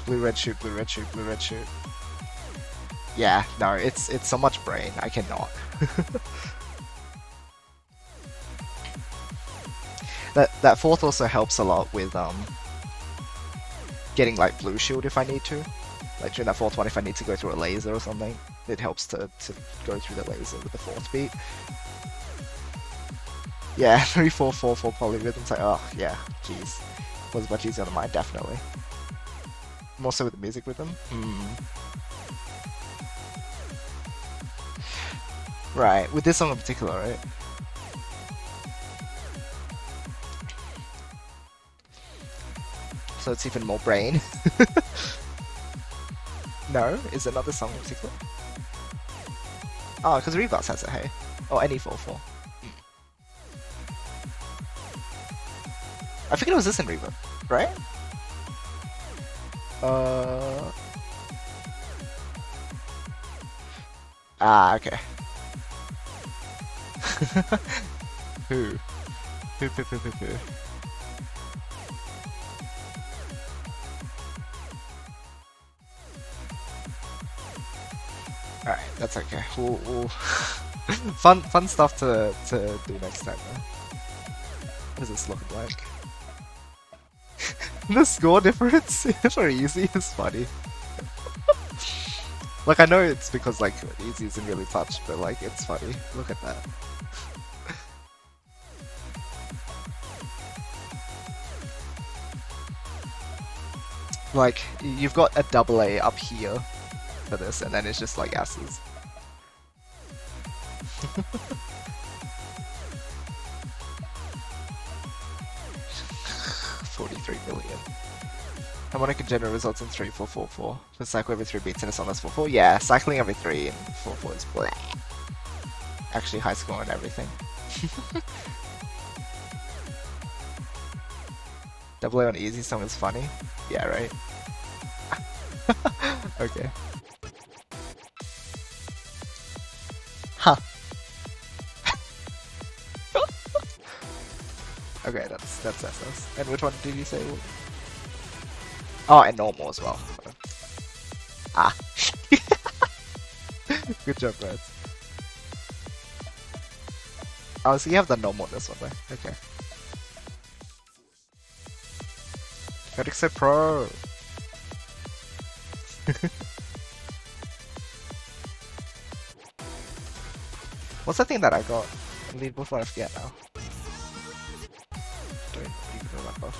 Blue, red shoot, blue, red shoot, blue, red shoot. Yeah, no, it's so much brain. I cannot. That fourth also helps a lot with getting like blue shield if I need to. Like during that fourth one, if I need to go through a laser or something, it helps to go through the laser with the fourth beat. Yeah, 3, 4, 4, 4 polyrhythms. Like, oh yeah, jeez, was much easier on mine, definitely. More so with the music rhythm. Right, with this song in particular, right? So it's even more brain. No? Is it not this song in particular? Oh, because Reeboks has it, hey? Or any 4/4. I figured it was this in Reebok, right? Ah, okay. Who? Who? Alright, that's okay. We'll fun stuff to do next time though. What is this looking like? The score difference for easy is funny. Like I know it's because like easy isn't really touched, but like it's funny. Look at that. Like you've got a AA up here for this, and then it's just like S's. 43 million. Harmonic in general results in 3, 4, 4, 4. The cycle every 3 beats in a song that's 4, 4. Yeah, cycling every 3 and 4, 4 is bleh. Actually high score and everything. AA on easy song is funny. Yeah, right? Okay. Huh. Okay, that's SS. And which one did you say? Oh, and normal as well. Ah. Good job, Brad. Oh, so you have the normal on this one, right? Okay. Gotta say pro. What's the thing that I got? I'll leave before I forget now. Don't even remember.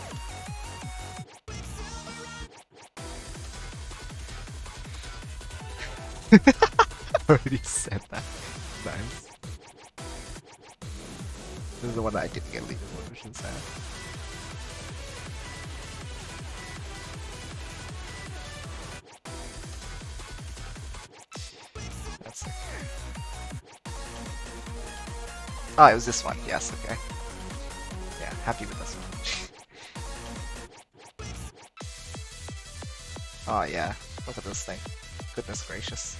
Already said that. Nice. This is the one that I didn't get leave before, which is sad. That's okay. Oh, it was this one. Yes, okay. Yeah, happy with this one. Oh yeah, look at this thing. Goodness gracious.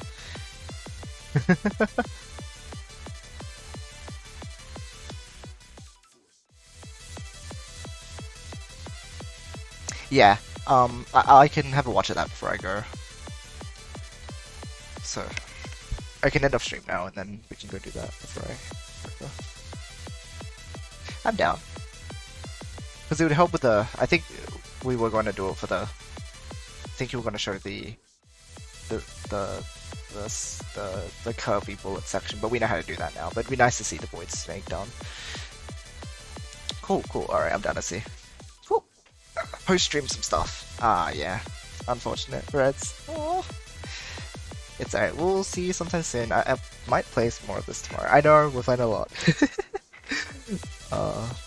Yeah, I can have a watch of that before I go. So, I can end off stream now and then we can go do that before I go. I'm down. Because it would help with the, I think we were going to do it for the, I think you were going to show the curvy bullet section, but we know how to do that now. But it'd be nice to see the void snake done. Cool, cool. Alright, I'm down to see. Cool. Post-stream some stuff. Ah, yeah. unfortunate, Reds. Oh, it's alright. We'll see you sometime soon. I might play some more of this tomorrow. I know we're playing a lot.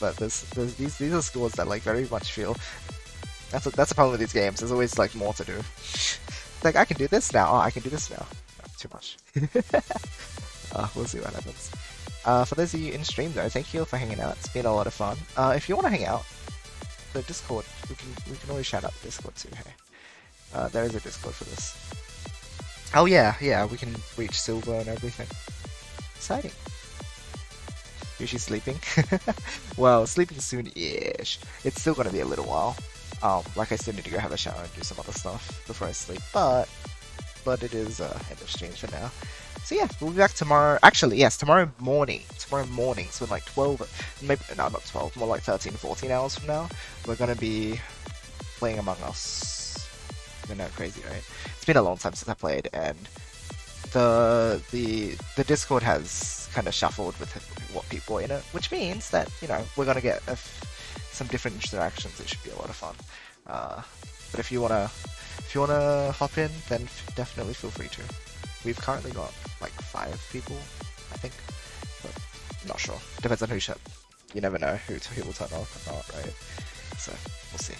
But these are scores that like very much feel. That's the problem with these games. There's always like more to do. Like I can do this now. Oh, I can do this now. No, too much. We'll see what happens. For those of you in stream though, thank you for hanging out. It's been a lot of fun. If you want to hang out, the Discord, we can always shout out the Discord too. Hey, there is a Discord for this. Oh yeah, we can reach silver and everything. Exciting. Yoshi's sleeping. Well, sleeping soon-ish. It's still gonna be a little while. Like I still need to go have a shower and do some other stuff before I sleep, but it is end of stream for now. So yeah, we'll be back tomorrow. Actually, yes, tomorrow morning. Tomorrow morning, so in like 12, maybe no, not 12, more like 13, 14 hours from now, we're gonna be playing Among Us. I know, crazy, right? It's been a long time since I played, and the Discord has kind of shuffled with what people are in it, which means that we're gonna get some different interactions. It should be a lot of fun. But if you wanna hop in, then definitely feel free to. We've currently got like 5 people, I think, but I'm not sure. Depends on who shut. You never know who will turn off or not, right? So we'll see.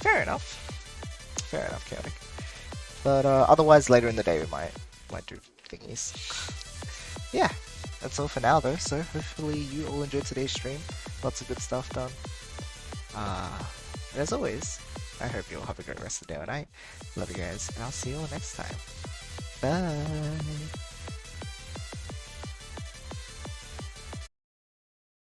Fair enough, chaotic. But otherwise, later in the day we might do thingies. Yeah, that's all for now though. So hopefully you all enjoyed today's stream. Lots of good stuff done. And as always, I hope you all have a great rest of the day or night. Love you guys, and I'll see you all next time. Bye.